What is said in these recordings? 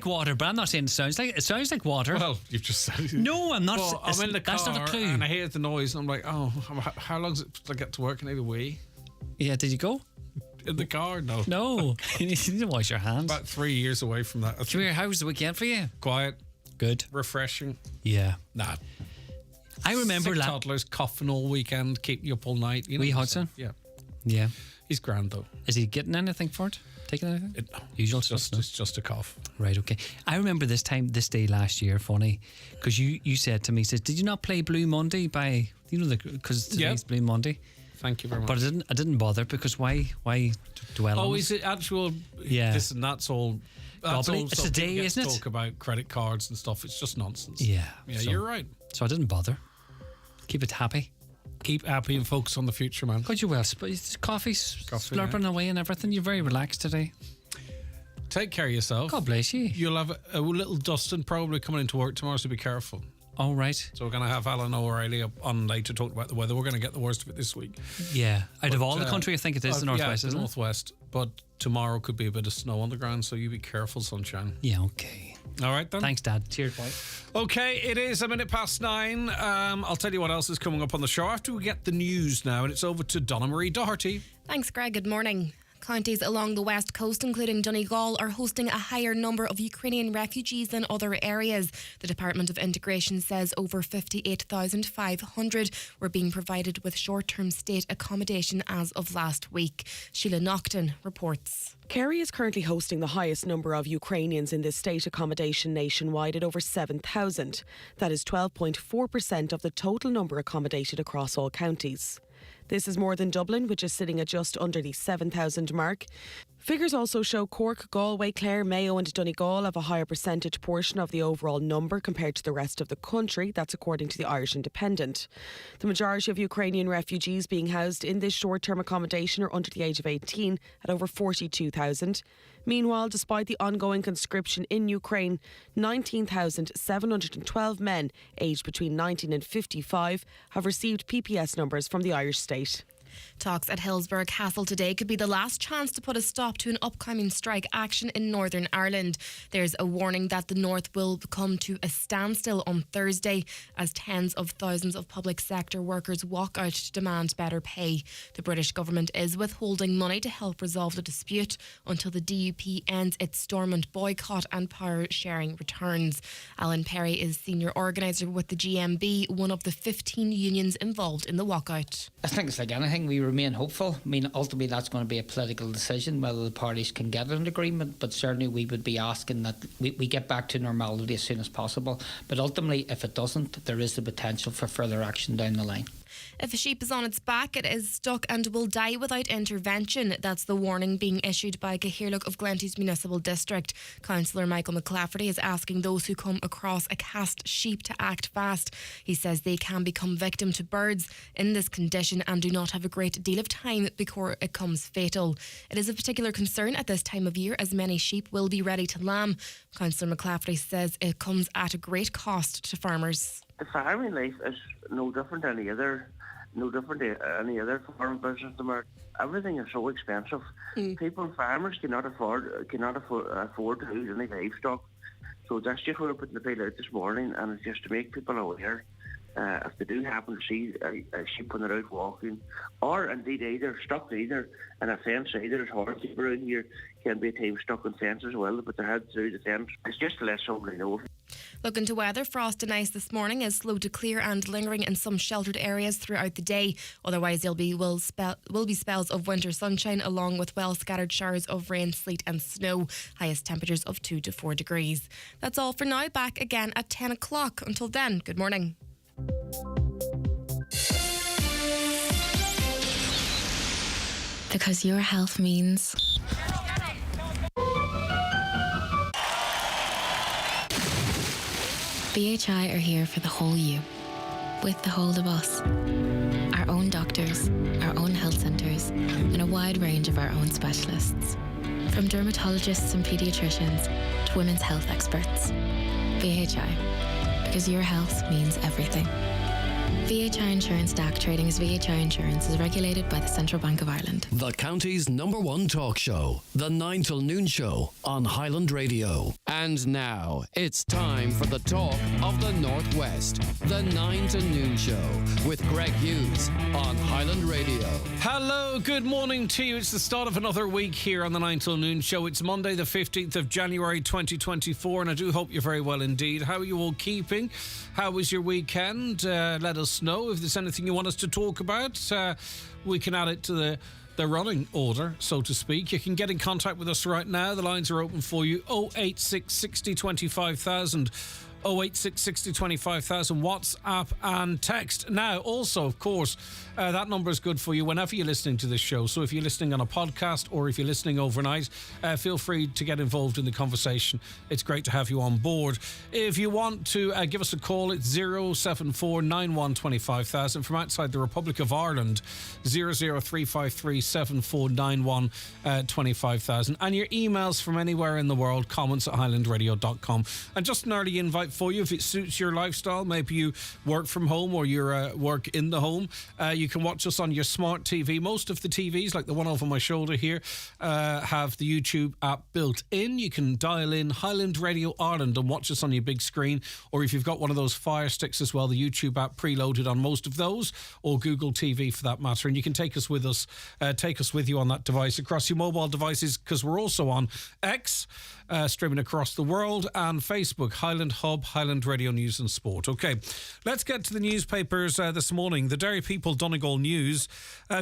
Water, but I'm not saying it sounds like water. Well, you've just said it. No, I'm not. Well, I'm in the car that's not a clue. and I hear the noise and I'm like, oh, how long is it to get to work? Can I have a wee? Yeah, did you go? In the car? No. No. You need to wash your hands. About 3 years away from that. Come here, how was the weekend for you? Quiet. Good. Refreshing. Yeah. Nah. I remember Sick toddlers coughing all weekend, keeping you up all night. You know Wee Hudson? Yeah. Yeah. He's grand though. Is he getting anything for it? Taking anything? Usual stuff. It's just a cough. Right, okay. I remember this day last year, funny, because you said to me, did you not play Blue Monday by, because today's Blue Monday? Thank you very much. But I didn't bother because why dwell on it? Oh, is it actual? Yeah. This and that's all. That's all it's a day, isn't it? Talk about credit cards and stuff. It's just nonsense. Yeah. Yeah, so, you're right. So I didn't bother. Keep it happy. Keep happy and focus on the future, man. God, you will. Coffee slurping away and everything. You're very relaxed today. Take care of yourself. God bless you. You'll have a little dusting probably coming into work tomorrow, so be careful. All right. So we're going to have Alan O'Reilly up on late to talk about the weather. We're going to get the worst of it this week. Yeah. Out of all the country, I think it is the northwest, yeah, isn't the northwest. But tomorrow could be a bit of snow on the ground, so you be careful, sunshine. Yeah, okay. All right, then. Thanks, Dad. Cheers, boy. Okay, it is 9:01. I'll tell you what else is coming up on the show after we get the news now, and it's over to Donna Marie Doherty. Thanks, Greg. Good morning. Counties along the west coast, including Donegal, are hosting a higher number of Ukrainian refugees than other areas. The Department of Integration says over 58,500 were being provided with short-term state accommodation as of last week. Sheila Naughton reports. Kerry is currently hosting the highest number of Ukrainians in this state accommodation nationwide at over 7,000. That is 12.4% of the total number accommodated across all counties. This is more than Dublin, which is sitting at just under the 7,000 mark. Figures also show Cork, Galway, Clare, Mayo and Donegal have a higher percentage portion of the overall number compared to the rest of the country. That's according to the Irish Independent. The majority of Ukrainian refugees being housed in this short-term accommodation are under the age of 18 at over 42,000. Meanwhile, despite the ongoing conscription in Ukraine, 19,712 men aged between 19 and 55 have received PPS numbers from the Irish state. Talks at Hillsborough Castle today could be the last chance to put a stop to an upcoming strike action in Northern Ireland. There's a warning that the North will come to a standstill on Thursday as tens of thousands of public sector workers walk out to demand better pay. The British government is withholding money to help resolve the dispute until the DUP ends its Stormont boycott and power sharing returns. Alan Perry is senior organiser with the GMB, one of the 15 unions involved in the walkout. I think it's like anything, we remain hopeful. I mean, ultimately that's going to be a political decision whether the parties can get an agreement, but certainly we would be asking that we get back to normality as soon as possible. But ultimately, if it doesn't, there is the potential for further action down the line. If a sheep is on its back, it is stuck and will die without intervention. That's the warning being issued by Geriatric of Glenties Municipal District. Councillor Michael McClafferty is asking those who come across a cast sheep to act fast. He says they can become victim to birds in this condition and do not have a great deal of time before it becomes fatal. It is a particular concern at this time of year as many sheep will be ready to lamb. Councillor McClafferty says it comes at a great cost to farmers. The farming life is no different to any other form of business. Everything is so expensive. People, farmers cannot afford to lose any livestock. So that's just what I put in the bill out this morning, and it's just to make people aware. If they do happen to see a sheep when they're out walking, or indeed either stuck either in a fence, either as hard people around here can be a time stuck in fence as well, but they're heading through the fence. It's just to let somebody know. Looking to weather, frost and ice this morning is slow to clear and lingering in some sheltered areas throughout the day. Otherwise, there will be spells of winter sunshine along with well scattered showers of rain, sleet and snow. Highest temperatures of 2 to 4 degrees. That's all for now. Back again at 10 o'clock. Until then, good morning. Because your health means... BHI are here for the whole you, with the whole of us. Our own doctors, our own health centres, and a wide range of our own specialists. From dermatologists and paediatricians to women's health experts. BHI, because your health means everything. VHI Insurance DAC trading as VHI Insurance is regulated by the Central Bank of Ireland. The county's #1 talk show, The 9 till Noon Show on Highland Radio. And now, it's time for the talk of the Northwest, The 9 till Noon Show with Greg Hughes on Highland Radio. Hello, good morning to you. It's the start of another week here on the 9 till Noon Show. It's Monday the 15th of January 2024, and I do hope you're very well indeed. How are you all keeping? How was your weekend? Let us know if there's anything you want us to talk about. We can add it to the running order, so to speak. You can get in contact with us right now. The lines are open for you. 086 60 25,000. 086 60 25,000 WhatsApp and text. Now, also, of course, that number is good for you whenever you're listening to this show. So if you're listening on a podcast or if you're listening overnight, feel free to get involved in the conversation. It's great to have you on board. If you want to give us a call, it's 074 91 25,000. From outside the Republic of Ireland, 00353 7491 25,000. And your emails from anywhere in the world, comments at highlandradio.com. And just an early invite for you if it suits your lifestyle. Maybe you work from home or you work in the home. You can watch us on your smart TV. Most of the TVs, like the one over my shoulder here, have the YouTube app built in. You can dial in Highland Radio Ireland and watch us on your big screen. Or if you've got one of those Fire Sticks as well, the YouTube app preloaded on most of those, or Google TV for that matter. And you can take us with you on that device across your mobile devices, because we're also on X, streaming across the world, and Facebook, Highland Hub, Highland Radio News and Sport. Okay, let's get to the newspapers this morning. The Derry People Donegal News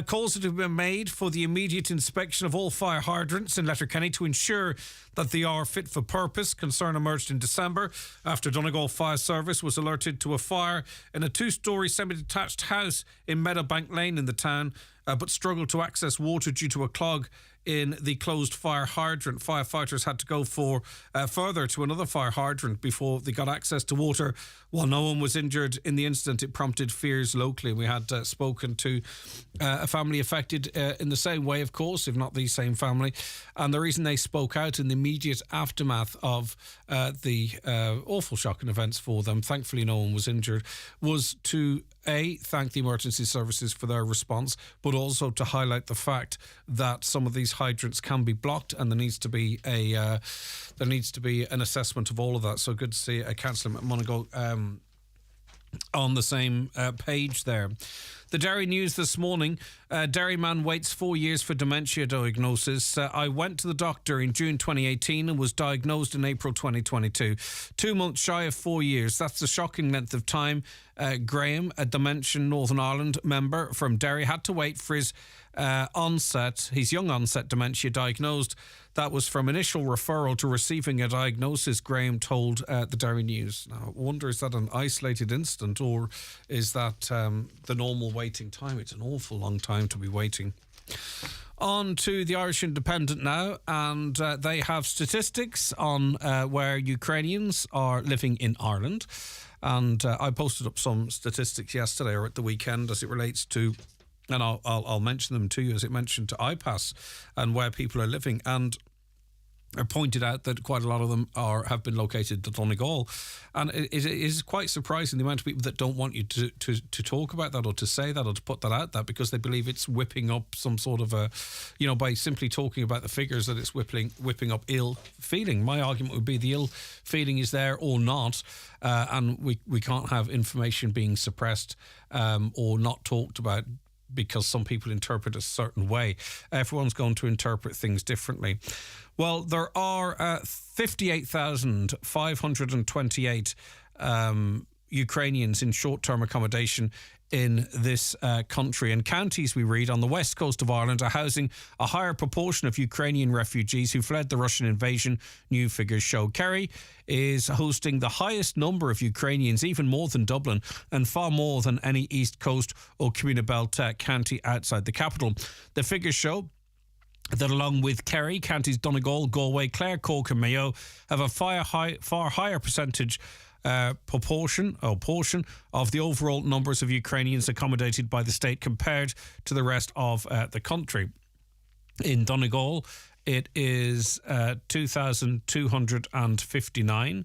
calls that have been made for the immediate inspection of all fire hydrants in Letterkenny to ensure that they are fit for purpose. Concern emerged in December after Donegal Fire Service was alerted to a fire in a 2-storey semi-detached house in Meadowbank Lane in the town, but struggled to access water due to a clog in the closed fire hydrant. Firefighters had to go further to another fire hydrant before they got access to water. While no one was injured in the incident, it prompted fears locally. We had spoken to a family affected in the same way, of course, if not the same family. And the reason they spoke out in the immediate aftermath of the awful shocking events for them, thankfully no one was injured, was to thank the emergency services for their response, but also to highlight the fact that some of these hydrants can be blocked, and there needs to be an assessment of all of that. So good to see Councillor McMonagle on the same page there. The Derry News this morning, Derry man waits 4 years for dementia diagnosis. I went to the doctor in June 2018 and was diagnosed in April 2022. 2 months shy of 4 years. That's a shocking length of time. Graham, a Dimension Northern Ireland member from Derry, had to wait for his young onset dementia diagnosed. That was from initial referral to receiving a diagnosis, Graham told the Derry News. Now, I wonder, is that an isolated incident, or is that the normal waiting time? It's an awful long time to be waiting. On to the Irish Independent now, and they have statistics on where Ukrainians are living in Ireland. And I posted up some statistics yesterday or at the weekend as it relates to, and I'll mention them to you as it mentioned to IPAS and where people are living. And I pointed out that quite a lot of them have been located at Donegal. And it is quite surprising the amount of people that don't want you to talk about that or to say that or to put that out there, because they believe it's whipping up some sort of by simply talking about the figures, that it's whipping up ill feeling. My argument would be the ill feeling is there or not, and we can't have information being suppressed or not talked about because some people interpret a certain way. Everyone's going to interpret things differently. Well, there are 58,528 Ukrainians in short-term accommodation in this country. And counties, we read, on the west coast of Ireland are housing a higher proportion of Ukrainian refugees who fled the Russian invasion, new figures show. Kerry is hosting the highest number of Ukrainians, even more than Dublin, and far more than any East Coast or Communabelt county outside the capital. The figures show that along with Kerry, counties Donegal, Galway, Clare, Cork and Mayo have a far higher percentage portion of the overall numbers of Ukrainians accommodated by the state compared to the rest of the country. In Donegal, it is 2,259.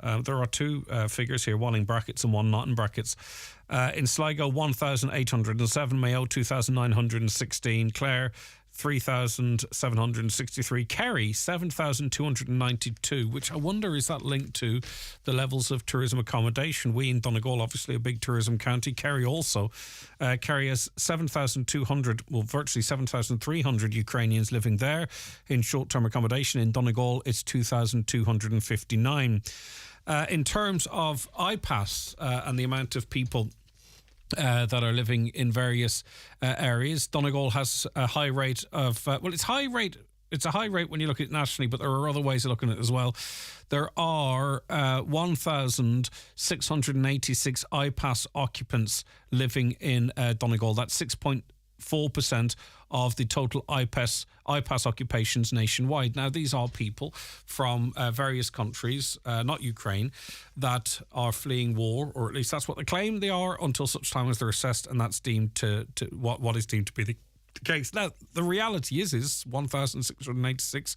There are two figures here, one in brackets and one not in brackets. In Sligo, 1,807. Mayo, 2,916. Clare, 3,763. Kerry, 7,292, which I wonder, is that linked to the levels of tourism accommodation? We in Donegal, obviously a big tourism county. Kerry also. Kerry has 7,200, well, virtually 7,300 Ukrainians living there in short-term accommodation. In Donegal, it's 2,259. In terms of IPAS and the amount of people that are living in various areas, Donegal has a high rate of it's a high rate when you look at it nationally, but there are other ways of looking at it as well. There are 1,686 IPAS occupants living in Donegal. That's 6.4% of the total IPAS occupations nationwide. Now, these are people from various countries, not Ukraine, that are fleeing war, or at least that's what they claim they are, until such time as they're assessed, and that's deemed to what is deemed to be the case. Now, the reality is 1,686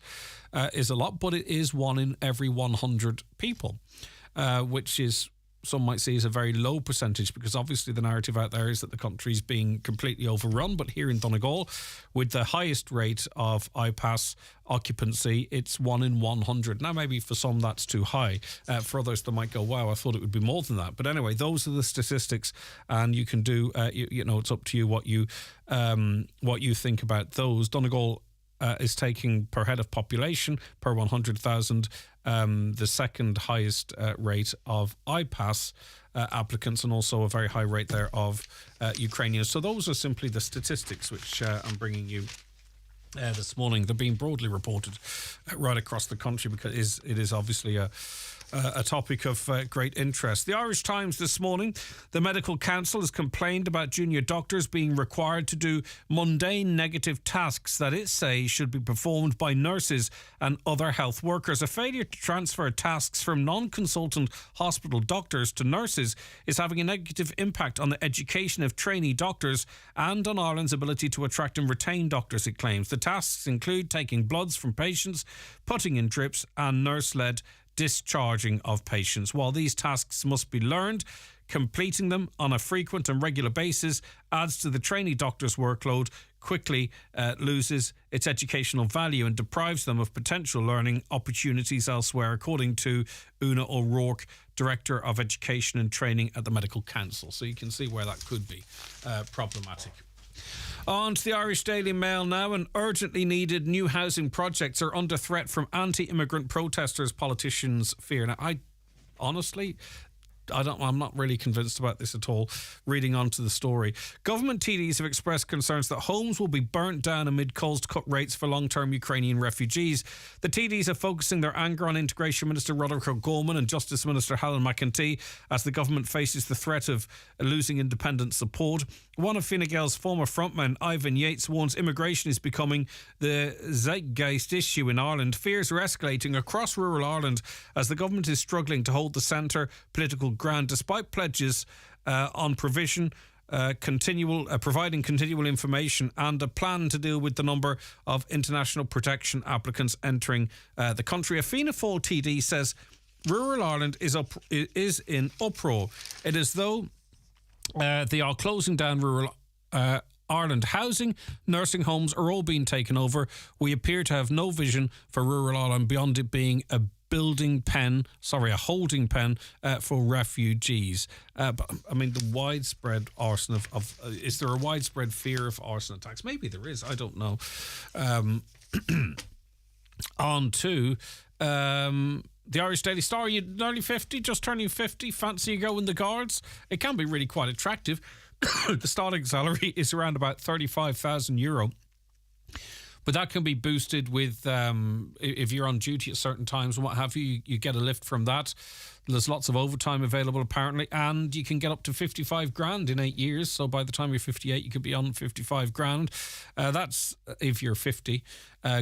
is a lot, but it is 1 in every 100 people, which is, some might see, as a very low percentage, because obviously the narrative out there is that the country's being completely overrun. But here in Donegal, with the highest rate of IPAS occupancy, it's 1 in 100. Now, maybe for some that's too high. For others, they might go, wow, I thought it would be more than that. But anyway, those are the statistics, and you can do, it's up to you what you think about those. Donegal is taking, per head of population, per 100,000, the second highest rate of IPAS applicants, and also a very high rate there of Ukrainians. So those are simply the statistics which I'm bringing you this morning. They're being broadly reported right across the country because it is obviously a topic of great interest. The Irish Times this morning: the Medical Council has complained about junior doctors being required to do mundane negative tasks that it says should be performed by nurses and other health workers. A failure to transfer tasks from non-consultant hospital doctors to nurses is having a negative impact on the education of trainee doctors and on Ireland's ability to attract and retain doctors, it claims. The tasks include taking bloods from patients, putting in drips, and nurse-led discharging of patients. While these tasks must be learned, completing them on a frequent and regular basis adds to the trainee doctor's workload, quickly loses its educational value and deprives them of potential learning opportunities elsewhere, according to Una O'Rourke, Director of Education and Training at the Medical Council. So you can see where that could be problematic. On to the Irish Daily Mail now. And urgently needed new housing projects are under threat from anti-immigrant protesters, politicians fear. Now, I'm not really convinced about this at all, reading on to the story. Government TDs have expressed concerns that homes will be burnt down amid calls to cut rates for long-term Ukrainian refugees. The TDs are focusing their anger on Integration Minister Roderick O'Gorman and Justice Minister Helen McEntee as the government faces the threat of losing independent support. One of Fine Gael's former frontmen, Ivan Yates, warns immigration is becoming the zeitgeist issue in Ireland. Fears are escalating across rural Ireland as the government is struggling to hold the centre political ground, despite pledges on providing continual information and a plan to deal with the number of international protection applicants entering the country. A Fianna Fáil TD says rural Ireland is in uproar. It is though they are closing down rural Ireland. Housing, nursing homes are all being taken over. We appear to have no vision for rural Ireland beyond it being a holding pen for refugees. But I mean, the widespread arson of is there a widespread fear of arson attacks? Maybe there is. I don't know. On to the Irish Daily Star. You're nearly 50, just turning 50. Fancy you go in the Guards? It can be really quite attractive. The starting salary is around about €35,000. But that can be boosted with, if you're on duty at certain times and what have you, you get a lift from that. There's lots of overtime available apparently, and you can get up to 55 grand in 8 years. So by the time you're 58, you could be on 55 grand. That's if you're 50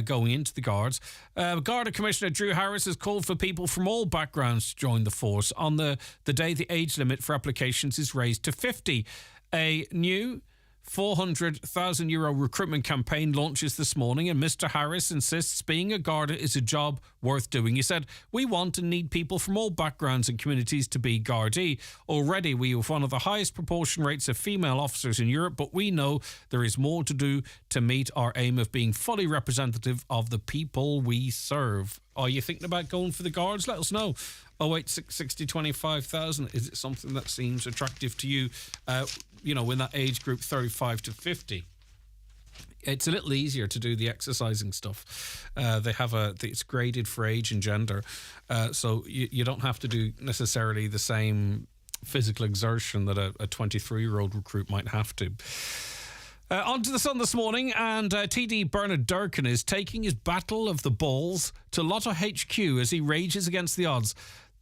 going into the Guards. Garda Commissioner Drew Harris has called for people from all backgrounds to join the force. On the day the age limit for applications is raised to 50. A new €400,000 recruitment campaign launches this morning, and Mr. Harris insists being a Garda is a job worth doing. He said, "We want and need people from all backgrounds and communities to be Gardaí. Already we have one of the highest proportion rates of female officers in Europe, but we know there is more to do to meet our aim of being fully representative of the people we serve." Are you thinking about going for the Guards? Let us know. 086 60 25,000. Is it something that seems attractive to you, in that age group 35 to 50? It's a little easier to do the exercising stuff. They have it's graded for age and gender, so you don't have to do necessarily the same physical exertion that a 23-year-old recruit might have to. On to the Sun this morning, and TD Bernard Durkin is taking his battle of the balls to Lotto HQ as he rages against the odds.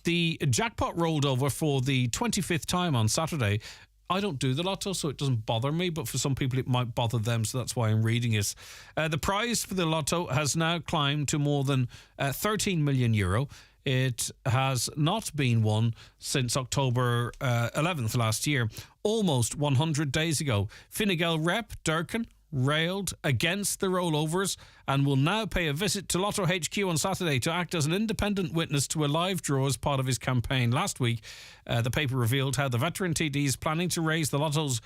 The jackpot rolled over for the 25th time on Saturday. I don't do the lotto, so it doesn't bother me, but for some people it might bother them, so that's why I'm reading it. The prize for the lotto has now climbed to more than €13 million. It has not been won since October 11th last year, almost 100 days ago. Fine Gael rep Durkin railed against the rollovers and will now pay a visit to Lotto HQ on Saturday to act as an independent witness to a live draw as part of his campaign. Last week, the paper revealed how the veteran TD is planning to raise the Lotto's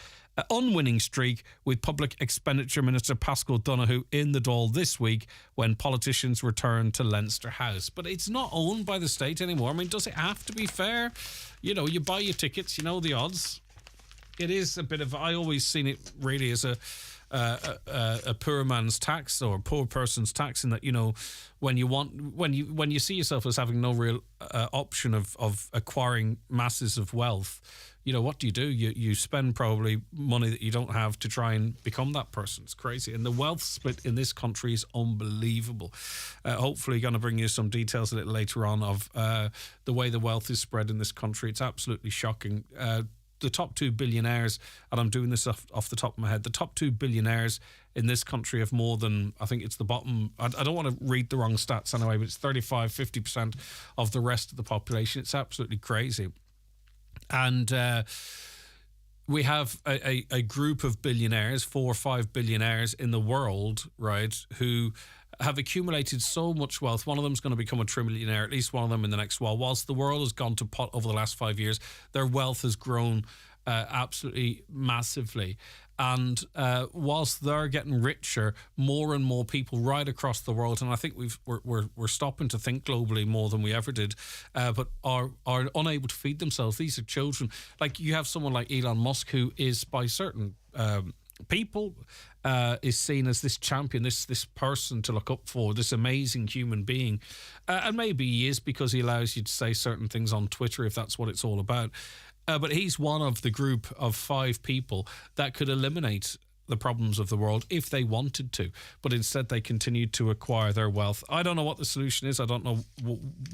unwinning streak with Public Expenditure Minister Pascal Donoghue in the Dáil this week when politicians return to Leinster House. But it's not owned by the state anymore. I mean, does it have to be fair? You buy your tickets, you know the odds. It is a bit of... I always seen it really as a poor man's tax or a poor person's tax, in that when you see yourself as having no real option of acquiring masses of wealth, what do? You spend probably money that you don't have to try and become that person. It's crazy, and the wealth split in this country is unbelievable. Hopefully going to bring you some details a little later on of the way the wealth is spread in this country. It's absolutely shocking. The top 2 billionaires, and I'm doing this off the top of my head, the top 2 billionaires in this country have more than, I think it's the bottom, I don't want to read the wrong stats anyway, but it's 35-50% of the rest of the population. It's absolutely crazy. And we have a group of billionaires, 4 or 5 billionaires in the world, right, who have accumulated so much wealth. One of them is going to become a trillionaire, at least one of them in the next while. Whilst the world has gone to pot over the last 5 years, their wealth has grown absolutely massively. And whilst they're getting richer, more and more people right across the world, and I think we're stopping to think globally more than we ever did, but are unable to feed themselves. These are children. Like, you have someone like Elon Musk, who is, by certain people, is seen as this champion, this person to look up for, this amazing human being. And maybe he is, because he allows you to say certain things on Twitter, if that's what it's all about. But he's one of the group of 5 people that could eliminate the problems of the world if they wanted to, but instead they continued to acquire their wealth. I don't know what the solution is. I don't know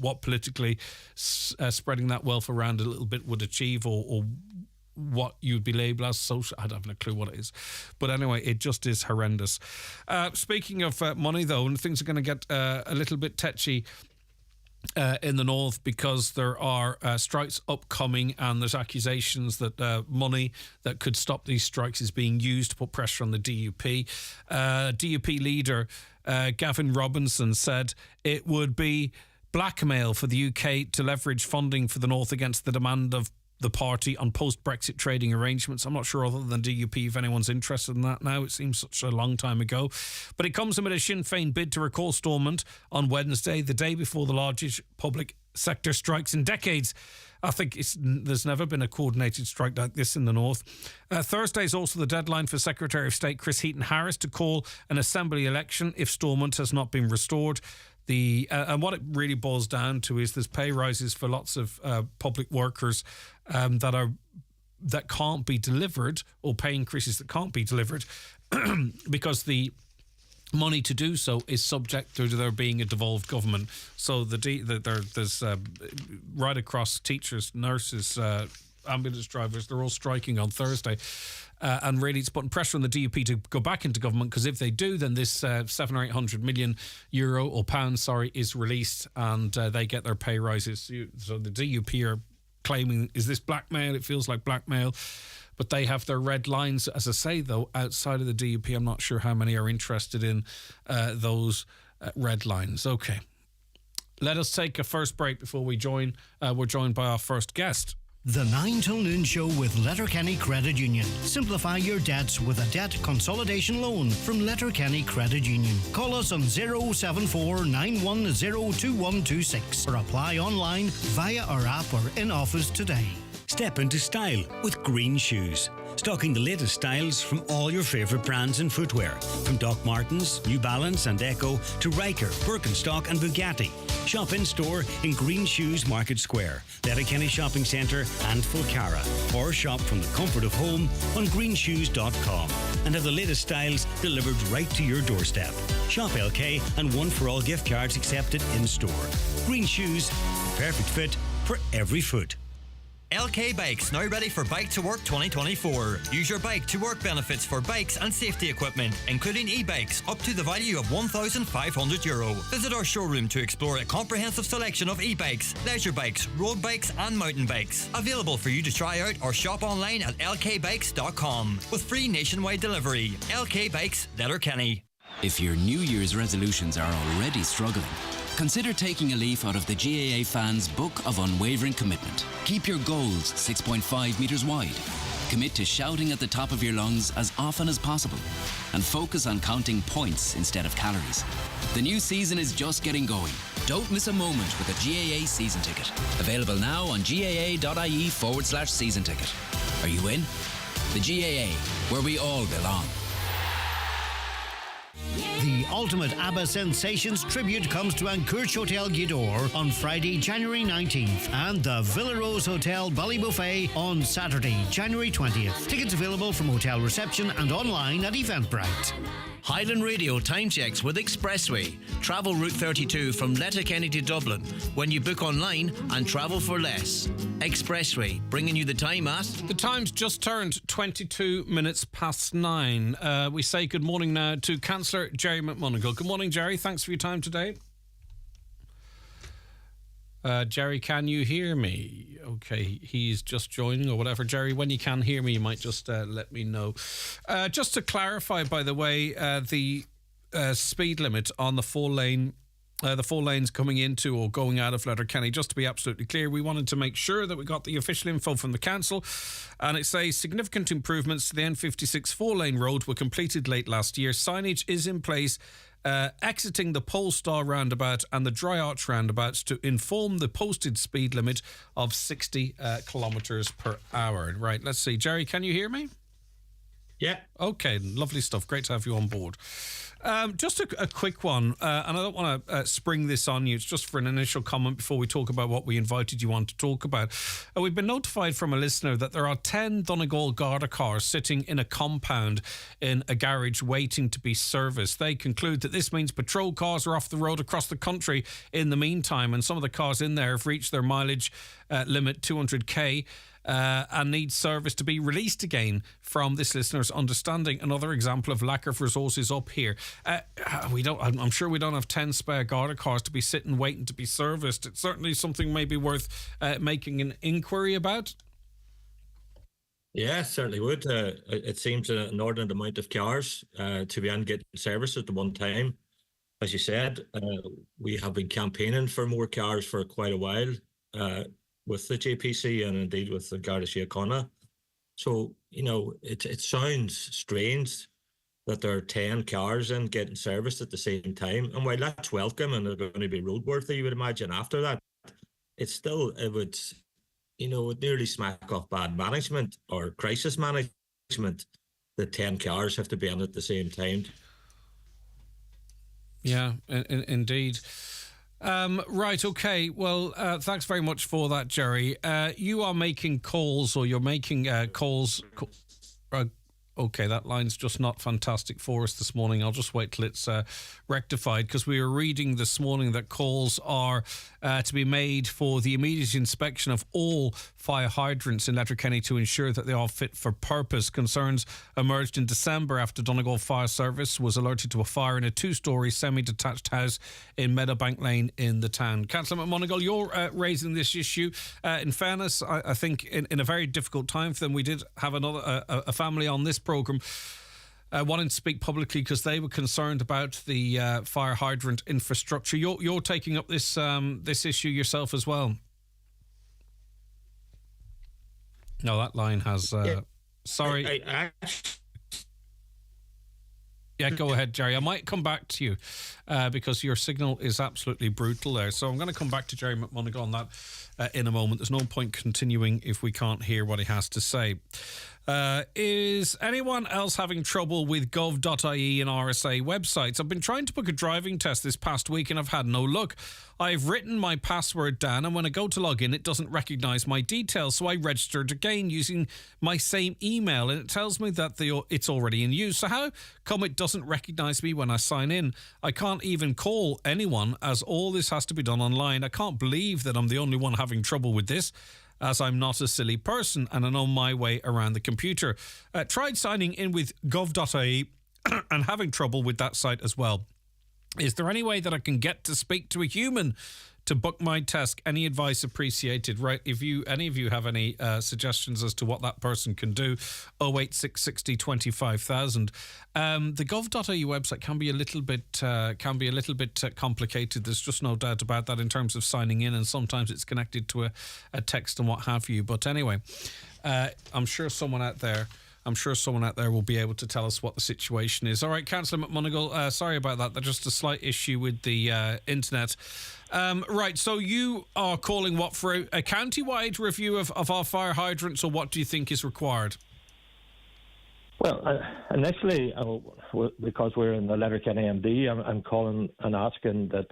what politically spreading that wealth around a little bit would achieve, or what you'd be labelled as social. I don't have a clue what it is. But anyway, it just is horrendous. Speaking of money, though, and things are going to get a little bit tetchy in the north, because there are strikes upcoming, and there's accusations that money that could stop these strikes is being used to put pressure on the DUP. DUP leader Gavin Robinson said it would be blackmail for the UK to leverage funding for the north against the demand of the party on post-Brexit trading arrangements. I'm not sure, other than DUP, if anyone's interested in that now. It seems such a long time ago. But it comes amid a Sinn Féin bid to recall Stormont on Wednesday, the day before the largest public sector strikes in decades. I think there's never been a coordinated strike like this in the north. Thursday is also the deadline for Secretary of State Chris Heaton-Harris to call an Assembly election if Stormont has not been restored. And what it really boils down to is there's pay rises for lots of public workers that can't be delivered, or pay increases that can't be delivered because the money to do so is subject to there being a devolved government. So there's right across teachers, nurses, ambulance drivers, they're all striking on Thursday. And really it's putting pressure on the DUP to go back into government, because if they do, then this 700 or 800 million pounds is released, and they get their pay rises. So the DUP are claiming, is this blackmail? It feels like blackmail. But they have their red lines. As I say, though, outside of the DUP, I'm not sure how many are interested in those red lines. Okay. Let us take a first break before we're joined by our first guest. The 9 till noon show with Letterkenny Credit Union. Simplify your debts with a debt consolidation loan from Letterkenny Credit Union. Call us on 074 910 2126 or apply online via our app or in office today. Step into style with Green Shoes. Stocking the latest styles from all your favourite brands in footwear. From Doc Martens, New Balance and Echo to Riker, Birkenstock and Bugatti. Shop in store in Green Shoes Market Square, Letterkenny Shopping Centre and Fulcara. Or shop from the comfort of home on greenshoes.com and have the latest styles delivered right to your doorstep. Shop LK and one for all gift cards accepted in store. Green Shoes, perfect fit for every foot. LK Bikes now ready for Bike to Work 2024. Use your bike to work benefits for bikes and safety equipment, including e-bikes up to the value of €1,500. Visit our showroom to explore a comprehensive selection of e-bikes, leisure bikes, road bikes and mountain bikes. Available for you to try out or shop online at lkbikes.com with free nationwide delivery. LK Bikes, Letterkenny. If your New Year's resolutions are already struggling, consider taking a leaf out of the GAA fans' Book of Unwavering Commitment. Keep your goals 6.5 metres wide. Commit to shouting at the top of your lungs as often as possible. And focus on counting points instead of calories. The new season is just getting going. Don't miss a moment with a GAA season ticket. Available now on gaa.ie/season ticket. Are you in? The GAA, where we all belong. The ultimate ABBA Sensations tribute comes to Ancourch Hotel Gidor on Friday, January 19th and the Villa Rose Hotel Ballybuffet on Saturday, January 20th. Tickets available from hotel reception and online at Eventbrite. Highland Radio time checks with Expressway. Travel Route 32 from Letterkenny to Dublin when you book online and travel for less. Expressway, bringing you the time at... The time's just turned 22 minutes past 9. We say good morning now to Councillor Jerry McMonigal. Good morning, Jerry. Thanks for your time today. Jerry, can you hear me? Okay, he's just joining or whatever. Jerry, when you can hear me, you might just let me know. Just to clarify, by the way, the speed limit on the four lanes coming into or going out of Letterkenny, just to be absolutely clear, we wanted to make sure that we got the official info from the council, and it says significant improvements to the N56 four-lane road were completed late last year. Signage is in place exiting the Polestar roundabout and the Dry Arch roundabouts to inform the posted speed limit of 60 kilometres per hour. Right, let's see. Jerry, can you hear me? Yeah. Okay, lovely stuff. Great to have you on board. Just a quick one, and I don't want to spring this on you. It's just for an initial comment before we talk about what we invited you on to talk about. We've been notified from a listener that there are 10 Donegal Garda cars sitting in a compound in a garage waiting to be serviced. They conclude that this means patrol cars are off the road across the country in the meantime, and some of the cars in there have reached their mileage limit, 200k. And needs service to be released again, from this listener's understanding. Another example of lack of resources up here. I'm sure we don't have 10 spare Garda cars to be sitting waiting to be serviced. It's certainly something maybe worth making an inquiry about. Yeah, certainly would. It seems an inordinate amount of cars to be on getting service at the one time. As you said, we have been campaigning for more cars for quite a while. With the JPC and indeed with the Garda Síochána. So, it sounds strange that there are 10 cars in getting serviced at the same time. And while that's welcome and they're going to be roadworthy, you would imagine after that, it would nearly smack off bad management or crisis management that 10 cars have to be on at the same time. Yeah, indeed. Right, okay. Well, thanks very much for that, Jerry. You are making calls, or you're making calls Okay, that line's just not fantastic for us this morning. I'll just wait till it's rectified, because we were reading this morning that calls are to be made for the immediate inspection of all fire hydrants in Letterkenny to ensure that they are fit for purpose. Concerns emerged in December after Donegal Fire Service was alerted to a fire in a 2-storey semi-detached house in Meadowbank Lane in the town. Councillor McMonagle, you're raising this issue. In fairness, I think in a very difficult time for them, we did have a family on this programme wanting to speak publicly because they were concerned about the fire hydrant infrastructure. You're taking up this issue yourself as well. No, that line has... sorry. Yeah, go ahead, Jerry. I might come back to you because your signal is absolutely brutal there. So I'm going to come back to Jerry McMonagle on that in a moment. There's no point continuing if we can't hear what he has to say. Is anyone else having trouble with gov.ie and RSA websites? I've been trying to book a driving test this past week and I've had no luck. I've written my password down and when I go to log in, it doesn't recognise my details. So I registered again using my same email and it tells me that it's already in use. So how come it doesn't recognise me when I sign in? I can't even call anyone as all this has to be done online. I can't believe that I'm the only one having trouble with this, as I'm not a silly person and I know my way around the computer. Tried signing in with gov.ie and having trouble with that site as well. Is there any way that I can get to speak to a human to book my test? Any advice appreciated? Right, if any of you have any suggestions as to what that person can do, 08660 25000. The gov.ie website can be a little bit complicated. There's just no doubt about that in terms of signing in, and sometimes it's connected to a text and what have you. But anyway, I'm sure someone out there will be able to tell us what the situation is. All right, Councillor McMonagle, sorry about that. There's just a slight issue with the internet. Right, so you are calling what, for a county-wide review of our fire hydrants, or what do you think is required? Well, initially, because we're in the Letterkenny MD, I'm calling and asking that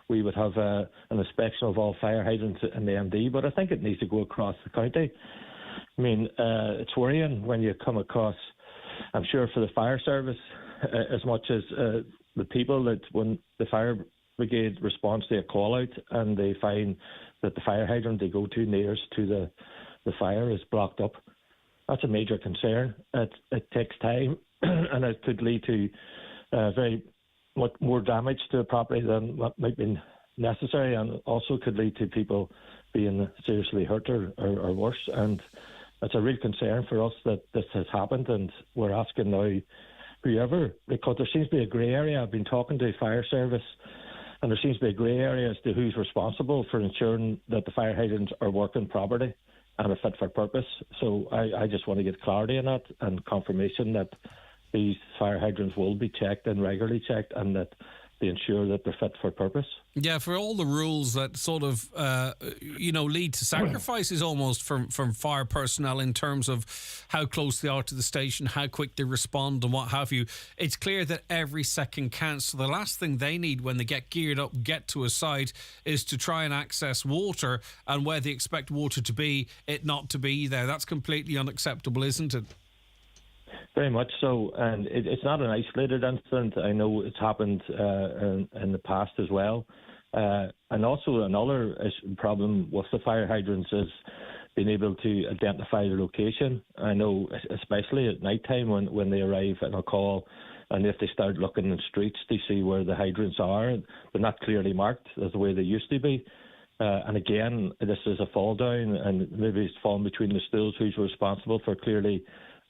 we would have an inspection of all fire hydrants in the MD, but I think it needs to go across the county. I mean, it's worrying when you come across, I'm sure for the fire service, as much as the people, that when the fire brigade responds to a call out and they find that the fire hydrant they go to nearest to the fire is blocked up, that's a major concern. It takes time and it could lead to very much more damage to the property than what might be necessary, and also could lead to people being seriously hurt or worse. And it's a real concern for us that this has happened, and we're asking now whoever, because there seems to be a grey area. I've been talking to the fire service and there seems to be a grey area as to who's responsible for ensuring that the fire hydrants are working properly and are fit for purpose. So I just want to get clarity on that and confirmation that these fire hydrants will be checked and regularly checked, and that they ensure that they're fit for purpose. Yeah, for all the rules that sort of, lead to sacrifices almost from fire personnel in terms of how close they are to the station, how quick they respond and what have you. It's clear that every second counts. So the last thing they need when they get geared up, get to a site, is to try and access water, and where they expect water to be, it not to be there. That's completely unacceptable, isn't it? Very much so, and it's not an isolated incident. I know it's happened in the past as well. And also another problem with the fire hydrants is being able to identify the location. I know, especially at night time when they arrive on a call, and if they start looking in the streets to see where the hydrants are, they're not clearly marked as the way they used to be. And again, this is a fall down, and maybe it's falling between the stools who's responsible for clearly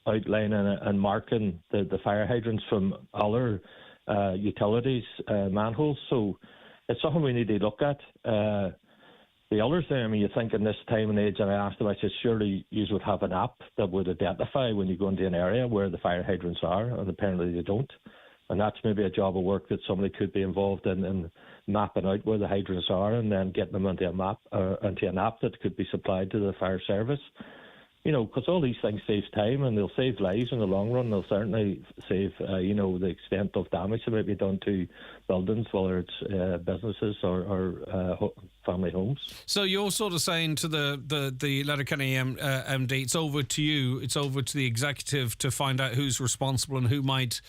outlining and marking the fire hydrants from other utilities, manholes. So it's something we need to look at. The other thing, I mean, you think in this time and age, and I asked them, I said, surely you would have an app that would identify when you go into an area where the fire hydrants are, and apparently they don't. And that's maybe a job of work that somebody could be involved in mapping out where the hydrants are, and then getting them onto a map, onto an app that could be supplied to the fire service. because all these things save time and they'll save lives in the long run. They'll certainly save, the extent of damage that might be done to buildings, whether it's businesses or family homes. So you're sort of saying to the Letterkenny MD, it's over to you, it's over to the executive to find out who's responsible and who might,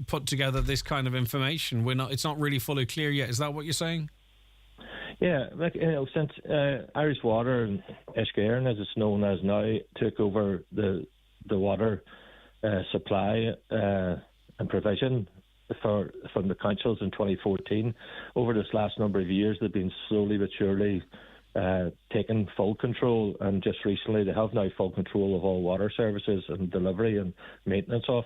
put together this kind of information. It's not really fully clear yet. Is that what you're saying? Yeah, since Irish Water and Escairn, as it's known as now, took over the water supply and provision from the councils in 2014, over this last number of years, they've been slowly but surely taking full control, and just recently they have now full control of all water services and delivery and maintenance of.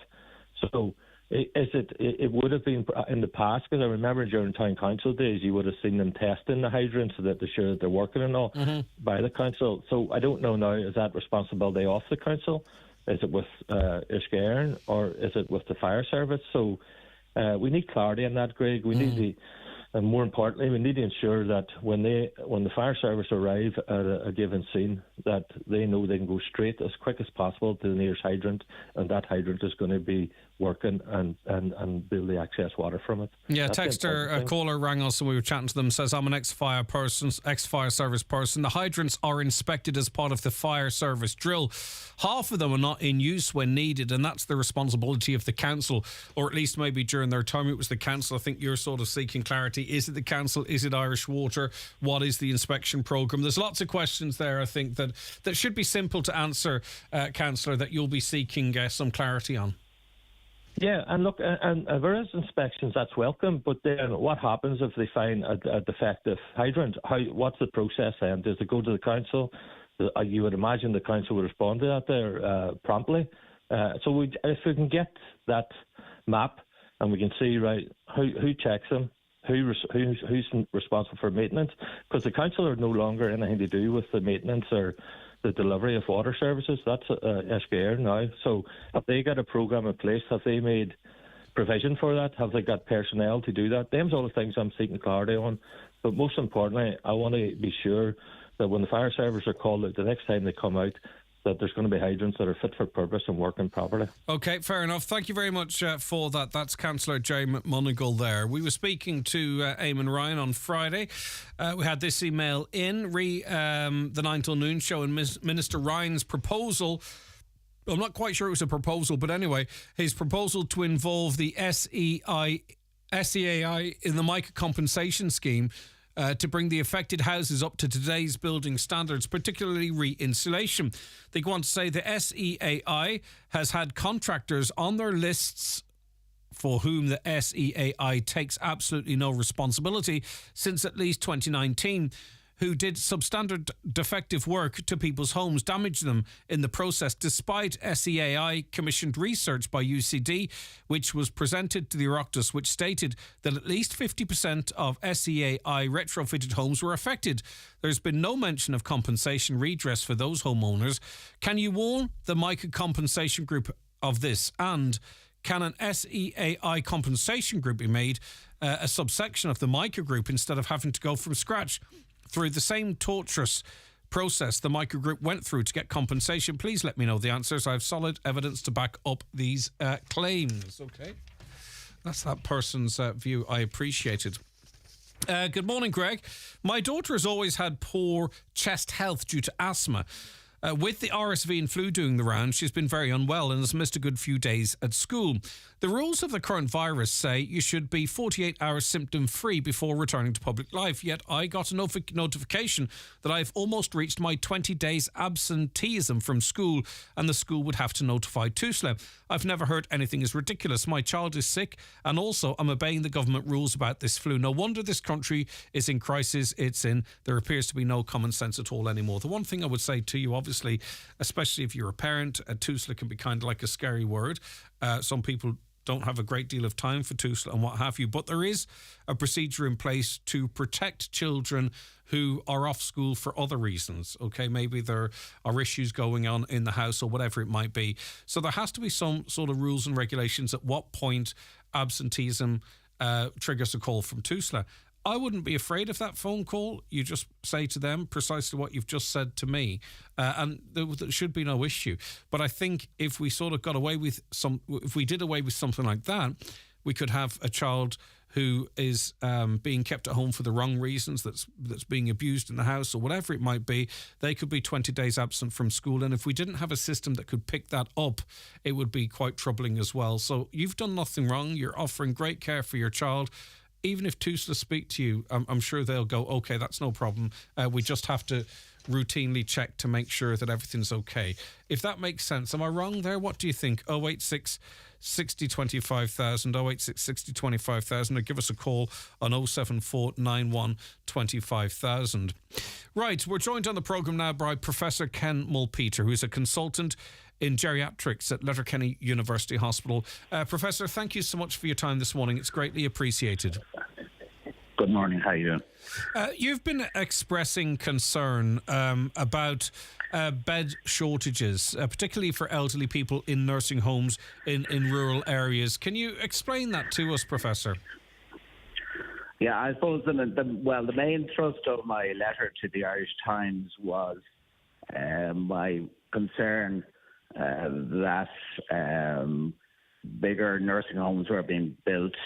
So it would have been in the past, because I remember during town council days you would have seen them testing the hydrants so that they're sure that they're working and all by the council. So I don't know now, is that responsibility off the council? Is it with Escairn, or is it with the fire service? So we need clarity on that, Greg. We need to, and more importantly, we need to ensure that when the fire service arrive at a given scene, that they know they can go straight as quick as possible to the nearest hydrant, and that hydrant is going to be working and be able to access water from it. Yeah, a caller rang us and we were chatting to them, says, I'm an ex-fire service person. The hydrants are inspected as part of the fire service drill. Half of them are not in use when needed, and that's the responsibility of the council, or at least maybe during their time it was the council. I think you're sort of seeking clarity. Is it the council? Is it Irish Water? What is the inspection programme? There's lots of questions there, I think, that should be simple to answer, Councillor, that you'll be seeking some clarity on. Yeah, and look, and there is inspections, that's welcome, but then what happens if they find a defective hydrant? What's the process then? Does it go to the council? You would imagine the council would respond to that there promptly. So if we can get that map and we can see, right, who checks them, who's responsible for maintenance, because the council are no longer anything to do with the maintenance or the delivery of water services. That's SGR now. So have they got a programme in place? Have they made provision for that? Have they got personnel to do that? Them's all the things I'm seeking clarity on. But most importantly, I want to be sure that when the fire service are called out, the next time they come out, that there's going to be hydrants that are fit for purpose and working properly. OK, fair enough. Thank you very much for that. That's Councillor Jay McMonigal there. We were speaking to Eamon Ryan on Friday. We had this email in, the 9 till noon show, and Minister Ryan's proposal. I'm not quite sure it was a proposal, but anyway, his proposal to involve the SEAI in the mica compensation scheme to bring the affected houses up to today's building standards, particularly re-insulation. They go on to say the SEAI has had contractors on their lists for whom the SEAI takes absolutely no responsibility since at least 2019, who did substandard defective work to people's homes, damaged them in the process, despite SEAI commissioned research by UCD, which was presented to the Oireachtas, which stated that at least 50% of SEAI retrofitted homes were affected. There's been no mention of compensation redress for those homeowners. Can you warn the mica compensation group of this? And can an SEAI compensation group be made a subsection of the mica group instead of having to go from scratch through the same torturous process the mica group went through to get compensation? Please let me know the answers. I have solid evidence to back up these claims. OK. That's that person's view. I appreciate it. Good morning, Greg. My daughter has always had poor chest health due to asthma. With the RSV and flu doing the round, she's been very unwell and has missed a good few days at school. The rules of the current virus say you should be 48 hours symptom-free before returning to public life, yet I got a notification that I've almost reached my 20 days absenteeism from school and the school would have to notify TUSLA. I've never heard anything as ridiculous. My child is sick and also I'm obeying the government rules about this flu. No wonder this country is in crisis it's in. There appears to be no common sense at all anymore. The one thing I would say to you, obviously, especially if you're a parent, TUSLA can be kind of like a scary word. Some people don't have a great deal of time for TUSLA and what have you, but there is a procedure in place to protect children who are off school for other reasons. Okay, maybe there are issues going on in the house or whatever it might be. So there has to be some sort of rules and regulations at what point absenteeism triggers a call from TUSLA. I wouldn't be afraid of that phone call. You just say to them precisely what you've just said to me, and there should be no issue. But I think if we sort of got away with if we did away with something like that, we could have a child who is being kept at home for the wrong reasons, that's being abused in the house or whatever it might be. They could be 20 days absent from school. And if we didn't have a system that could pick that up, it would be quite troubling as well. So you've done nothing wrong. You're offering great care for your child. Even if TUSLA speak to you, I'm sure they'll go, OK, that's no problem. We just have to routinely check to make sure that everything's OK. If that makes sense. Am I wrong there? What do you think? 086 60 25,000, 086 60 25,000, or give us a call on 074 91 25,000. Right, we're joined on the programme now by Professor Ken Mulpeter, who's a consultant in geriatrics at Letterkenny University Hospital. Professor, thank you so much for your time this morning. It's greatly appreciated. Good morning. How are you doing? You've been expressing concern about bed shortages, particularly for elderly people in nursing homes in rural areas. Can you explain that to us, Professor? Yeah, I suppose the main thrust of my letter to the Irish Times was my concern that bigger nursing homes were being built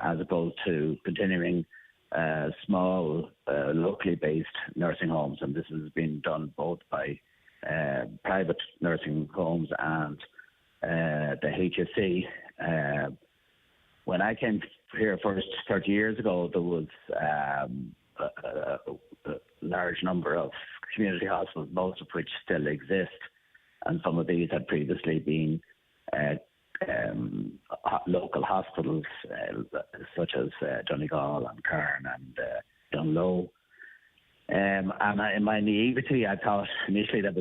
as opposed to continuing small, locally based nursing homes, and this has been done both by private nursing homes and the HSE. When I came here first 30 years ago, there was a large number of community hospitals, most of which still exist, and some of these had previously been local hospitals such as Donegal and Cairn and Dunlow. And in my naivety, I thought initially that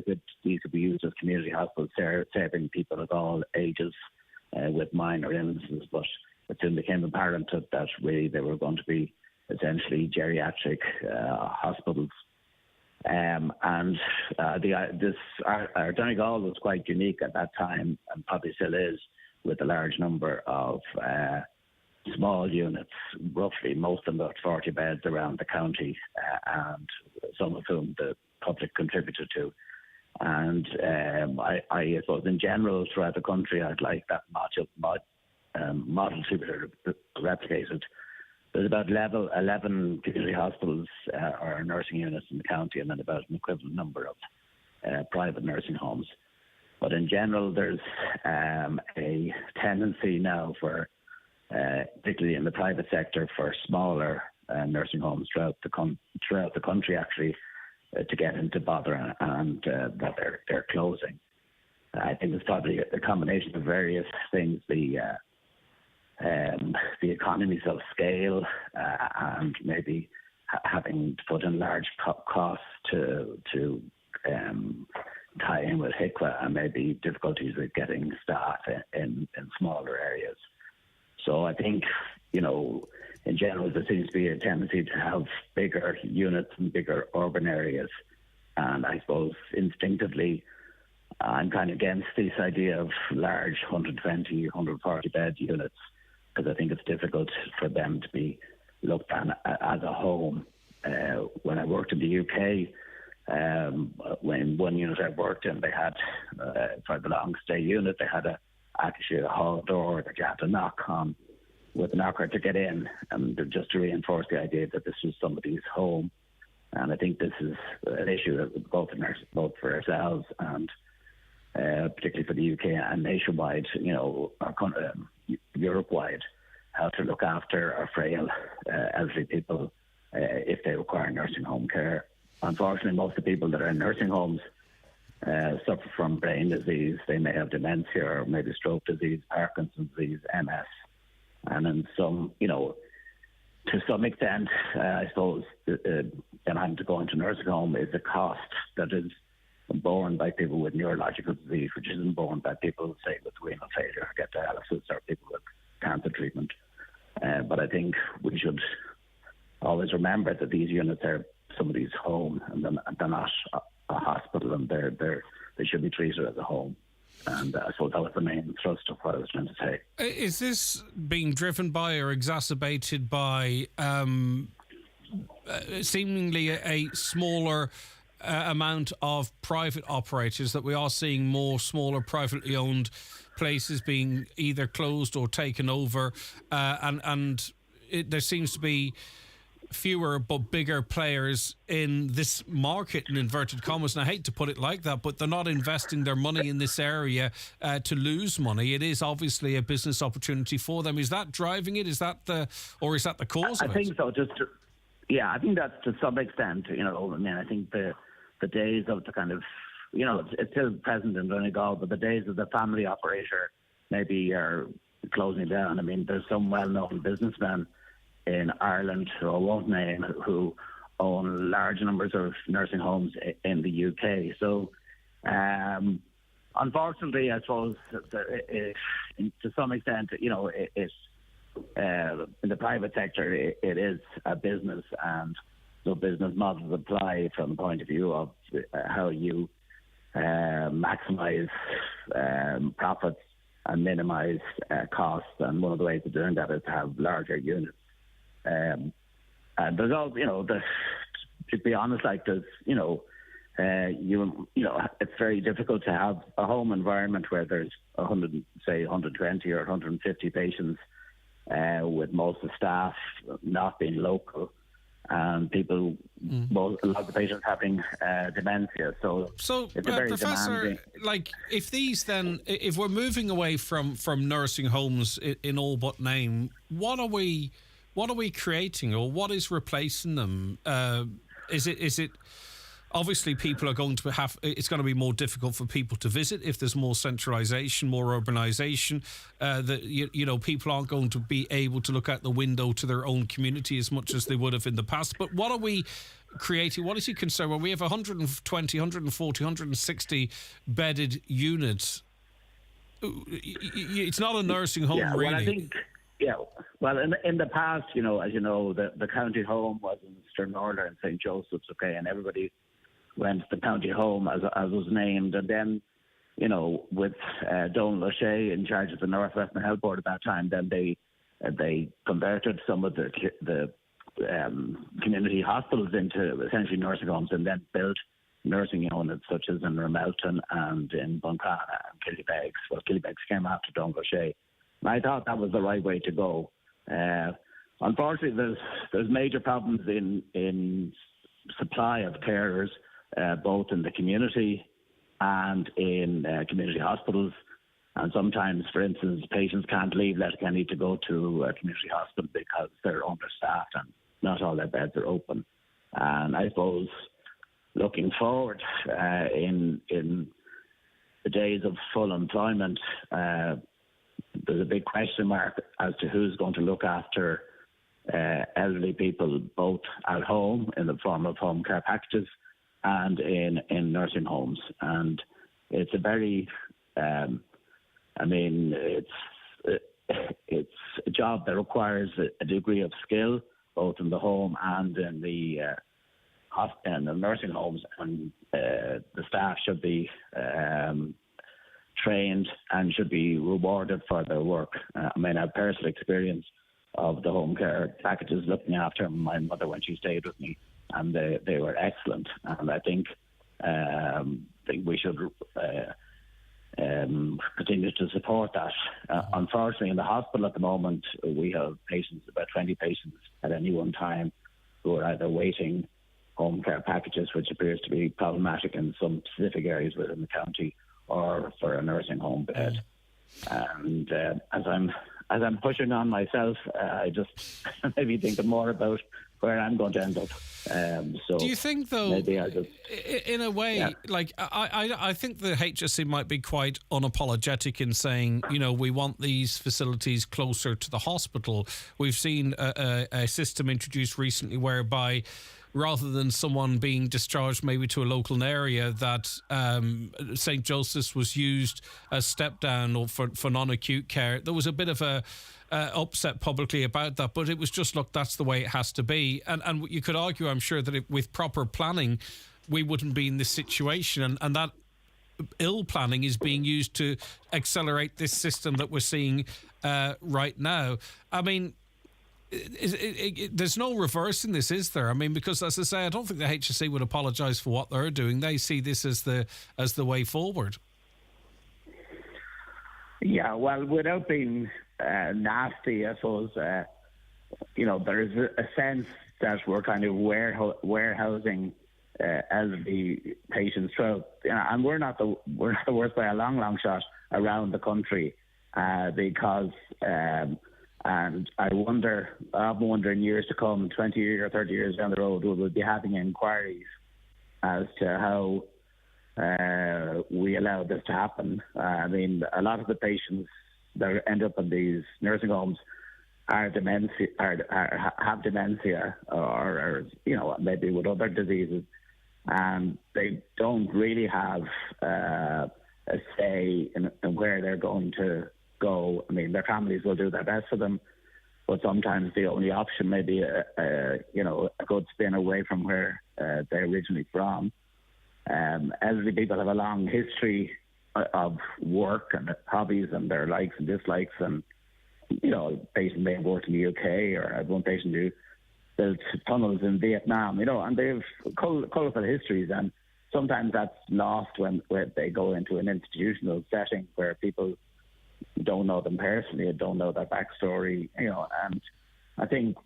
these could be used as community hospitals, serving people of all ages with minor illnesses. But it soon became apparent that really they were going to be essentially geriatric hospitals. Our Donegal was quite unique at that time, and probably still is, with a large number of small units, roughly most of them about 40 beds around the county, and some of whom the public contributed to. And I suppose in general throughout the country, I'd like that model to be replicated. There's about 11 community hospitals or nursing units in the county, and then about an equivalent number of private nursing homes. But in general, there's a tendency now for, particularly in the private sector, for smaller nursing homes throughout the country, actually, to get into bother and that they're closing. I think it's probably a combination of various things: the economies of scale, and maybe having to put in large costs to tie in with HICWA, and maybe difficulties with getting staff in smaller areas. So I think, in general, there seems to be a tendency to have bigger units in bigger urban areas. And I suppose instinctively, I'm kind of against this idea of large 120, 140 bed units, because I think it's difficult for them to be looked at as a home. When I worked in the UK, when one unit I worked in, they had, for the long stay unit, they had actually a hall door that you had to knock on with a knocker to get in, and just to reinforce the idea that this was somebody's home. And I think this is an issue both for ourselves and particularly for the UK and nationwide, Europe-wide, how to look after our frail elderly people if they require nursing home care. Unfortunately, most of the people that are in nursing homes suffer from brain disease. They may have dementia or maybe stroke disease, Parkinson's disease, MS. And in some, to some extent, I suppose, them having to go into nursing home is a cost that is borne by people with neurological disease, which isn't borne by people, say, with renal failure or get dialysis, or people with cancer treatment. But I think we should always remember that these units are somebody's home, and they're not a hospital, and they should be treated as a home. And I suppose that was the main thrust of what I was trying to say. Is this being driven by or exacerbated by seemingly a smaller amount of private operators, that we are seeing more smaller privately owned places being either closed or taken over, and there seems to be fewer but bigger players in this market, in inverted commas, and I hate to put it like that, but they're not investing their money in this area to lose money. It is obviously a business opportunity for them. Is that driving it? Is that the cause of it? I think so. I think that's to some extent. I think the days of the kind of, it's still present in Donegal, but the days of the family operator maybe are closing down. I mean, there's some well-known businessmen in Ireland, who I won't name, who own large numbers of nursing homes in the UK. So, unfortunately, I suppose to some extent, in the private sector, it is a business, and so business models apply from the point of view of how you maximise profits and minimise costs. And one of the ways of doing that is to have larger units. And there's all, to be honest, there's, it's very difficult to have a home environment where there's 120 or 150 patients, with most of the staff not being local, and people, a lot of the patients having dementia. So it's a very Professor, demanding. If we're moving away from nursing homes in all but name, what are we creating, or what is replacing them? Is it obviously people are going to it's going to be more difficult for people to visit if there's more centralisation, more urbanisation, that people aren't going to be able to look out the window to their own community as much as they would have in the past. But what are we creating? What is your concern? Well, we have 120, 140, 160 bedded units. It's not a nursing home, really. Well, I think, well, in the past, as you know, the county home was in Stranraer and St. Joseph's, and everybody went to the county home as was named. And then, with Donald O'Shea in charge of the North Western Health Board at that time, then they converted some of the community hospitals into essentially nursing homes, and then built nursing units such as in Ramelton and in Buncrana and Killybegs. Well, Killybegs came after Donald O'Shea. And I thought that was the right way to go. Unfortunately, there's major problems in supply of carers, both in the community and in community hospitals. And sometimes, for instance, patients can't leave Letterkenny to go to a community hospital because they're understaffed and not all their beds are open. And I suppose looking forward in the days of full employment, there's a big question mark as to who's going to look after elderly people, both at home in the form of home care packages and in nursing homes. And it's a very, it's a job that requires a degree of skill, both in the home and in the nursing homes, and the staff should be trained and should be rewarded for their work. I have personal experience of the home care packages, looking after my mother when she stayed with me, and they were excellent. And I think we should continue to support that. Unfortunately, in the hospital at the moment, we have about 20 patients at any one time, who are either waiting home care packages, which appears to be problematic in some specific areas within the county, or for a nursing home bed. And as I'm pushing on myself, I just maybe thinking more about where I'm going to end up. So do you think, though, maybe I just, in a way, I think the HSE might be quite unapologetic in saying, we want these facilities closer to the hospital. We've seen a system introduced recently whereby, rather than someone being discharged maybe to a local area, that St. Joseph's was used as step down or for non-acute care. There was a bit of a upset publicly about that, but it was just, look, that's the way it has to be. And you could argue, I'm sure, that with proper planning, we wouldn't be in this situation. And that ill planning is being used to accelerate this system that we're seeing right now. I mean, there's no reversing this, is there? I mean, because as I say, I don't think the HSE would apologise for what they're doing. They see this as the way forward. Yeah, well, without being nasty, I suppose, there's a sense that we're kind of warehousing elderly patients throughout, and we're not the worst by a long shot around the country, because. And I wonder, I'm wondering years to come, 20 years or 30 years down the road, we will be having inquiries as to how we allow this to happen. I mean, a lot of the patients that end up in these nursing homes have dementia, or maybe with other diseases, and they don't really have a say in where they're going to go. I mean, their families will do their best for them, but sometimes the only option may be a good spin away from where they're originally from. Elderly people have a long history of work and hobbies and their likes and dislikes, and a patient may have worked in the UK, or I had one patient who built tunnels in Vietnam, and they have colourful histories, and sometimes that's lost when they go into an institutional setting where people don't know them personally, don't know their backstory, and I think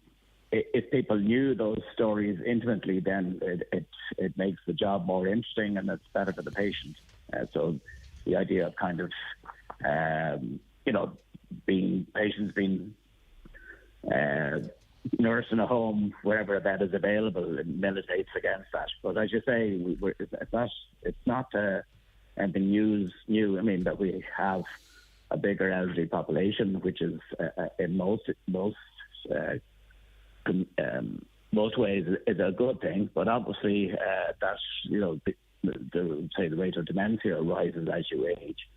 if people knew those stories intimately, then it makes the job more interesting and it's better for the patient. So the idea of kind of, patients being nursed in a home wherever that is available, it militates against that. But as you say, it's not anything new. I mean, that we have a bigger elderly population, which is in most ways is a good thing. But obviously, that's the rate of dementia rises as you age,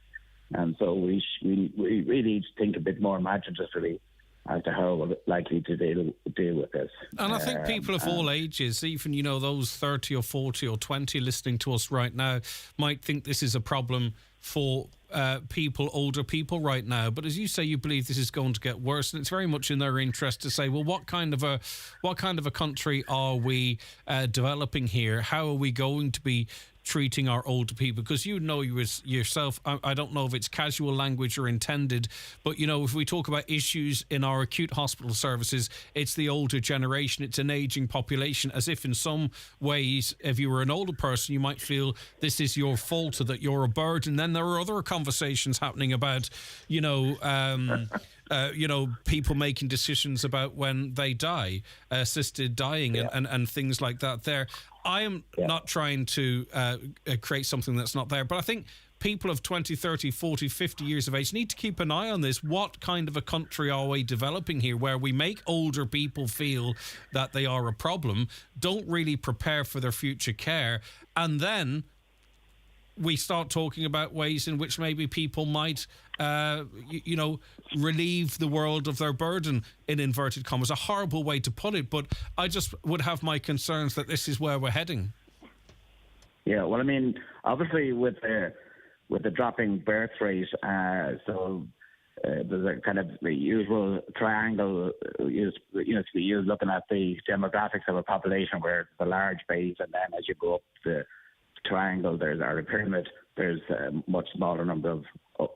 and so we really need to think a bit more imaginatively as to how we're likely to deal with this. And I think people of all ages, even those 30 or 40 or 20 listening to us right now, might think this is a problem for older people right now. But as you say, you believe this is going to get worse, and it's very much in their interest to say, well, what kind of a country are we developing here? How are we going to be treating our older people? Because yourself, I don't know if it's casual language or intended, but if we talk about issues in our acute hospital services, it's the older generation, it's an aging population, as if in some ways, if you were an older person, you might feel this is your fault or that you're a burden. Then there are other conversations happening about, people making decisions about when they die, assisted dying and things like that there. I am not trying to create something that's not there, but I think people of 20, 30, 40, 50 years of age need to keep an eye on this. What kind of a country are we developing here where we make older people feel that they are a problem, don't really prepare for their future care, and then we start talking about ways in which maybe people might, relieve the world of their burden, in inverted commas. A horrible way to put it, but I just would have my concerns that this is where we're heading. Yeah, well, I mean, obviously with the dropping birth rate, there's a kind of the usual triangle used looking at the demographics of a population where it's a large base, and then as you go up the triangle, or a pyramid, there's a much smaller number of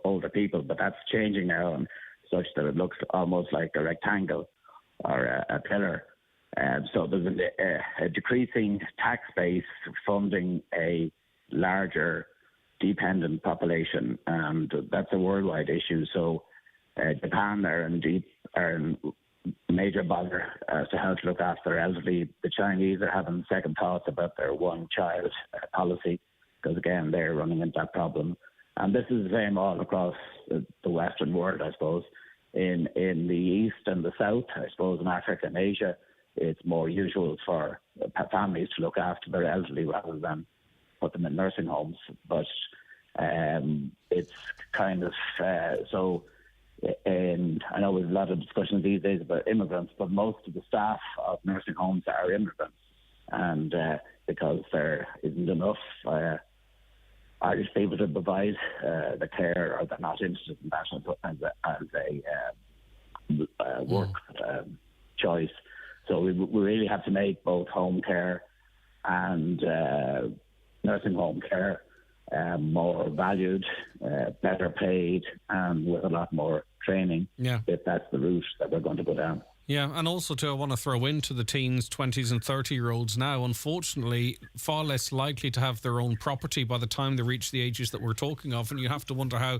older people, but that's changing now, and such that it looks almost like a rectangle or a pillar. So there's a decreasing tax base funding a larger dependent population, and that's a worldwide issue. So Japan are in major bother as to how to look after their elderly. The Chinese are having second thoughts about their one-child policy, because again, they're running into that problem. And this is the same all across the Western world, I suppose. In the East and the South, I suppose, in Africa and Asia, it's more usual for families to look after their elderly rather than put them in nursing homes. But it's kind of so. And I know there's a lot of discussions these days about immigrants, but most of the staff of nursing homes are immigrants, and because there isn't enough Irish people to provide the care, or they're not interested in that as a work choice. So we really have to make both home care and nursing home care more valued, better paid, and with a lot more training. Yeah. If that's the route that we're going to go down. Yeah, and also too, I want to throw into the teens, 20s and 30-year-olds now, unfortunately, far less likely to have their own property by the time they reach the ages that we're talking of, and you have to wonder how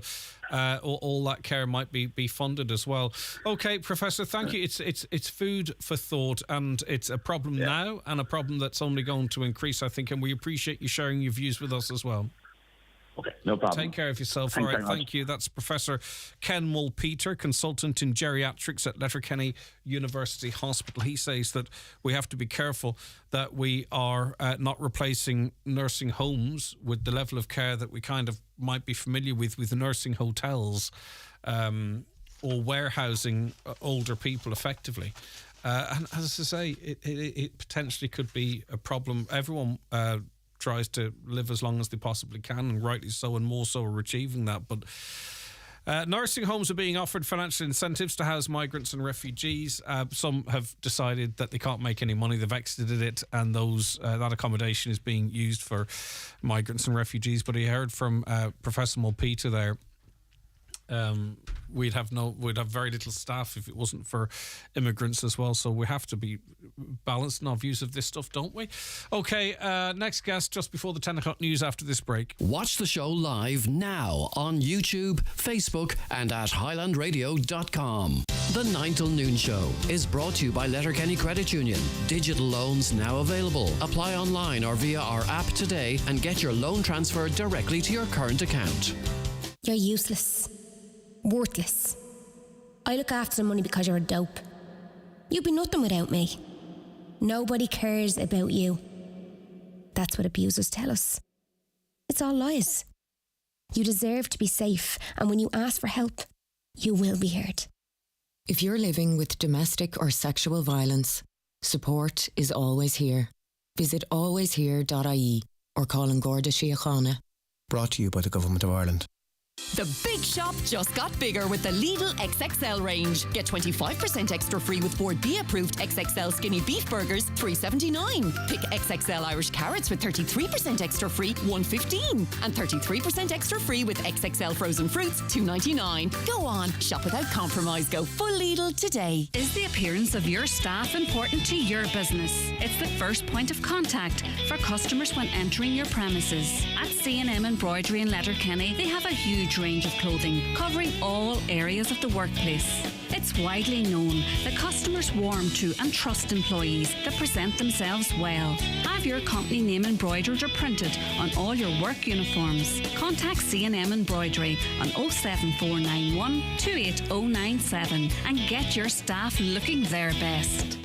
all that care might be funded as well. Okay, Professor, thank you. It's food for thought, and it's a problem now and a problem that's only going to increase, I think, and we appreciate you sharing your views with us as well. Okay, no problem. Take care of yourself. Thanks all right, thank you. That's Professor Ken Mulpeter, consultant in geriatrics at Letterkenny University Hospital. He says that we have to be careful that we are not replacing nursing homes with the level of care that we kind of might be familiar with nursing hotels or warehousing older people effectively. And as I say, it potentially could be a problem. Everyone tries to live as long as they possibly can, and rightly so, and more so are achieving that. But nursing homes are being offered financial incentives to house migrants and refugees. Some have decided that they can't make any money. They've exited it, and that accommodation is being used for migrants and refugees. But he heard from Professor Mulpeter there. We'd have very little staff if it wasn't for immigrants as well. So we have to be balanced in our views of this stuff, don't we? Okay, next guest just before the 10 o'clock news after this break. Watch the show live now on YouTube, Facebook and at highlandradio.com. The 9 till noon show is brought to you by Letterkenny Credit Union. Digital loans now available. Apply online or via our app today and get your loan transferred directly to your current account. You're useless. Worthless. I look after the money because you're a dope. You'd be nothing without me. Nobody cares about you. That's what abusers tell us. It's all lies. You deserve to be safe, and when you ask for help, you will be heard. If you're living with domestic or sexual violence, support is always here. Visit alwayshere.ie or call on Garda Síochána. Brought to you by the Government of Ireland. The big shop just got bigger with the Lidl XXL range. Get 25% extra free with Board B approved XXL skinny beef burgers, $3.79. Pick XXL Irish carrots with 33% extra free, $1.15. And 33% extra free with XXL frozen fruits, $2.99. Go on, shop without compromise. Go full Lidl today. Is the appearance of your staff important to your business? It's the first point of contact for customers when entering your premises. At C&M Embroidery in Letterkenny, they have a huge range of clothing covering all areas of the workplace. It's widely known that customers warm to and trust employees that present themselves well. Have your company name embroidered or printed on all your work uniforms. Contact C&M Embroidery on 07491 28097 and get your staff looking their best.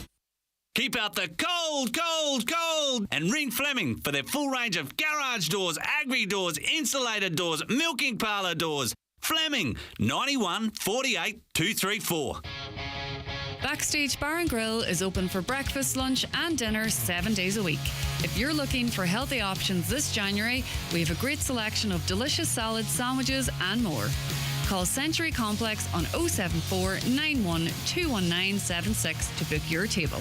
Keep out the cold, cold, cold and ring Fleming for their full range of garage doors, agri doors, insulated doors, milking parlour doors. Fleming, 91 48 234. Backstage Bar and Grill is open for breakfast, lunch and dinner 7 days a week. If you're looking for healthy options this January, we have a great selection of delicious salads, sandwiches and more. Call Century Complex on 074 91 21976 to book your table.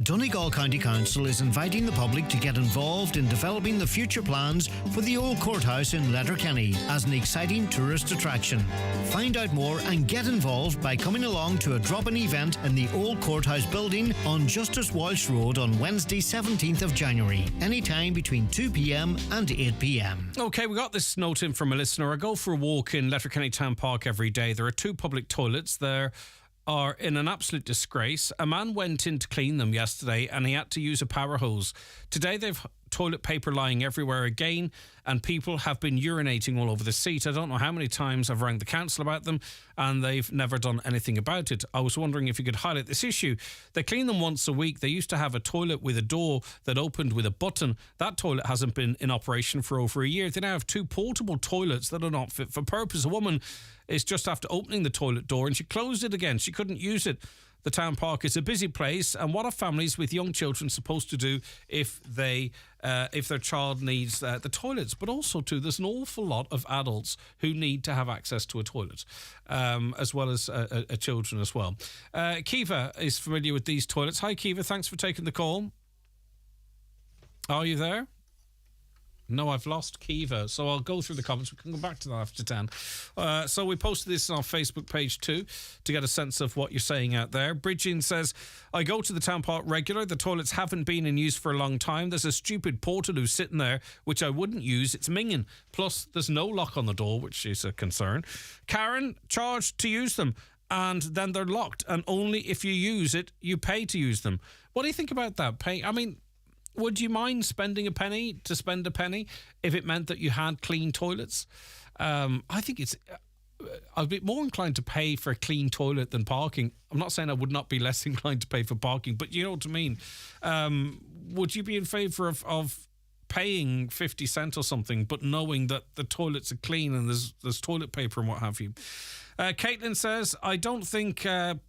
Donegal County Council is inviting the public to get involved in developing the future plans for the old courthouse in Letterkenny as an exciting tourist attraction. Find out more and get involved by coming along to a drop-in event in the old courthouse building on Justice Walsh Road on Wednesday 17th of January, anytime between 2 p.m. and 8 p.m. Okay, we got this note in from a listener. I go for a walk in Letterkenny Town Park every day. There are 2 public toilets there. Are in an absolute disgrace. A man went in to clean them yesterday and he had to use a power hose. Today they've toilet paper lying everywhere again and people have been urinating all over the seat. I don't know how many times I've rang the council about them and they've never done anything about it. I was wondering if you could highlight this issue. They clean them once a week. They used to have a toilet with a door that opened with a button. That toilet hasn't been in operation for over a year. They now have 2 portable toilets that are not fit for purpose. A woman is just after opening the toilet door and she closed it again. She couldn't use it. the town park is a busy place, and what are families with young children supposed to do if their child needs the toilets? But also, too, there's an awful lot of adults who need to have access to a toilet, as well as children as well. Kiva is familiar with these toilets. Hi, Kiva. Thanks for taking the call. Are you there? No, I've lost Kiva, so I'll go through the comments. We can go back to that after 10. So we posted this on our Facebook page too, to get a sense of what you're saying out there. Bridging says, I go to the town park regular. The toilets haven't been in use for a long time. There's a stupid portaloo sitting there, which I wouldn't use. It's minging. Plus, there's no lock on the door, which is a concern. Karen, charged to use them, and then they're locked, and only if you use it, you pay to use them. What do you think about that? Would you mind spending a penny to spend a penny if it meant that you had clean toilets? I think I'd be more inclined to pay for a clean toilet than parking. I'm not saying I would not be less inclined to pay for parking, but you know what I mean. Would you be in favour of paying 50 cents or something, but knowing that the toilets are clean and there's toilet paper and what have you? Caitlin says, I don't think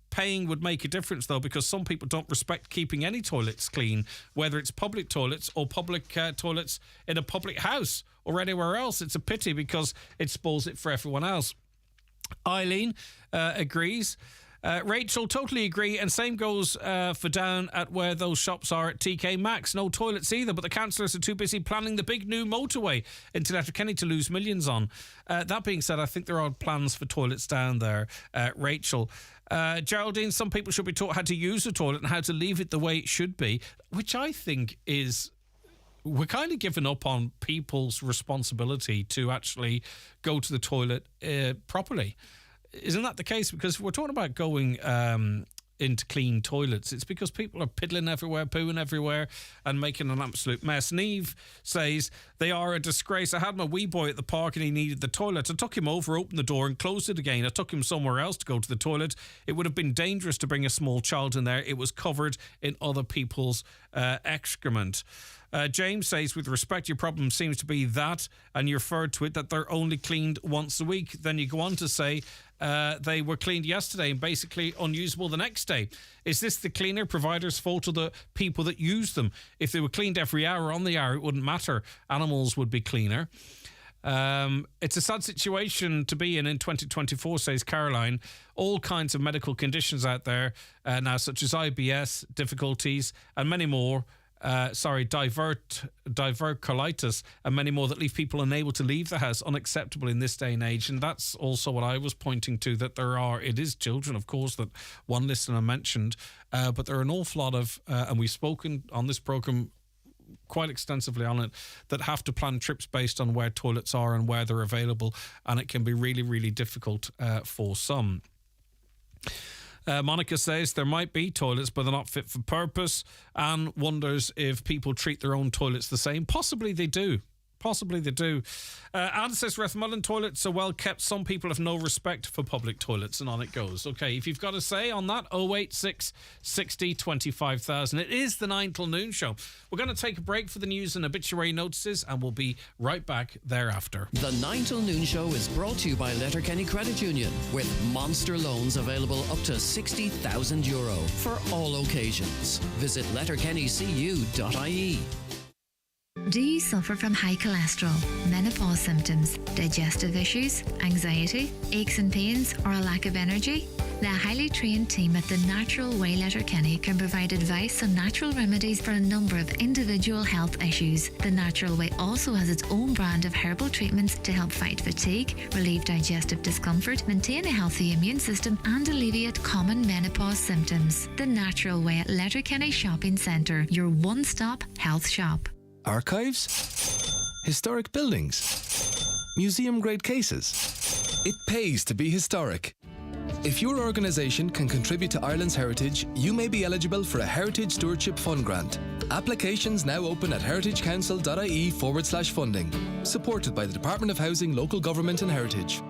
paying would make a difference, though, because some people don't respect keeping any toilets clean, whether it's public toilets or public toilets in a public house or anywhere else. It's a pity because it spoils it for everyone else. Eileen agrees. Rachel, totally agree, and same goes for down at where those shops are at TK Maxx. No toilets either, but the councillors are too busy planning the big new motorway into Letterkenny to lose millions on. That being said, I think there are plans for toilets down there, Rachel. Geraldine, some people should be taught how to use a toilet and how to leave it the way it should be, which I think is... We're kind of giving up on people's responsibility to actually go to the toilet properly. Isn't that the case? Because if we're talking about going into clean toilets, it's because people are piddling everywhere, pooing everywhere and making an absolute mess. Neve says, they are a disgrace. I had my wee boy at the park and he needed the toilet. I took him over, opened the door and closed it again. I took him somewhere else to go to the toilet. It would have been dangerous to bring a small child in there. It was covered in other people's excrement. James says, with respect, your problem seems to be that, and you referred to it, that they're only cleaned once a week. Then you go on to say they were cleaned yesterday and basically unusable the next day. Is this the cleaner provider's fault or the people that use them? If they were cleaned every hour on the hour, it wouldn't matter. Animals would be cleaner. It's a sad situation to be in 2024, says Caroline. All kinds of medical conditions out there now, such as IBS, difficulties, and many more. Diverticulitis and many more that leave people unable to leave the house, unacceptable in this day and age. And that's also what I was pointing to, that it is children, of course, that one listener mentioned, but there are an awful lot of, and we've spoken on this programme quite extensively on it, that have to plan trips based on where toilets are and where they're available, and it can be really, really difficult for some. Monica says there might be toilets, but they're not fit for purpose, and wonders if people treat their own toilets the same. Possibly they do. Anne says Rathmullen toilets are well kept. Some people have no respect for public toilets, and on it goes. Okay, if you've got a say on that, 086 60 25,000. It is the 9 till noon show. We're going to take a break for the news and obituary notices, and we'll be right back thereafter. The 9 till noon show is brought to you by Letterkenny Credit Union, with monster loans available up to €60,000 for all occasions. Visit letterkennycu.ie. Do you suffer from high cholesterol, menopause symptoms, digestive issues, anxiety, aches and pains, or a lack of energy? The highly trained team at The Natural Way Letterkenny can provide advice on natural remedies for a number of individual health issues. The Natural Way also has its own brand of herbal treatments to help fight fatigue, relieve digestive discomfort, maintain a healthy immune system, and alleviate common menopause symptoms. The Natural Way at Letterkenny Shopping Centre, your one-stop health shop. Archives? Historic buildings? Museum-grade cases? It pays to be historic. If your organisation can contribute to Ireland's heritage, you may be eligible for a Heritage Stewardship Fund grant. Applications now open at heritagecouncil.ie/funding. Supported by the Department of Housing, Local Government and Heritage.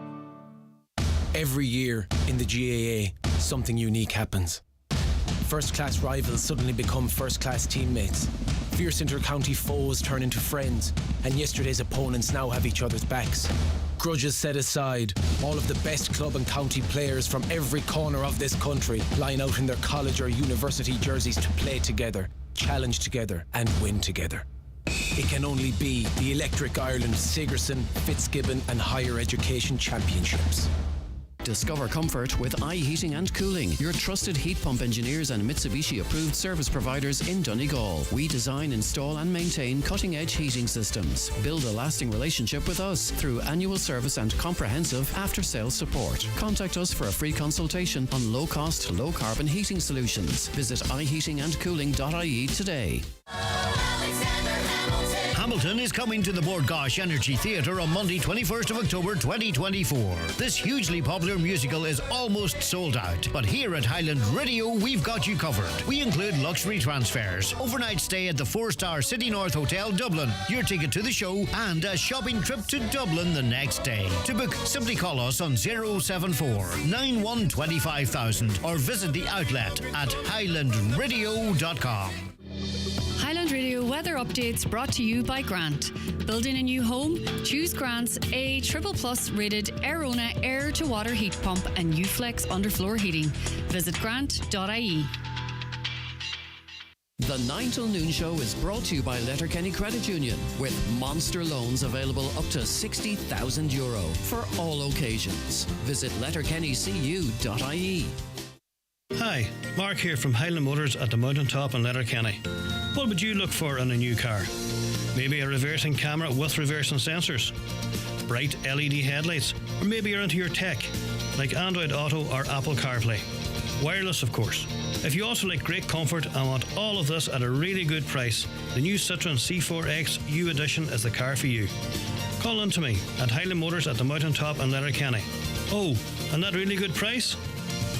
Every year in the GAA, something unique happens. First-class rivals suddenly become first-class teammates. Fierce inter-county foes turn into friends, and yesterday's opponents now have each other's backs. Grudges set aside, all of the best club and county players from every corner of this country line out in their college or university jerseys to play together, challenge together and win together. It can only be the Electric Ireland, Sigerson, Fitzgibbon and Higher Education Championships. Discover comfort with iHeating and Cooling, your trusted heat pump engineers and Mitsubishi approved service providers in Donegal. We design, install and maintain cutting edge heating systems. Build a lasting relationship with us through annual service and comprehensive after sales support. Contact us for a free consultation on low cost, low carbon heating solutions. Visit iheatingandcooling.ie today. Hamilton is coming to the Bord Gáis Energy Theatre on Monday 21st of October 2024. This hugely popular musical is almost sold out, but here at Highland Radio we've got you covered. We include luxury transfers, overnight stay at the 4-star City North Hotel Dublin, your ticket to the show and a shopping trip to Dublin the next day. To book, simply call us on 074 91 25000 or visit the outlet at highlandradio.com. Highland Radio weather updates brought to you by Grant. Building a new home? Choose Grant's A++ rated Airona air-to-water heat pump and Uflex underfloor heating. Visit grant.ie. The 9 till noon show is brought to you by Letterkenny Credit Union, with monster loans available up to €60,000 for all occasions. Visit letterkennycu.ie. Hi, Mark here from Highland Motors at the Mountaintop in Letterkenny. What would you look for in a new car? Maybe a reversing camera with reversing sensors, bright LED headlights, or maybe you're into your tech, like Android Auto or Apple CarPlay. Wireless, of course. If you also like great comfort and want all of this at a really good price, the new Citroen C4X U Edition is the car for you. Call in to me at Highland Motors at the Mountaintop in Letterkenny. Oh, and that really good price?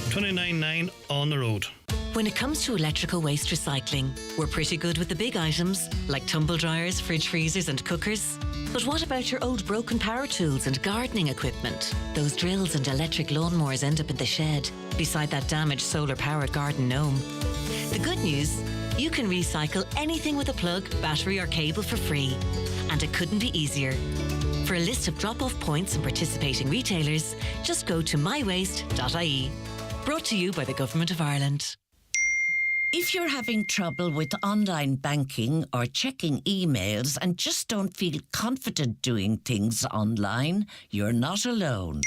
29.9 on the road. When it comes to electrical waste recycling, we're pretty good with the big items, like tumble dryers, fridge freezers and cookers. But what about your old broken power tools and gardening equipment? Those drills and electric lawnmowers end up in the shed, beside that damaged solar-powered garden gnome. The good news, you can recycle anything with a plug, battery or cable for free. And it couldn't be easier. For a list of drop-off points and participating retailers, just go to mywaste.ie. Brought to you by the Government of Ireland. If you're having trouble with online banking or checking emails and just don't feel confident doing things online, you're not alone.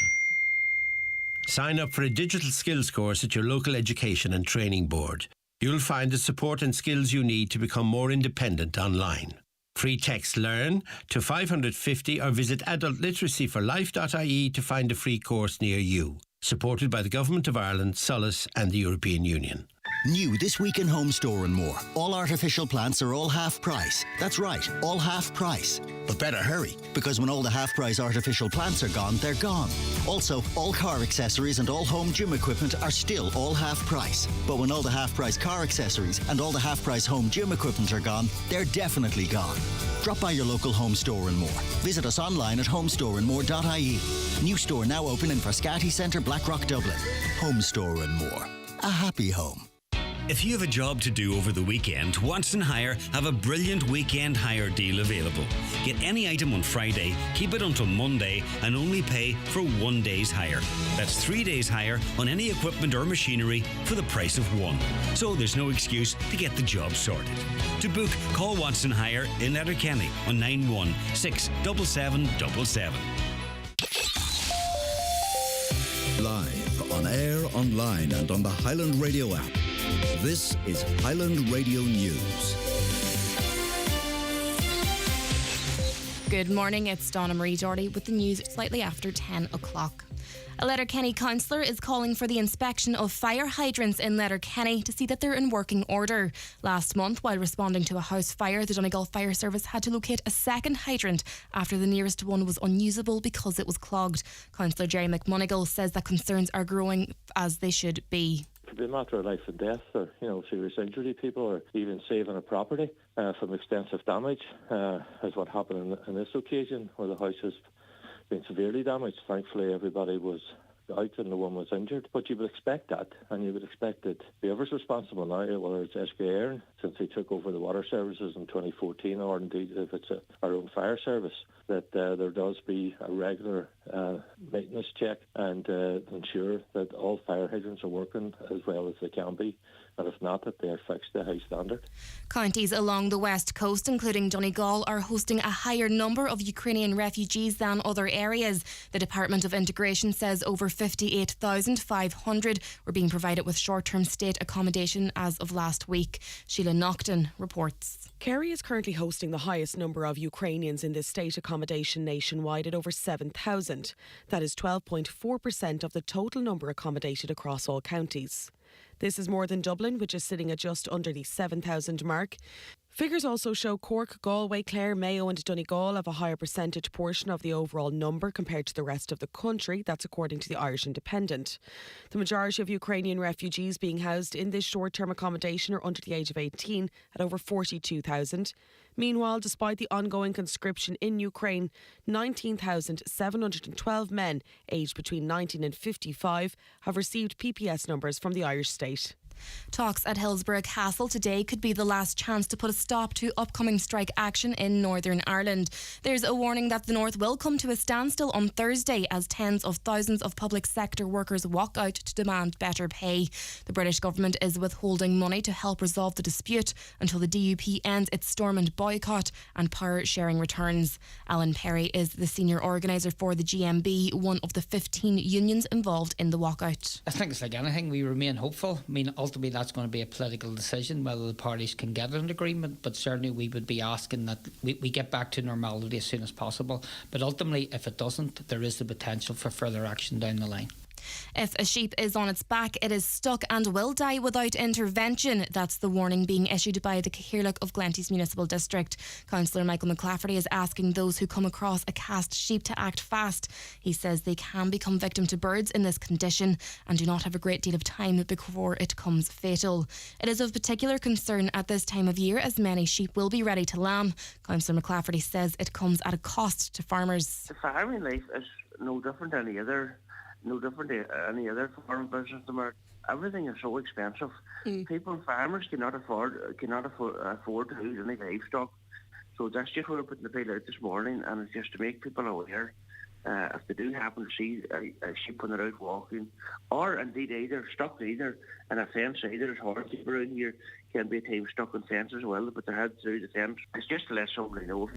Sign up for a digital skills course at your local education and training board. You'll find the support and skills you need to become more independent online. Free text LEARN to 550 or visit adultliteracyforlife.ie to find a free course near you. Supported by the Government of Ireland, Solace and the European Union. New this week in Home Store and More. All artificial plants are all half price. That's right, all half price. But better hurry, because when all the half price artificial plants are gone, they're gone. Also, all car accessories and all home gym equipment are still all half price. But when all the half price car accessories and all the half price home gym equipment are gone, they're definitely gone. Drop by your local Home Store and More. Visit us online at homestoreandmore.ie. New store now open in Frascati Centre, Blackrock, Dublin. Home Store and More. A happy home. If you have a job to do over the weekend, Watson Hire have a brilliant weekend hire deal available. Get any item on Friday, keep it until Monday, and only pay for 1 day's hire. That's 3 days hire on any equipment or machinery for the price of one. So there's no excuse to get the job sorted. To book, call Watson Hire in Letterkenny on 9167777. Live, on air, online and on the Highland Radio app. This is Highland Radio News. Good morning, it's Donna Marie Doherty with the news slightly after 10 o'clock. A Letterkenny councillor is calling for the inspection of fire hydrants in Letterkenny to see that they're in working order. Last month, while responding to a house fire, the Donegal Fire Service had to locate a second hydrant after the nearest one was unusable because it was clogged. Councillor Jerry McMonigal says that concerns are growing as they should be. It could be a matter of life and death, or serious injury to people, or even saving a property from extensive damage, as what happened in this occasion, where the house has been severely damaged. Thankfully, everybody was out and no one was injured. But you would expect that, and you would expect that whoever's responsible now, whether it's SKR, since they took over the water services in 2014, or indeed if it's our own fire service, that there does be a regular maintenance check and ensure that all fire hydrants are working as well as they can be, and if not, that they are fixed to a high standard. Counties along the west coast, including Donegal, are hosting a higher number of Ukrainian refugees than other areas. The Department of Integration says over 58,500 were being provided with short-term state accommodation as of last week. Sheila Naughton reports. Kerry is currently hosting the highest number of Ukrainians in this state accommodation nationwide at over 7,000. That is 12.4% of the total number accommodated across all counties. This is more than Dublin, which is sitting at just under the 7,000 mark. Figures also show Cork, Galway, Clare, Mayo and Donegal have a higher percentage portion of the overall number compared to the rest of the country. That's according to the Irish Independent. The majority of Ukrainian refugees being housed in this short-term accommodation are under the age of 18 at over 42,000. Meanwhile, despite the ongoing conscription in Ukraine, 19,712 men aged between 19 and 55 have received PPS numbers from the Irish state. Talks at Hillsborough Castle today could be the last chance to put a stop to upcoming strike action in Northern Ireland. There's a warning that the North will come to a standstill on Thursday as tens of thousands of public sector workers walk out to demand better pay. The British government is withholding money to help resolve the dispute until the DUP ends its storm and boycott and power sharing returns. Alan Perry is the senior organiser for the GMB, one of the 15 unions involved in the walkout. I think it's like anything, we remain hopeful. I mean, ultimately that's going to be a political decision whether the parties can get an agreement, but certainly we would be asking that we get back to normality as soon as possible. But ultimately, if it doesn't, there is the potential for further action down the line. If a sheep is on its back, it is stuck and will die without intervention. That's the warning being issued by the Cathaoirleach of Glenties Municipal District. Councillor Michael McClafferty is asking those who come across a cast sheep to act fast. He says they can become victim to birds in this condition and do not have a great deal of time before it becomes fatal. It is of particular concern at this time of year as many sheep will be ready to lamb. Councillor McClafferty says it comes at a cost to farmers. The farming life is no different to any other form of business. Everything is so expensive. Farmers cannot afford to lose any livestock. So that's just what I put in the bill out this morning, and it's just to make people aware. If they do happen to see a sheep when they're out walking, or indeed stuck in a fence, there's horses around here, can be a time stuck in fence as well, but their heads through the fence. It's just to let somebody know.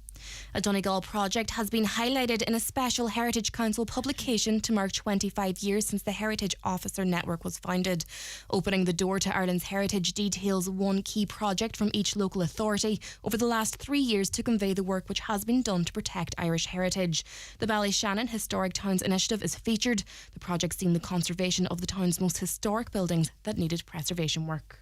A Donegal project has been highlighted in a special Heritage Council publication to mark 25 years since the Heritage Officer Network was founded. Opening the door to Ireland's heritage details one key project from each local authority over the last 3 years to convey the work which has been done to protect Irish heritage. The Ballyshannon Historic Towns Initiative is featured. The project seen the conservation of the town's most historic buildings that needed preservation work.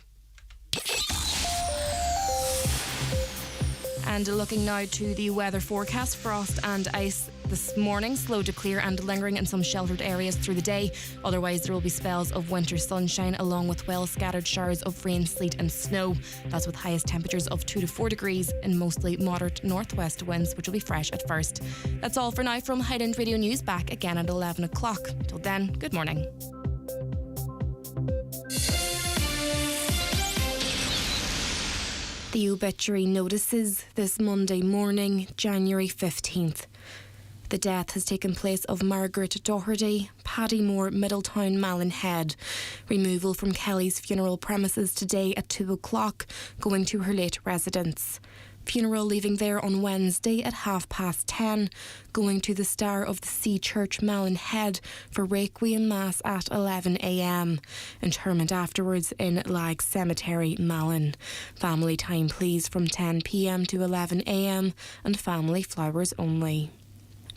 And looking now to the weather forecast, frost and ice this morning, slow to clear and lingering in some sheltered areas through the day. Otherwise, there will be spells of winter sunshine along with well scattered showers of rain, sleet and snow. That's with highest temperatures of 2 to 4 degrees and mostly moderate northwest winds, which will be fresh at first. That's all for now from Highland Radio News. Back again at 11 o'clock. Till then, good morning. The Obituary notices this Monday morning, January 15th. The death has taken place of Margaret Doherty, Paddymore, Middletown, Malin Head. Removal from Kelly's funeral premises today at 2 o'clock, going to her late residence. Funeral leaving there on Wednesday at 10:30, going to the Star of the Sea Church, Malin Head, for Requiem Mass at 11 a.m. Interment afterwards in Lag Cemetery, Malin. Family time please from 10 p.m. to 11 a.m. and family flowers only.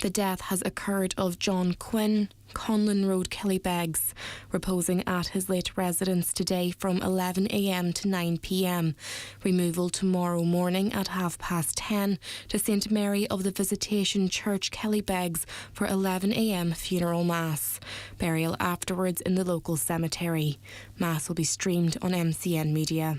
The death has occurred of John Quinn, Conlon Road, Killybegs, reposing at his late residence today from 11 a.m. to 9 p.m. Removal tomorrow morning at 10:30 to St Mary of the Visitation Church, Killybegs, for 11 a.m. funeral mass. Burial afterwards in the local cemetery. Mass will be streamed on MCN Media.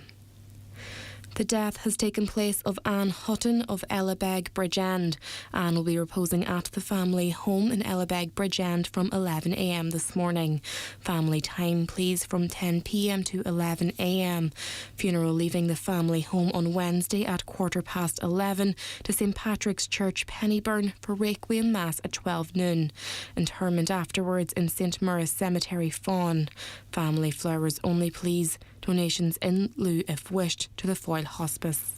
The death has taken place of Anne Hutton of Ellabeg Bridgend. Anne will be reposing at the family home in Ellabeg Bridgend from 11 a.m. this morning. Family time, please, from 10 p.m. to 11 a.m. Funeral leaving the family home on Wednesday at 11:15 to St Patrick's Church, Pennyburn, for Requiem Mass at 12 noon. Interment afterwards in St Maurice Cemetery, Fawn. Family flowers only, please. Donations in lieu if wished to the Foyle Hospice.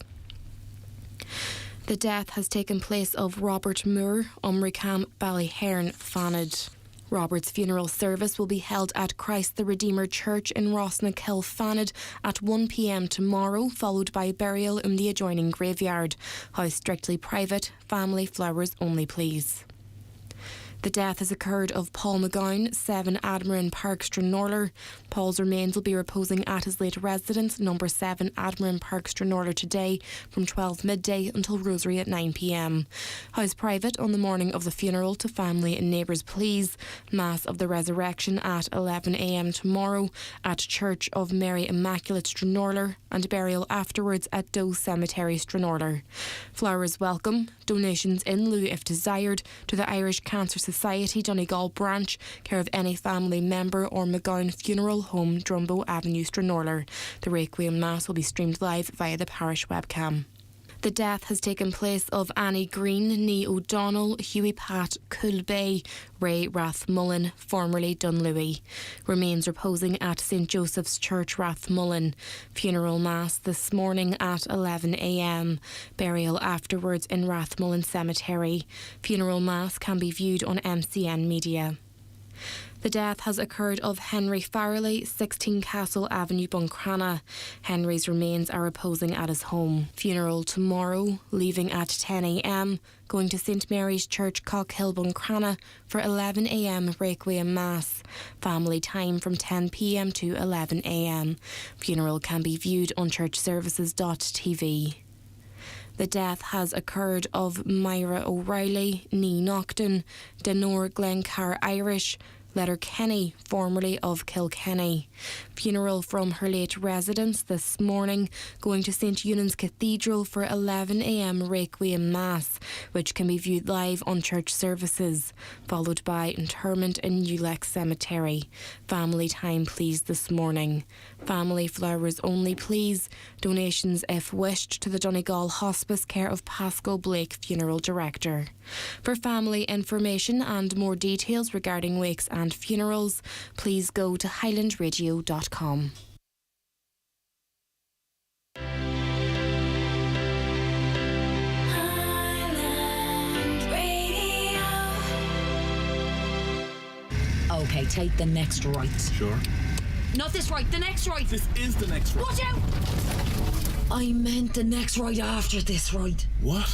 The death has taken place of Robert Moore, Umricam, Ballyherne, Fanad. Robert's funeral service will be held at Christ the Redeemer Church in Rossnakill, Fanad at 1 p.m. tomorrow, followed by burial in the adjoining graveyard. House strictly private, family flowers only, please. The death has occurred of Paul McGowan, 7 Admiral Park, Stranorlar. Paul's remains will be reposing at his late residence, number 7 Admiral Park, Stranorlar, today from 12 midday until Rosary at 9 p.m. House private on the morning of the funeral to family and neighbours, please. Mass of the Resurrection at 11 a.m. tomorrow at Church of Mary Immaculate, Stranorlar, and burial afterwards at Doe Cemetery, Stranorlar. Flowers welcome. Donations in lieu if desired to the Irish Cancer Society Donegal branch, care of any family member or McGowan Funeral Home, Drumbo Avenue, Stranorlar. The Requiem Mass will be streamed live via the parish webcam. The death has taken place of Annie Green, Nee O'Donnell, Hughie Pat, Coolbay, Ray Rathmullen, formerly Dunlewy. Remains reposing at St Joseph's Church, Rathmullen. Funeral Mass this morning at 11 a.m. Burial afterwards in Rathmullen Cemetery. Funeral Mass can be viewed on MCN Media. The death has occurred of Henry Farrelly, 16 Castle Avenue, Buncrana. Henry's remains are reposing at his home. Funeral tomorrow, leaving at 10 a.m, going to St Mary's Church, Cockhill, Buncrana for 11 a.m. Requiem Mass. Family time from 10 p.m. to 11 a.m. Funeral can be viewed on churchservices.tv. The death has occurred of Myra O'Reilly, Nee Nocton, Denore Glencar Irish, Letterkenny, formerly of Kilkenny. Funeral from her late residence this morning, going to St Eunan's Cathedral for 11 a.m. Requiem Mass, which can be viewed live on church services, followed by interment in Ulex Cemetery. Family time, please, this morning. Family flowers only, please. Donations, if wished, to the Donegal Hospice, care of Pascal Blake, Funeral Director. For family information and more details regarding wakes and funerals, please go to highlandradio.com. Okay, take the next right. Sure. Not this right, the next right. This is the next right. Watch out! I meant the next right after this right. What?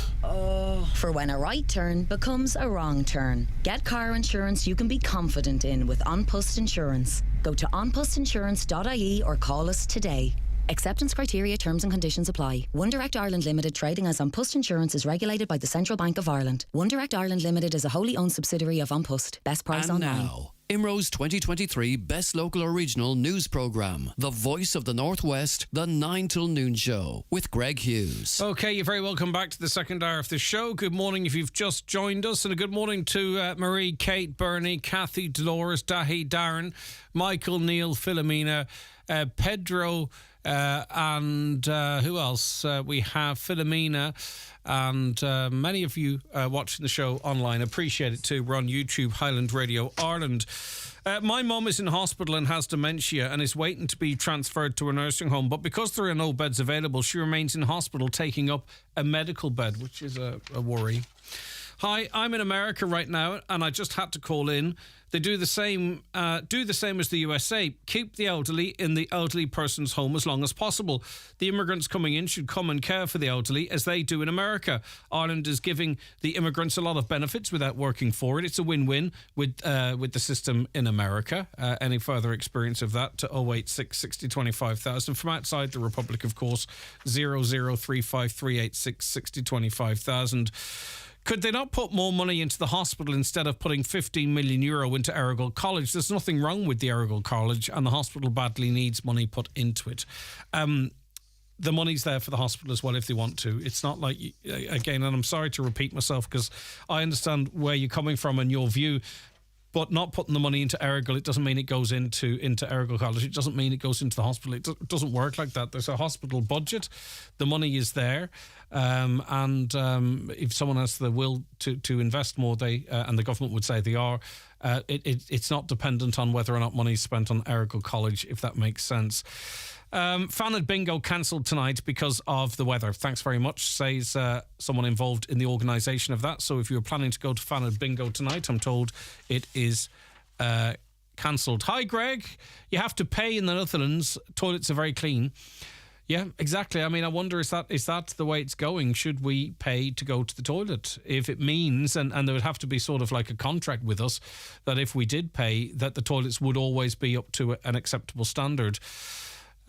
For when a right turn becomes a wrong turn. Get car insurance you can be confident in with An Post Insurance. Go to onpostinsurance.ie or call us today. Acceptance criteria, terms and conditions apply. One Direct Ireland Limited, trading as An Post Insurance, is regulated by the Central Bank of Ireland. One Direct Ireland Limited is a wholly owned subsidiary of An Post. Best price and online. Now, IMRO's 2023 Best Local or Regional News Programme, The Voice of the Northwest, the 9 till noon show with Greg Hughes. Okay, you're very welcome back to the second hour of the show. Good morning if you've just joined us, and a good morning to Marie, Kate, Bernie, Kathy, Dolores, Dahi, Darren, Michael, Neil, Philomena, Pedro, and who else? We have Philomena and many of you watching the show online. Appreciate it too. We're on YouTube, Highland Radio Ireland. My mum is in hospital and has dementia and is waiting to be transferred to a nursing home, but because there are no beds available, she remains in hospital taking up a medical bed, which is a worry. Hi, I'm in America right now and I just had to call in. They do the same as the USA. Keep the elderly in the elderly person's home as long as possible. The immigrants coming in should come and care for the elderly as they do in America. Ireland is giving the immigrants a lot of benefits without working for it. It's a win-win with the system in America. Any further experience of that to 086 60 25,000. From outside the Republic, of course, 0035386 60 25,000. Could they not put more money into the hospital instead of putting €15 million into Errigal College? There's nothing wrong with the Errigal College and the hospital badly needs money put into it. the money's there for the hospital as well if they want to. It's not like, again, and I'm sorry to repeat myself because I understand where you're coming from and your view, but not putting the money into Errigal, it doesn't mean it goes into Errigal College. It doesn't mean it goes into the hospital. It doesn't work like that. There's a hospital budget. The money is there. And if someone has the will to invest more, and the government would say they are, it's not dependent on whether or not money is spent on Errigal College, if that makes sense. Fanad Bingo cancelled tonight because of the weather. Thanks very much, says someone involved in the organisation of that. So if you're planning to go to Fanad Bingo tonight, I'm told it is cancelled. Hi, Greg. You have to pay in the Netherlands. Toilets are very clean. Yeah, exactly. I mean, I wonder, is that the way it's going? Should we pay to go to the toilet? If it means, and there would have to be sort of like a contract with us, that if we did pay, that the toilets would always be up to an acceptable standard.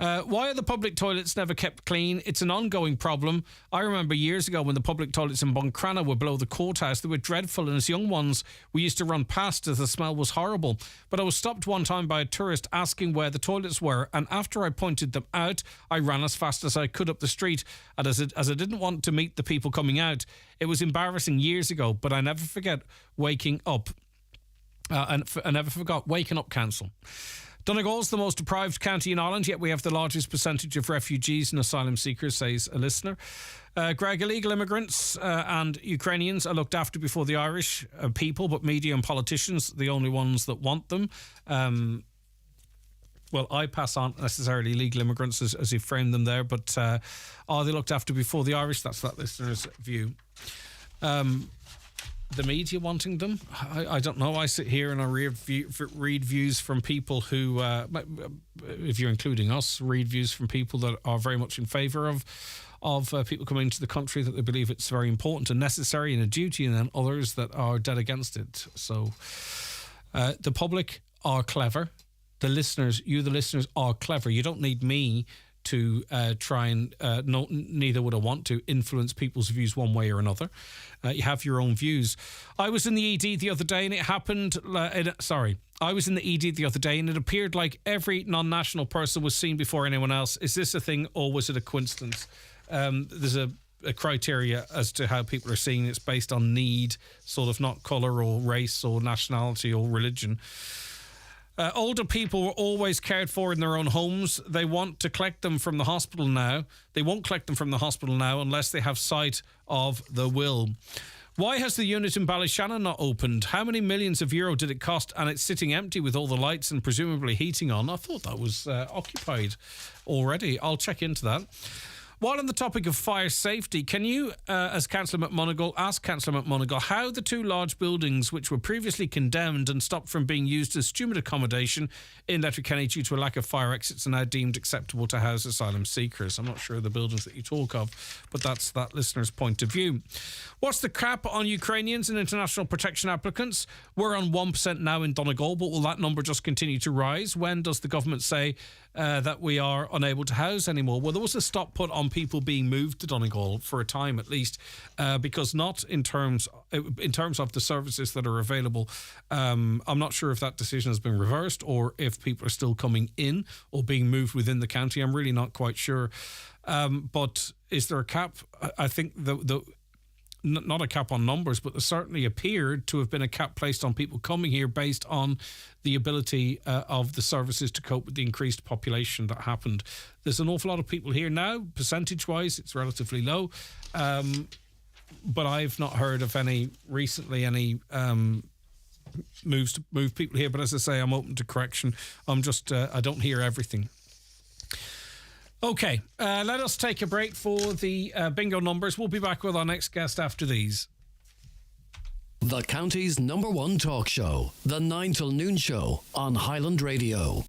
Why are the public toilets never kept clean? It's an ongoing problem. I remember years ago when the public toilets in Buncrana were below the courthouse. They were dreadful, and as young ones, we used to run past as the smell was horrible. But I was stopped one time by a tourist asking where the toilets were, and after I pointed them out, I ran as fast as I could up the street. And as I didn't want to meet the people coming out, it was embarrassing years ago, but I never forget waking up. I never forgot waking up council. Donegal's the most deprived county in Ireland, yet we have the largest percentage of refugees and asylum seekers, says a listener. Greg, illegal immigrants and Ukrainians are looked after before the Irish people, but media and politicians, the only ones that want them. Well, I pass on necessarily illegal immigrants as you framed them there, but are they looked after before the Irish? That's that listener's view. The media wanting them? I don't know. I sit here and I read views from people who, if you're including us, read views from people that are very much in favour of people coming to the country, that they believe it's very important and necessary and a duty, and then others that are dead against it. So the public are clever. The listeners are clever. You don't need me to try and, neither would I want to, influence people's views one way or another. You have your own views. I was in the ED the other day and it happened... I was in the ED the other day and it appeared like every non-national person was seen before anyone else. Is this a thing or was it a coincidence? There's a criteria as to how people are seen. It's based on need, sort of, not colour or race or nationality or religion. Older people were always cared for in their own homes. They want to collect them from the hospital now. They won't collect them from the hospital now unless they have sight of the will. Why has the unit in Ballyshannon not opened? How many millions of euro did it cost? And it's sitting empty with all the lights and presumably heating on. I thought that was occupied already. I'll check into that. While on the topic of fire safety, can you, as Councillor McMonagle, ask Councillor McMonagle how the two large buildings which were previously condemned and stopped from being used as student accommodation in Letterkenny due to a lack of fire exits are now deemed acceptable to house asylum seekers? I'm not sure of the buildings that you talk of, but that's that listener's point of view. What's the cap on Ukrainians and international protection applicants? We're on 1% now in Donegal, but will that number just continue to rise? When does the government say that we are unable to house anymore? Well, there was a stop put on people being moved to Donegal for a time at least, because not in terms of the services that are available. I'm not sure if that decision has been reversed or if people are still coming in or being moved within the county. I'm really not quite sure. But is there a cap? I think not a cap on numbers, but there certainly appeared to have been a cap placed on people coming here based on the ability of the services to cope with the increased population that happened. There's an awful lot of people here now. Percentage-wise, it's relatively low. But I've not heard of any moves to move people here. But as I say, I'm open to correction. I'm just, I don't hear everything. Okay, let us take a break for the bingo numbers. We'll be back with our next guest after these. The county's #1 talk show, The 9 till Noon Show on Highland Radio.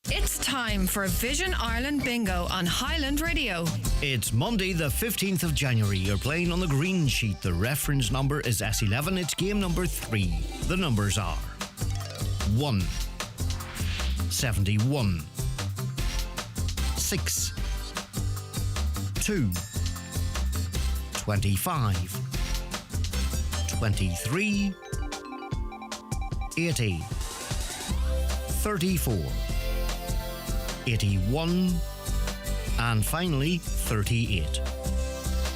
It's time for Vision Ireland Bingo on Highland Radio. It's Monday the 15th of January. You're playing on the green sheet. The reference number is S11. It's game number 3. The numbers are 1, 71, 6, 2, 25, 23, 80, 34, 81, And finally, 38.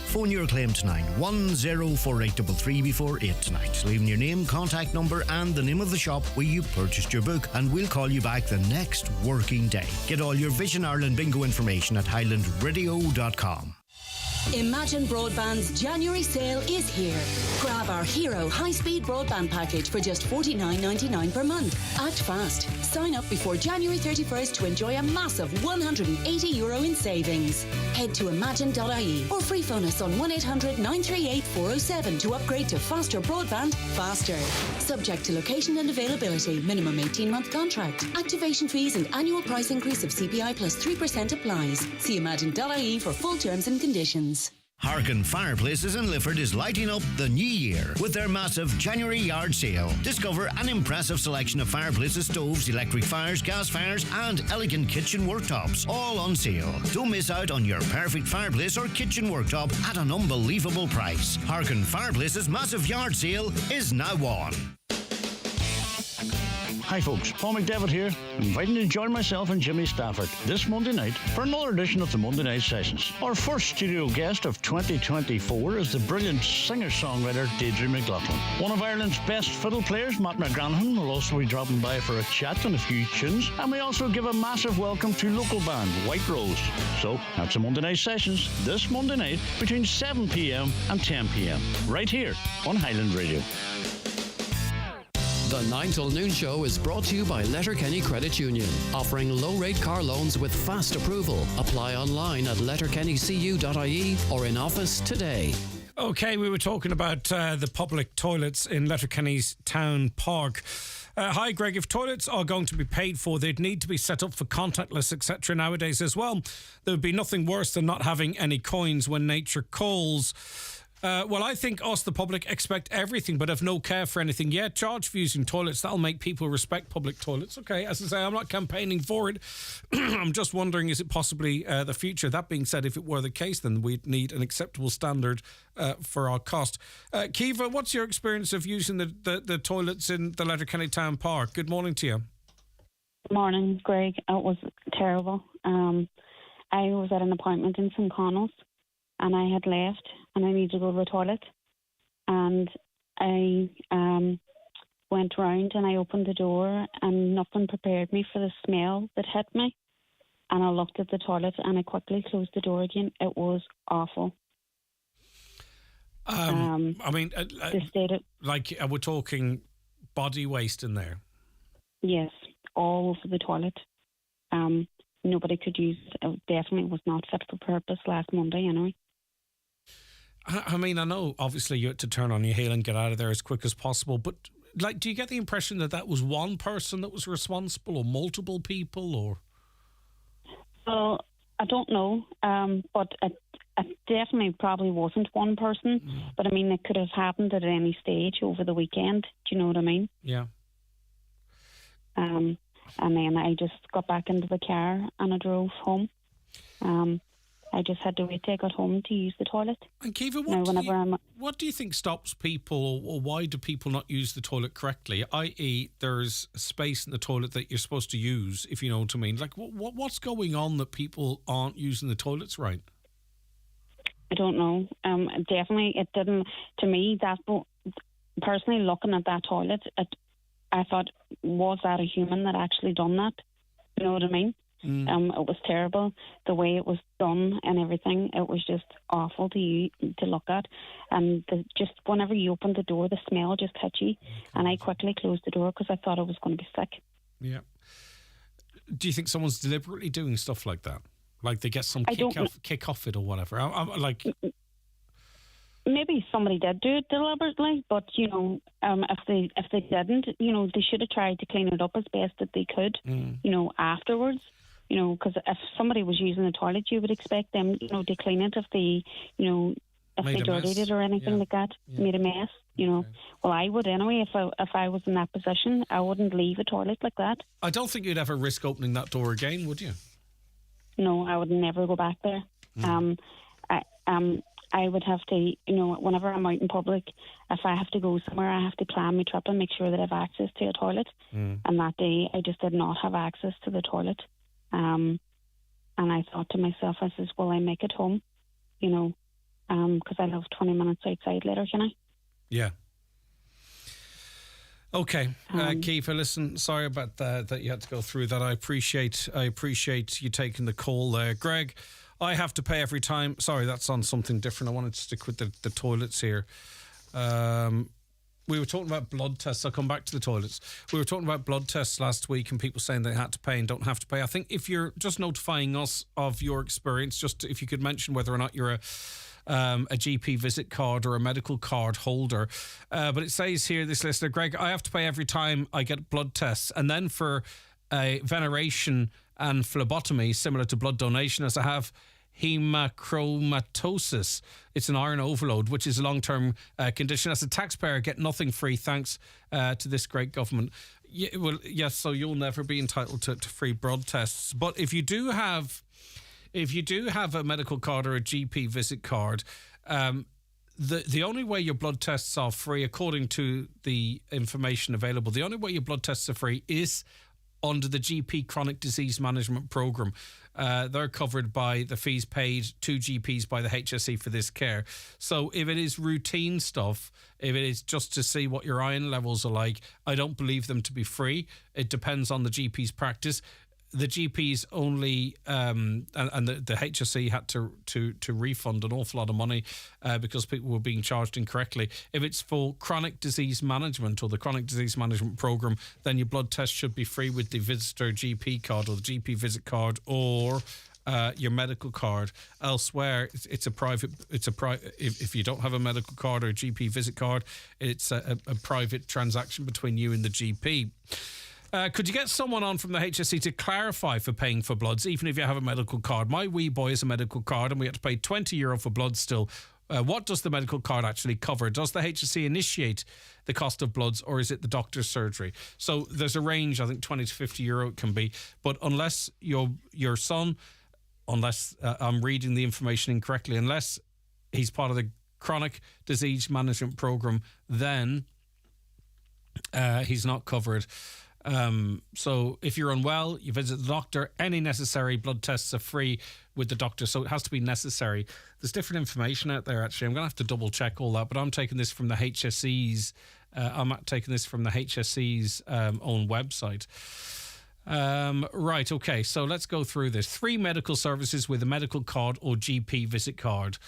Phone your claim tonight, 104833 before 8 tonight, leaving your name, contact number and the name of the shop where you purchased your book, and we'll call you back the next working day. Get all your Vision Ireland bingo information at highlandradio.com. Imagine Broadband's January sale is here. Grab our Hero high-speed broadband package for just $49.99 per month. Act fast. Sign up before January 31st to enjoy a massive €180 in savings. Head to imagine.ie or free phone us on 1800 938 407 to upgrade to faster broadband faster. Subject to location and availability. Minimum 18-month contract. Activation fees and annual price increase of CPI plus 3% applies. See imagine.ie for full terms and conditions. Harkin Fireplaces in Lifford is lighting up the new year with their massive January yard sale. Discover an impressive selection of fireplaces, stoves, electric fires, gas fires and elegant kitchen worktops, all on sale. Don't miss out on your perfect fireplace or kitchen worktop at an unbelievable price. Harkin Fireplaces' massive yard sale is now on. Hi folks, Paul McDavid here, inviting to join myself and Jimmy Stafford this Monday night for another edition of the Monday Night Sessions. Our first studio guest of 2024 is the brilliant singer-songwriter Deirdre McLaughlin. One of Ireland's best fiddle players, Matt McGranahan, will also be dropping by for a chat and a few tunes, and we also give a massive welcome to local band White Rose. So that's the Monday Night Sessions this Monday night between 7 p.m. and 10 p.m. right here on Highland Radio. The 9 till noon show is brought to you by Letterkenny Credit Union, offering low-rate car loans with fast approval. Apply online at letterkennycu.ie or in office today. Okay, we were talking about the public toilets in Letterkenny's town park. Hi, Greg. If toilets are going to be paid for, they'd need to be set up for contactless, etc. nowadays as well. There would be nothing worse than not having any coins when nature calls. Well, I think us, the public, expect everything but have no care for anything yet. Charge for using toilets. That'll make people respect public toilets. Okay, as I say, I'm not campaigning for it. I'm just wondering, is it possibly the future? That being said, if it were the case, then we'd need an acceptable standard for our cost. Kiva, what's your experience of using the toilets in the Letterkenny Town Park? Good morning to you. Morning, Greg. It was terrible. I was at an appointment in St. Connell's and I had left and I needed to go to the toilet, and I went round and I opened the door and nothing prepared me for the smell that hit me, and I looked at the toilet and I quickly closed the door again. It was awful. I mean, like, we're talking body waste in there? Yes, all over the toilet. Nobody could use it. It definitely was not fit for purpose last Monday anyway. I mean, I know obviously you had to turn on your heel and get out of there as quick as possible, but like, do you get the impression that that was one person that was responsible, or multiple people, or? Well, I don't know, but it definitely probably wasn't one person. But I mean, it could have happened at any stage over the weekend. Do you know what I mean? Yeah. And then I just got back into the car and I drove home. I just had to wait till I got home to use the toilet. And Kiva, what do you think stops people, or why do people not use the toilet correctly? I.e., there's space in the toilet that you're supposed to use, if you know what I mean. Like, what's going on that people aren't using the toilets right? I don't know. Definitely, it didn't. To me, that personally, looking at that toilet, I thought, was that a human that actually done that? You know what I mean? It was terrible the way it was done and everything. It was just awful to look at, and just whenever you opened the door, the smell just hit you, and I quickly closed the door because I thought I was going to be sick. Yeah. Do you think someone's deliberately doing stuff like that? Like they get some kick off it or whatever? Like, maybe somebody did do it deliberately, but you know, if they didn't, you know, they should have tried to clean it up as best that they could, you know, afterwards. You know, because if somebody was using the toilet, you would expect them, you know, to clean it if they, you know, if they dirtied it or anything like that, made a mess. You know, well, I would anyway. If I was in that position, I wouldn't leave a toilet like that. I don't think you'd ever risk opening that door again, would you? No, I would never go back there. I would have to, you know, whenever I'm out in public, if I have to go somewhere, I have to plan my trip and make sure that I have access to a toilet. And that day, I just did not have access to the toilet. And And I thought to myself, I says, will I make it home? You know, because I live 20 minutes outside Letterkenny. Yeah. Okay, Kiefer, listen, sorry about that you had to go through that. I appreciate you taking the call there. Greg, I have to pay every time. Sorry, that's on something different. I wanted to stick with the toilets here. We were talking about blood tests. I'll come back to the toilets. We were talking about blood tests last week and people saying they had to pay and don't have to pay. I think if you're just notifying us of your experience, just if you could mention whether or not you're a GP visit card or a medical card holder. But it says here, this listener, Greg, I have to pay every time I get blood tests. And then for a veneration and phlebotomy, similar to blood donation, as I have hemochromatosis. It's an iron overload, which is a long-term condition. As a taxpayer, I get nothing free thanks to this great government. Yeah, well, yes, so you'll never be entitled to free blood tests. But if you do have a medical card or a GP visit card, the only way your blood tests are free, according to the information available, the only way your blood tests are free is under the GP Chronic Disease Management Programme. They're covered by the fees paid to GPs by the HSE for this care. So if it is routine stuff, if it is just to see what your iron levels are like, I don't believe them to be free. It depends on the GP's practice. The GPs only, and the HSE had to refund an awful lot of money because people were being charged incorrectly. If it's for chronic disease management or the chronic disease management programme, then your blood test should be free with the visitor GP card or the GP visit card or your medical card. Elsewhere, it's a private. If you don't have a medical card or a GP visit card, it's a private transaction between you and the GP. Could you get someone on from the HSE to clarify for paying for bloods, even if you have a medical card? My wee boy has a medical card and we had to pay €20 for blood still. What does the medical card actually cover? Does the HSE initiate the cost of bloods or is it the doctor's surgery? So there's a range, I think €20 to €50 it can be. But unless your son, unless I'm reading the information incorrectly, unless he's part of the chronic disease management programme, then he's not covered. So if you're unwell, you visit the doctor. Any necessary blood tests are free with the doctor, so it has to be necessary. There's different information out there, actually. I'm going to have to double check all that, but I'm taking this from the HSE's own website. Right, okay, so let's go through this. 3 medical services with a medical card or GP visit card.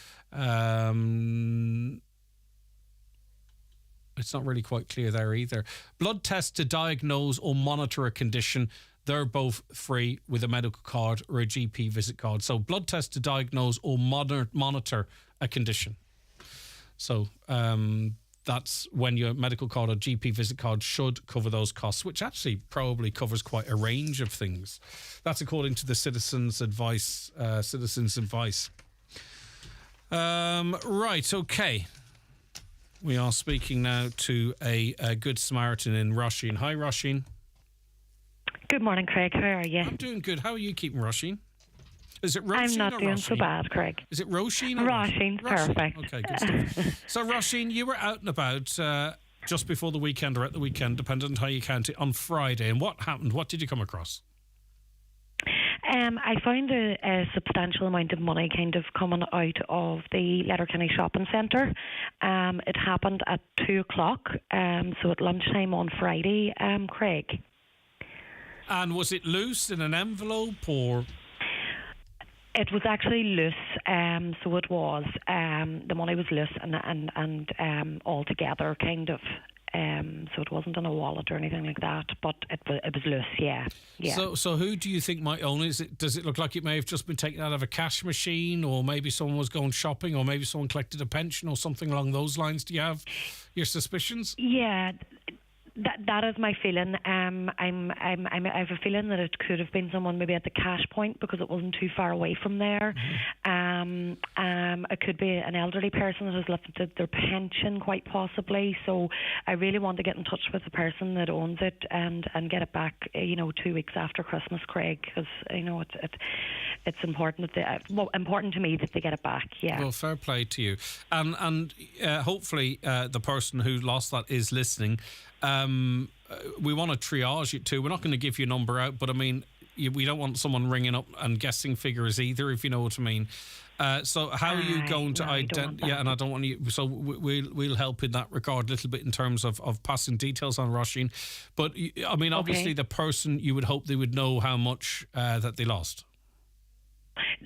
It's not really quite clear there either. Blood tests to diagnose or monitor a condition, they're both free with a medical card or a GP visit card. So blood tests to diagnose or monitor a condition. So that's when your medical card or GP visit card should cover those costs, which actually probably covers quite a range of things. That's according to the Citizens' Advice. Right, okay. We are speaking now to a Good Samaritan in Roisin. Hi, Roisin. Good morning, Craig. How are you? I'm doing good. How are you keeping, Roisin? Is it Roisin? I'm not doing so bad, Craig. Is it Roisin? Roisin's perfect. Okay, good stuff. So, Roisin, you were out and about just before the weekend or at the weekend, depending on how you count it, on Friday. And what happened? What did you come across? I found a substantial amount of money kind of coming out of the Letterkenny shopping centre. It happened at 2:00, so at lunchtime on Friday, Craig. And was it loose in an envelope or...? It was actually loose, so it was. The money was loose and all together, kind of. So it wasn't in a wallet or anything like that, but it was loose, yeah. So who do you think might own it? Does it look like it may have just been taken out of a cash machine, or maybe someone was going shopping, or maybe someone collected a pension or something along those lines? Do you have your suspicions? Yeah. That is my feeling. I have a feeling that it could have been someone maybe at the cash point because it wasn't too far away from there. It could be an elderly person that has lifted their pension, quite possibly. So I really want to get in touch with the person that owns it and get it back. 2 weeks after Christmas, Craig, because it's important that important to me that they get it back. Yeah. Well, fair play to you, and hopefully the person who lost that is listening. We want to triage it too. We're not going to give your number out, but I mean, we don't want someone ringing up and guessing figures either, if you know what I mean. So how are you going to identify? Yeah, and I don't want you. So we'll help in that regard a little bit in terms of passing details on, Roisin. But I mean, obviously, the person, you would hope they would know how much that they lost.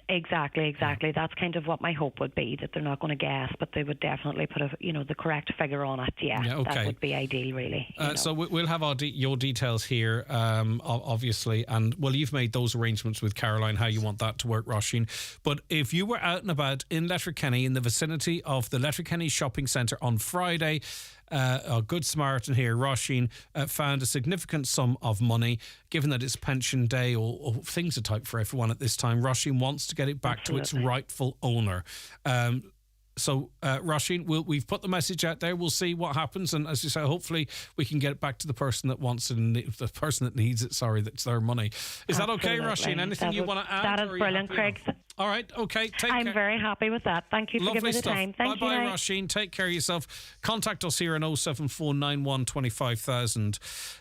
Exactly. That's kind of what my hope would be, that they're not going to guess, but they would definitely put the correct figure on it. Yeah, okay. That would be ideal, really. So we'll have your details here, obviously, and well, you've made those arrangements with Caroline, how you want that to work, Roisin. But if you were out and about in Letterkenny, in the vicinity of the Letterkenny Shopping Centre on Friday, a good Samaritan here, Roisin, found a significant sum of money. Given that it's pension day, or things are tight for everyone at this time, Roisin wants to get it back to its rightful owner. So, Roisin, we've put the message out there. We'll see what happens, and as you say, hopefully we can get it back to the person that wants it, and the person that needs it. Sorry, that's their money. Is that okay, Roisin? Anything you want to add? That is brilliant, Craig. All right, okay. I'm very happy with that. Thank you for giving me the time. Thank you. Bye-bye, Roisin. Take care of yourself. Contact us here on 07491 25,000.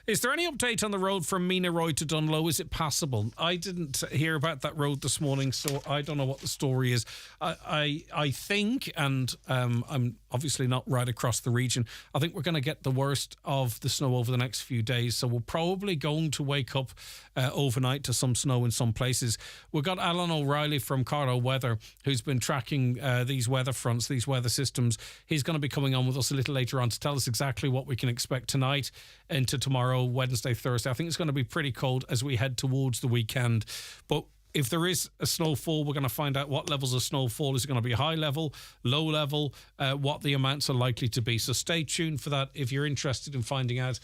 Is there any update on the road from Minaroy to Dunlow? Is it passable? I didn't hear about that road this morning, so I don't know what the story is. I think, and I'm obviously not right across the region, I think we're going to get the worst of the snow over the next few days, so we're probably going to wake up overnight to some snow in some places. We've got Alan O'Reilly from Cardo Weather, who's been tracking these weather fronts, these weather systems. He's going to be coming on with us a little later on to tell us exactly what we can expect tonight into tomorrow, Wednesday, Thursday. I think it's going to be pretty cold as we head towards the weekend. But if there is a snowfall, we're going to find out what levels of snowfall. Is it going to be high level, low level, what the amounts are likely to be. So stay tuned for that if you're interested in finding out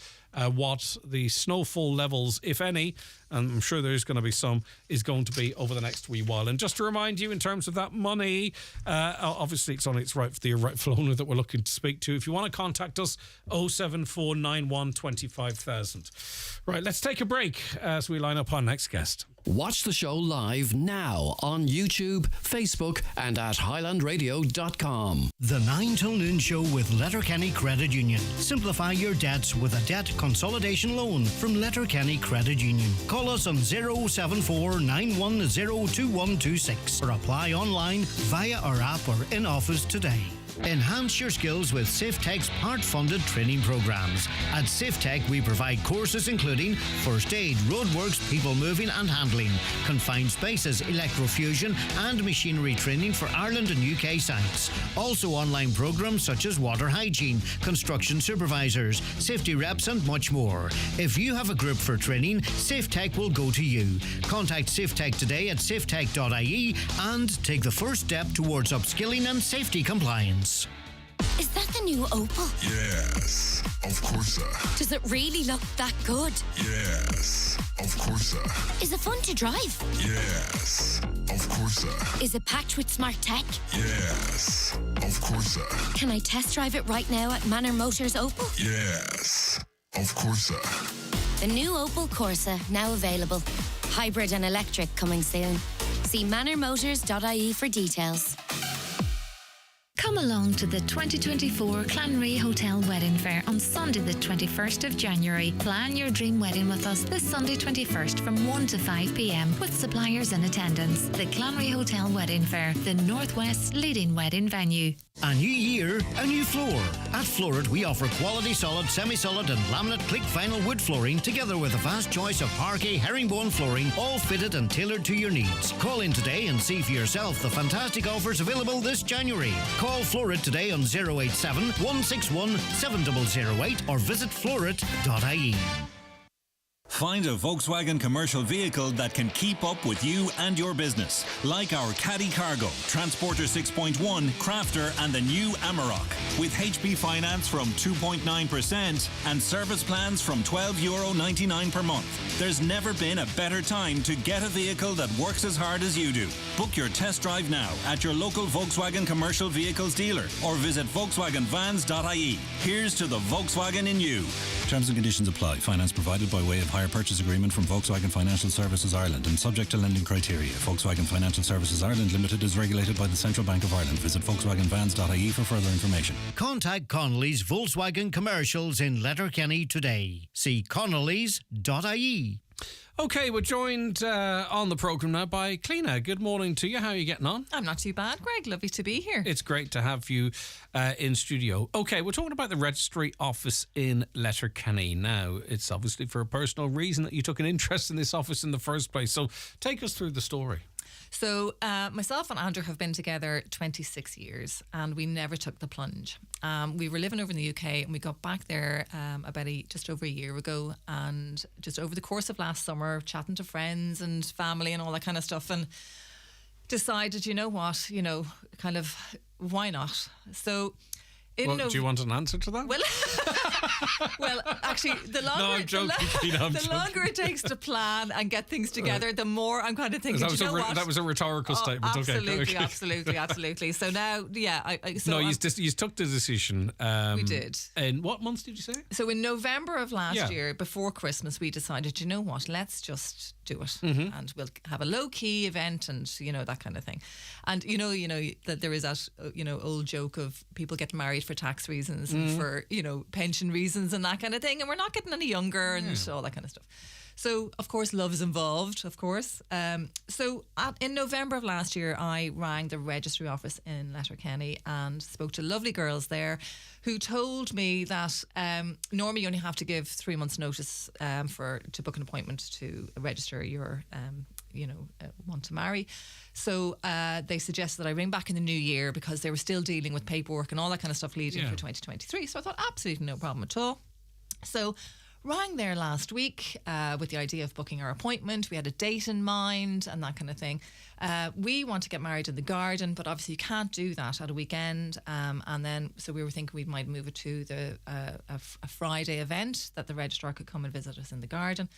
what the snowfall levels, if any, and I'm sure there is going to be some, is going to be over the next wee while. And just to remind you, in terms of that money, obviously it's on its rightful owner that we're looking to speak to. If you want to contact us, 07491 25,000. Right, let's take a break as we line up our next guest. Watch the show live now on YouTube, Facebook and at highlandradio.com. The 9 till noon show with Letterkenny Credit Union. Simplify your debts with a debt consolidation loan from Letterkenny Credit Union. Call us on 074 910 2126 or apply online via our app or in office today. Enhance your skills with SafeTech's part-funded training programs. At SafeTech, we provide courses including first aid, roadworks, people moving and handling, confined spaces, electrofusion and machinery training for Ireland and UK sites. Also online programs such as water hygiene, construction supervisors, safety reps and much more. If you have a group for training, SafeTech will go to you. Contact SafeTech today at safetech.ie and take the first step towards upskilling and safety compliance. Is that the new Opel? Yes, of course. Does it really look that good? Yes, of course. Is it fun to drive? Yes, of course. Is it packed with smart tech? Yes, of course. Can I test drive it right now at Manor Motors Opel? Yes, of course. The new Opel Corsa, now available. Hybrid and electric coming soon. See manormotors.ie for details. Come along to the 2024 Clanry Hotel Wedding Fair on Sunday the 21st of January. Plan your dream wedding with us this Sunday 21st from 1 to 5 p.m. with suppliers in attendance. The Clanry Hotel Wedding Fair, the Northwest's leading wedding venue. A new year, a new floor. At Floorit, we offer quality solid, semi-solid and laminate click vinyl wood flooring together with a vast choice of parquet, herringbone flooring, all fitted and tailored to your needs. Call in today and see for yourself the fantastic offers available this January. Call Floorit today on 087 161 7008 or visit floorit.ie. Find a Volkswagen commercial vehicle that can keep up with you and your business, like our Caddy Cargo, Transporter 6.1, Crafter and the new Amarok, with HP finance from 2.9% and service plans from €12.99 per month. There's never been a better time to get a vehicle that works as hard as you do. Book your test drive now at your local Volkswagen commercial vehicles dealer or visit volkswagenvans.ie. Here's to the Volkswagen in you. Terms and conditions apply. Finance provided by way of hire purchase agreement from Volkswagen Financial Services Ireland and subject to lending criteria. Volkswagen Financial Services Ireland Limited is regulated by the Central Bank of Ireland. Visit volkswagenvans.ie for further information. Contact Connolly's Volkswagen Commercials in Letterkenny today. See connolly's.ie. Okay, we're joined on the programme now by Cleena. Good morning to you. How are you getting on? I'm not too bad, Greg. Lovely to be here. It's great to have you in studio. Okay, we're talking about the Registry office in Letterkenny. Now, it's obviously for a personal reason that you took an interest in this office in the first place. So take us through the story. So myself and Andrew have been together 26 years and we never took the plunge. We were living over in the UK and we got back there about just over a year ago, and just over the course of last summer, chatting to friends and family and all that kind of stuff, and decided, you know what, kind of why not? So do you want an answer to that? Well, actually, the longer it takes to plan and get things together, the more I'm kind of thinking, that was a rhetorical statement. Absolutely. So now, you took the decision. We did. In what month did you say? So in November of last year, before Christmas, we decided, you know what, let's just do it, and we'll have a low-key event, and that kind of thing. And you know that there is that old joke of people getting married for tax reasons and for pension reasons and that kind of thing, and we're not getting any younger and all that kind of stuff. So of course love is involved, of course. In November of last year, I rang the Registry office in Letterkenny and spoke to lovely girls there who told me that normally you only have to give 3 months notice to book an appointment to register your want to marry. So they suggested that I ring back in the new year because they were still dealing with paperwork and all that kind of stuff leading for 2023. So I thought absolutely no problem at all. So rang there last week with the idea of booking our appointment. We had a date in mind and that kind of thing. We want to get married in the garden, but obviously you can't do that at a weekend. And then, so we were thinking we might move it to a Friday event that the registrar could come and visit us in the garden.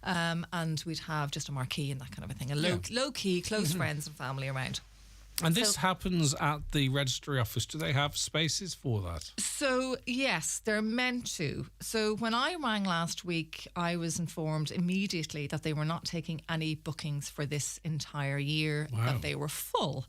And we'd have just a marquee and that kind of a thing. Low key, close friends and family around. And this happens at the Registry office. Do they have spaces for that? So, yes, they're meant to. So when I rang last week, I was informed immediately that they were not taking any bookings for this entire year, that they were full.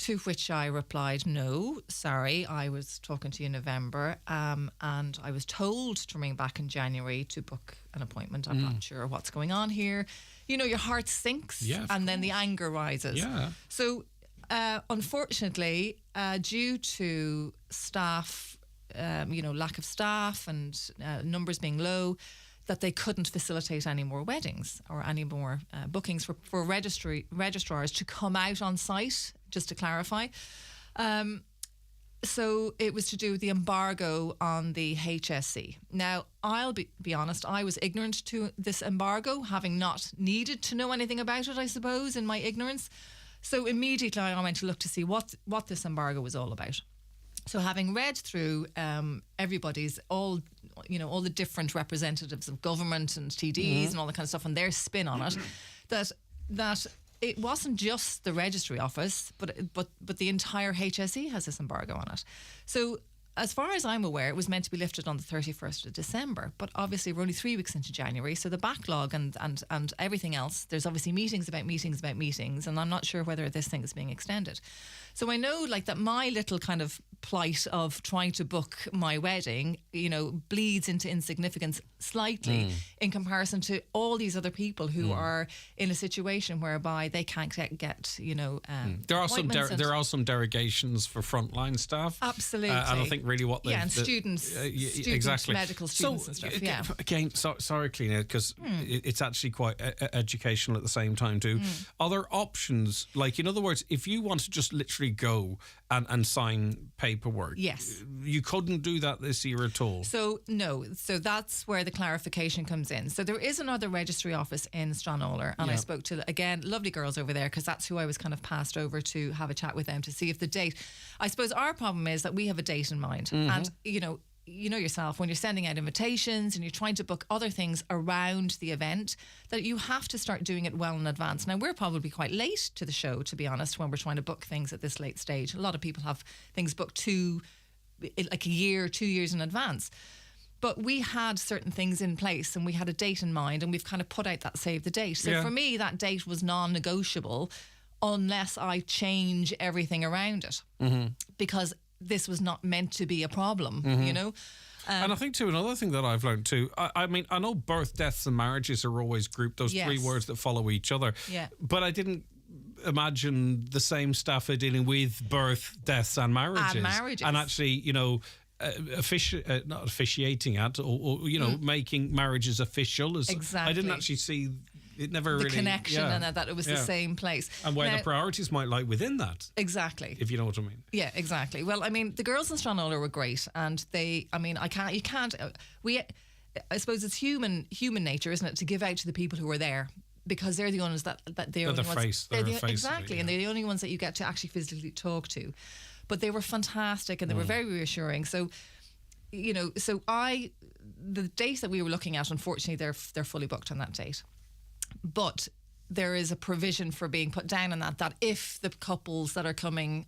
To which I replied, no, sorry, I was talking to you in November, and I was told to ring back in January to book an appointment. I'm not sure what's going on here. Your heart sinks, and then the anger rises. Yeah. So, unfortunately, due to staff, lack of staff and numbers being low, that they couldn't facilitate any more weddings or any more bookings for registrars to come out on site, just to clarify. So it was to do with the embargo on the HSE. Now, I'll be honest, I was ignorant to this embargo, having not needed to know anything about it, I suppose, in my ignorance. So immediately I went to look to see what this embargo was all about. So having read through everybody's, all the different representatives of government and TDs and all that kind of stuff and their spin on it, that it wasn't just the Registry office, but the entire HSE has this embargo on it. So as far as I'm aware, it was meant to be lifted on the 31st of December, but obviously we're only 3 weeks into January, so the backlog and everything else, there's obviously meetings, and I'm not sure whether this thing is being extended. So I know that my little kind of plight of trying to book my wedding, bleeds into insignificance slightly in comparison to all these other people who are in a situation whereby they can't get there are some derogations for frontline staff. Absolutely. And I think really what they and students, exactly, medical students and stuff. Yeah. Again, sorry, Cleena, because it's actually quite educational at the same time too. Are there options, in other words, if you want to just literally go and sign paperwork, yes, you couldn't do that this year at all? So no, so that's where the clarification comes in. So there is another registry office in Stranraer, and I spoke to, again, lovely girls over there, because that's who I was kind of passed over to have a chat with them to see if the date, I suppose our problem is that we have a date in mind, and you know yourself, when you're sending out invitations and you're trying to book other things around the event, that you have to start doing it well in advance. Now, we're probably quite late to the show, to be honest, when we're trying to book things at this late stage. A lot of people have things booked a year, 2 years in advance. But we had certain things in place and we had a date in mind, and we've kind of put out that save the date. So for me, that date was non-negotiable unless I change everything around it, because this was not meant to be a problem, And I think too, another thing that I've learned too, I mean, I know birth, deaths and marriages are always grouped, those three words that follow each other. Yeah. But I didn't imagine the same staff are dealing with birth, deaths and marriages. And actually, you know, not officiating at, or you know, making marriages official. Exactly. I didn't actually see it. Never the really connection and that it was the same place, and where the priorities might lie within that. Exactly, if you know what I mean. Yeah, exactly. Well, I mean, the girls in Stranraer were great, and they. I mean, you can't. I suppose it's human nature, isn't it, to give out to the people who are there. Because they're the ones that they're the face. Exactly, and they're the only ones that you get to actually physically talk to. But they were fantastic and they were very reassuring. So, you know, the dates that we were looking at, unfortunately, they're fully booked on that date. But there is a provision for being put down on that if the couples that are coming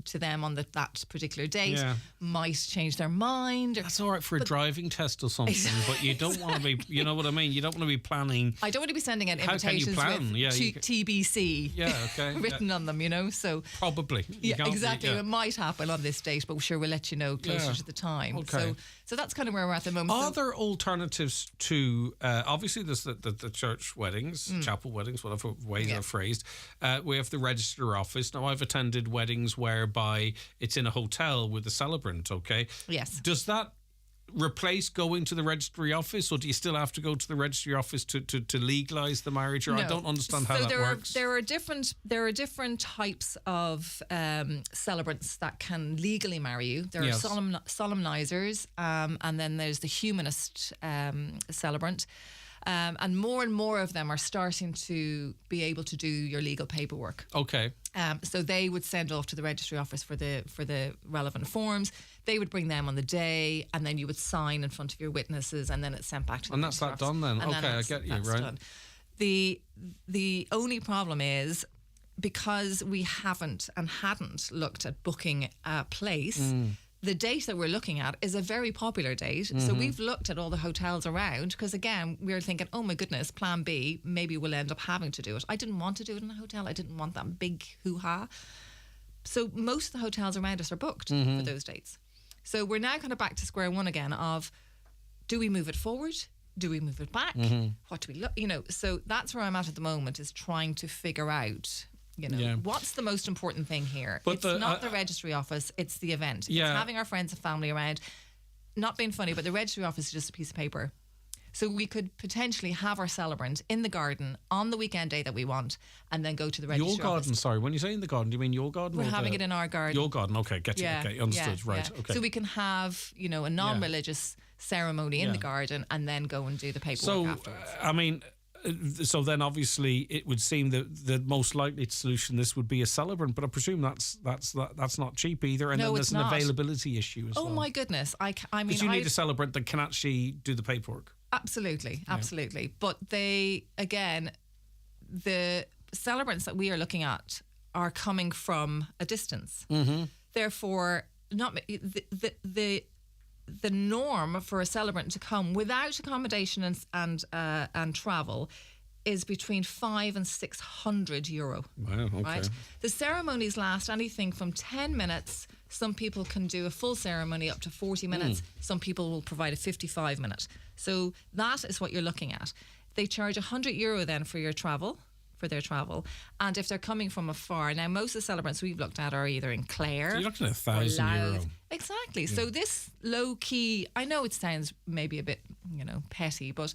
to them on that particular date might change their mind. That's all right for a driving test or something, but you don't want to be, you know what I mean? You don't want to be planning. I don't want to be sending out invitations with TBC written on them, you know? So probably. Exactly. It might happen on this date, but sure, we'll let you know closer to the time. Okay. So that's kind of where we're at the moment. Are there alternatives to, obviously there's the church weddings, chapel weddings, whatever way they're phrased. We have the Registry office. Now, I've attended weddings whereby it's in a hotel with a celebrant, okay? Yes. Does that replace going to the Registry office, or do you still have to go to the Registry office to legalise the marriage? Or I don't understand how that works. There are different types of celebrants that can legally marry you. There are solemnisers, and then there's the humanist celebrant. And more of them are starting to be able to do your legal paperwork. Okay. So they would send off to the Registry office for the relevant forms. They would bring them on the day, and then you would sign in front of your witnesses, and then it's sent back to the Registry office. And that's that done then? Okay, I get you, right. Done. The only problem is, because we hadn't looked at booking a place, the date that we're looking at is a very popular date. Mm-hmm. So we've looked at all the hotels around, because again, we were thinking, oh my goodness, plan B, maybe we'll end up having to do it. I didn't want to do it in a hotel. I didn't want that big hoo-ha. So most of the hotels around us are booked for those dates. So we're now kind of back to square one again of, do we move it forward? Do we move it back? What do we look? You know, so that's where I'm at the moment, is trying to figure out, you know, what's the most important thing here? But it's not the Registry office, it's the event. It's having our friends and family around. Not being funny, but the Registry office is just a piece of paper. So we could potentially have our celebrant in the garden on the weekend day that we want, and then go to the Registry office. Your garden, sorry. When you say in the garden, do you mean your garden? We're having it in our garden. Your garden, okay, get you. Okay, understood, right. Okay. So we can have, you know, a non-religious ceremony in the garden, and then go and do the paperwork afterwards. I mean, so then obviously it would seem that the most likely solution this would be a celebrant, but I presume that's not cheap either, and then there's an availability issue as well. Oh my goodness, I mean, because you need a celebrant that can actually do the paperwork. Absolutely. But the celebrants that we are looking at are coming from a distance. Therefore, not the norm for a celebrant to come without accommodation and travel is between €500 and €600. Wow, okay. Right? The ceremonies last anything from 10 minutes. Some people can do a full ceremony up to 40 minutes. Some people will provide a 55-minute. So that is what you're looking at. They charge €100 then for their travel. And if they're coming from afar, now most of the celebrants we've looked at are either in Clare. So you're looking at €1,000. Exactly. Yeah. So this low key, I know it sounds maybe a bit, you know, petty, but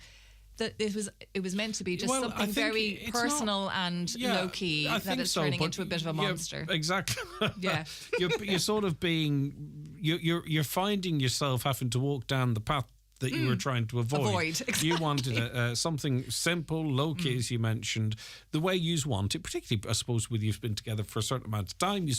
it was meant to be just something very personal and low key that is turning into a bit of a monster. Exactly. Yeah. You're sort of you're finding yourself having to walk down the path that you were trying to avoid. Exactly. You wanted something simple, low-key, as you mentioned, the way you want it, particularly, I suppose, with you've been together for a certain amount of time. You've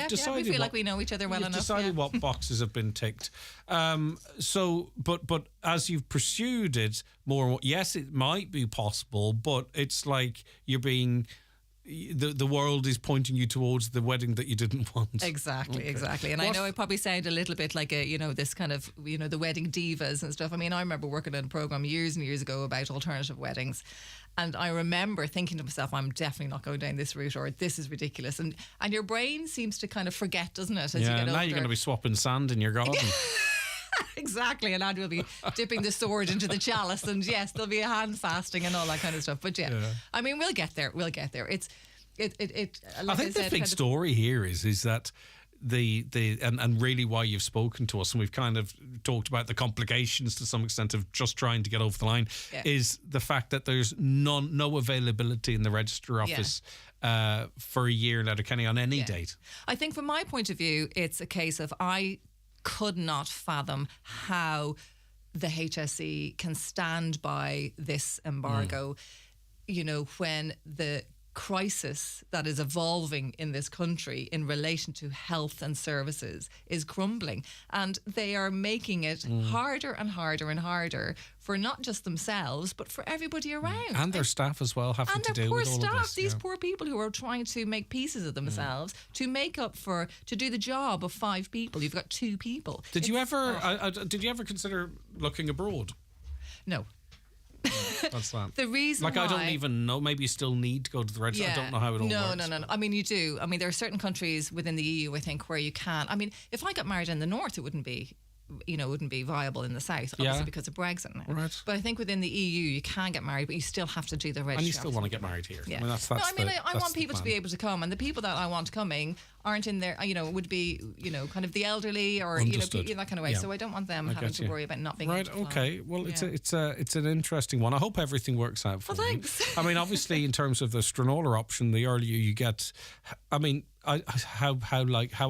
decided we feel like we know each other well enough. You've decided what boxes have been ticked. But as you've pursued it more, yes, it might be possible, but it's like you're being... The world is pointing you towards the wedding that you didn't want. Exactly. And I know I probably sound a little bit like this kind of, the wedding divas and stuff. I mean, I remember working on a program years and years ago about alternative weddings, and I remember thinking to myself, I'm definitely not going down this route, or this is ridiculous. And your brain seems to kind of forget, doesn't it, as you get older. Now you're going to be swapping sand in your garden. Exactly, and Andy will be dipping the sword into the chalice, and yes, there'll be a hand fasting and all that kind of stuff. But yeah. I mean, we'll get there. We'll get there. It's like I think the big story here is that and really why you've spoken to us, and we've kind of talked about the complications to some extent of just trying to get over the line, is the fact that there's no availability in the Register office for a year in Letterkenny on any date. I think from my point of view, it's a case of I could not fathom how the HSE can stand by this embargo, when the crisis that is evolving in this country in relation to health and services is crumbling, and they are making it harder and harder and harder for not just themselves but for everybody around, and their staff as well, having to deal with all of this. These poor people who are trying to make pieces of themselves to make up to do the job of 5 people. You've got 2 people. Did you ever consider looking abroad? No. That's that. The reason I don't even know. Maybe you still need to go to the Register. I don't know how it all works. No. I mean, you do. I mean, there are certain countries within the EU, I think, where you can. I mean, if I got married in the north, it wouldn't be viable in the south, obviously because of Brexit now. Right. But I think within the EU, you can get married, but you still have to do the registry. And you still want to get married here. Yeah. I mean, I want people to be able to come, and the people that I want coming aren't in there, would be, kind of the elderly or, Understood. that kind of way. Yeah. So I don't want them having to worry about not being right. able to Okay. Well, it's an interesting one. I hope everything works out for you. Thanks. I mean, obviously, in terms of the Stranola option, the earlier you get, I mean, how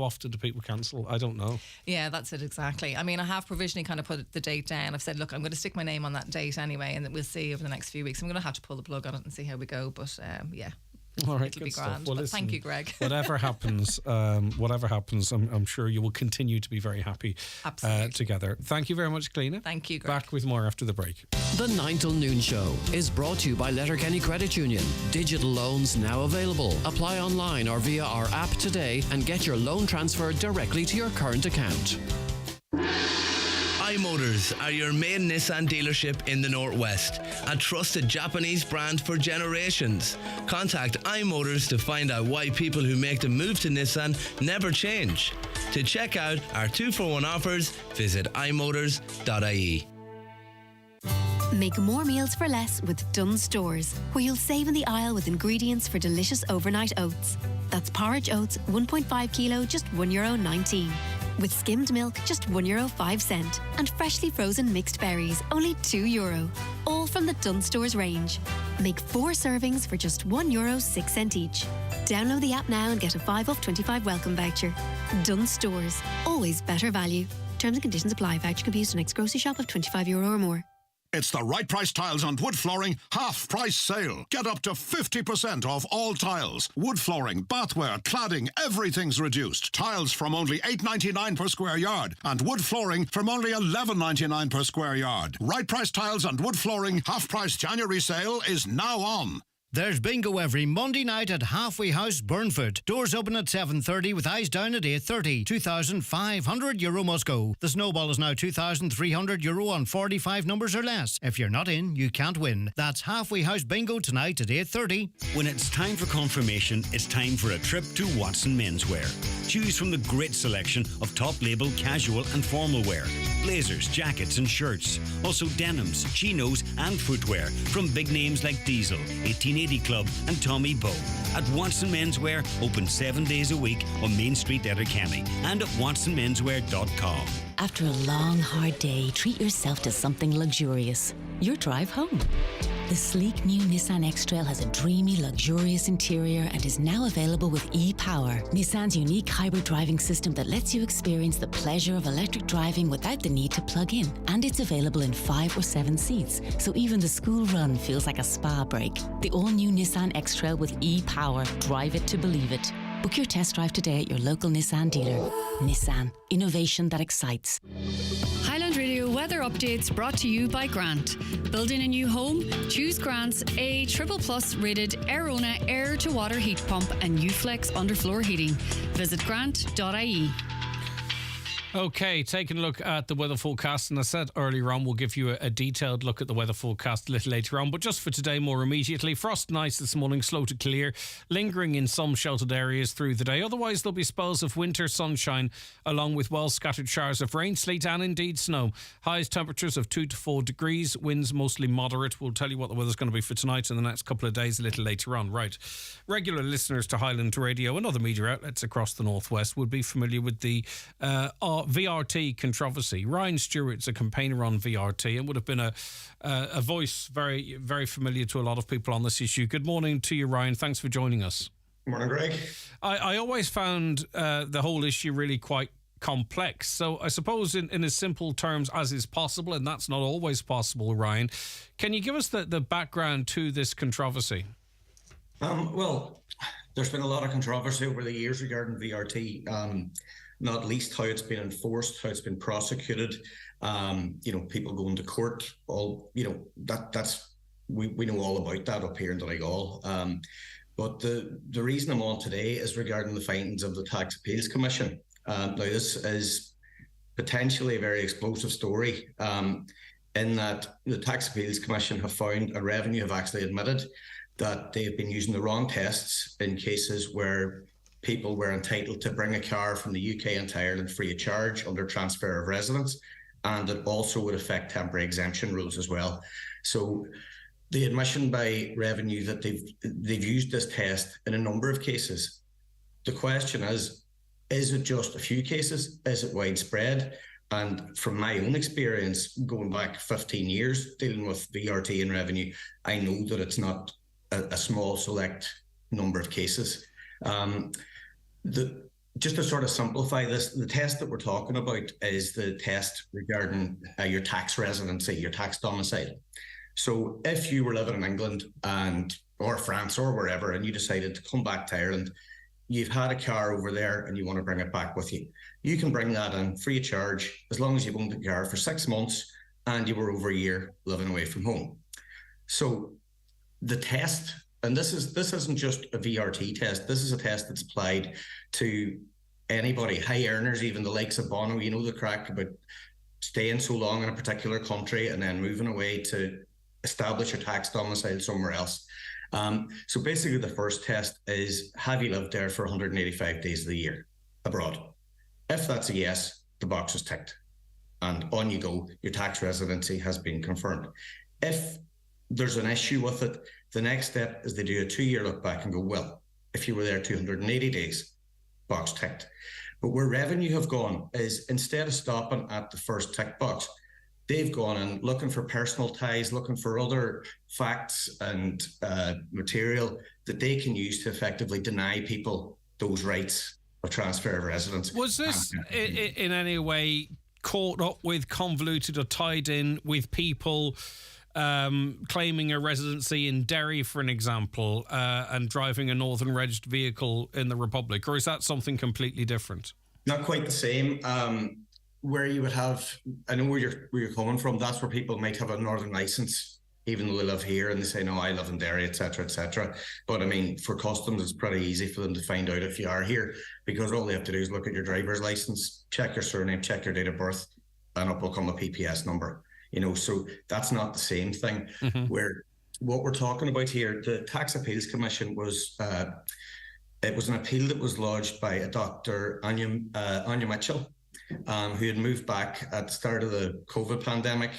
often do people cancel? I don't know. Yeah, that's it exactly. I mean, I have provisionally kind of put the date down. I've said, look, I'm going to stick my name on that date anyway, and we'll see over the next few weeks. I'm going to have to pull the plug on it and see how we go. But yeah. All right, it'll good be stuff. grand. Well, but listen, thank you, Greg. whatever happens, I'm sure you will continue to be very happy together. Thank you very much, Gleena. Thank you, Greg. Back with more after the break. The 9 till noon show is brought to you by Letterkenny Credit Union. Digital loans now available. Apply online or via our app today and get your loan transferred directly to your current account. iMotors are your main Nissan dealership in the Northwest, a trusted Japanese brand for generations. Contact iMotors to find out why people who make the move to Nissan never change. To check out our 2-for-1 offers, visit imotors.ie. Make more meals for less with Dunnes Stores, where you'll save in the aisle with ingredients for delicious overnight oats. That's porridge oats, 1.5 kilo, just €1.19. With skimmed milk, just €1.05. And freshly frozen mixed berries, only €2. All from the Dunnes Stores range. Make 4 servings for just €1.06 each. Download the app now and get a 5 off 25 welcome voucher. Dunnes Stores, always better value. Terms and conditions apply. Voucher can be used to next grocery shop of €25 or more. It's the Right Price Tiles and Wood Flooring half-price sale. Get up to 50% off all tiles. Wood flooring, bathware, cladding, everything's reduced. Tiles from only $8.99 per square yard and wood flooring from only $11.99 per square yard. Right Price Tiles and Wood Flooring half-price January sale is now on. There's bingo every Monday night at Halfway House, Burnfoot. Doors open at 7:30 with eyes down at 8:30. €2,500 must go. The snowball is now €2,300 on 45 numbers or less. If you're not in, you can't win. That's Halfway House bingo tonight at 8:30. When it's time for confirmation, it's time for a trip to Watson Menswear. Choose from the great selection of top label casual and formal wear. Blazers, jackets and shirts. Also denims, chinos and footwear from big names like Diesel, 1880 Club and Tommy Bow. At Watson Menswear, open 7 days a week on Main Street, Letterkenny, and at watsonmenswear.com. After a long, hard day, treat yourself to something luxurious. Your drive home. The sleek new Nissan X-Trail has a dreamy, luxurious interior and is now available with e-Power, Nissan's unique hybrid driving system that lets you experience the pleasure of electric driving without the need to plug in. And it's available in 5 or 7 seats, so even the school run feels like a spa break. The all-new Nissan X-Trail with e-Power. Drive it to believe it. Book your test drive today at your local Nissan dealer. Nissan. Innovation that excites. Highland Radio weather updates brought to you by Grant. Building a new home? Choose Grant's A++ rated Airona air-to-water heat pump and Uflex underfloor heating. Visit grant.ie. Okay, taking a look at the weather forecast, and I said earlier on we'll give you a detailed look at the weather forecast a little later on, but just for today more immediately, frost and ice this morning, slow to clear, lingering in some sheltered areas through the day. Otherwise there'll be spells of winter sunshine along with well scattered showers of rain, sleet and indeed snow. Highest temperatures of 2 to 4 degrees, winds mostly moderate. We'll tell you what the weather's going to be for tonight and the next couple of days a little later on. Right, regular listeners to Highland Radio and other media outlets across the northwest would be familiar with the VRT controversy. Ryan Stewart's a campaigner on VRT and would have been a voice very, very familiar to a lot of people on this issue. Good morning to you, Ryan. Thanks for joining us. Good morning, Greg. I always found the whole issue really quite complex. So I suppose in as simple terms as is possible, and that's not always possible, Ryan, can you give us the background to this controversy? Well, there's been a lot of controversy over the years regarding VRT, not least how it's been enforced, how it's been prosecuted, people going to court, that's we know all about that up here in Donegal. But the reason I'm on today is regarding the findings of the Tax Appeals Commission. Now, this is potentially a very explosive story in that the Tax Appeals Commission have found, and Revenue have actually admitted, that they've been using the wrong tests in cases where people were entitled to bring a car from the UK into Ireland free of charge under transfer of residence, and it also would affect temporary exemption rules as well. So the admission by Revenue that they've used this test in a number of cases. The question is it just a few cases? Is it widespread? And from my own experience, going back 15 years dealing with VRT and Revenue, I know that it's not a small select number of cases. Just to sort of simplify this, the test that we're talking about is the test regarding your tax residency, your tax domicile. So if you were living in England or France or wherever, and you decided to come back to Ireland, you've had a car over there and you want to bring it back with you, you can bring that in free of charge as long as you've owned the car for 6 months and you were over a year living away from home. So the test, and this isn't just a VRT test, this is a test that's applied to anybody, high earners, even the likes of Bono. You know the crack about staying so long in a particular country and then moving away to establish your tax domicile somewhere else. So basically the first test is, have you lived there for 185 days of the year abroad? If that's a yes, the box is ticked and on you go, your tax residency has been confirmed. If there's an issue with it, the next step is they do a 2-year look back and go, well, if you were there 280 days, box ticked. But where Revenue have gone is, instead of stopping at the first tick box, they've gone and looking for personal ties, looking for other facts and material that they can use to effectively deny people those rights of transfer of residence. Was this in any way caught up with, convoluted or tied in with people claiming a residency in Derry, for an example, and driving a Northern registered vehicle in the Republic? Or is that something completely different? Not quite the same. Where you would have, I know where you're coming from, that's where people might have a Northern licence, even though they live here, and they say, no, I live in Derry, etc., etc. But I mean, for customs, it's pretty easy for them to find out if you are here, because all they have to do is look at your driver's licence, check your surname, check your date of birth, and up will come a PPS number. So that's not the same thing. Mm-hmm. Where what we're talking about here, the Tax Appeals Commission was, it was an appeal that was lodged by a Dr. Anya Mitchell, who had moved back at the start of the COVID pandemic.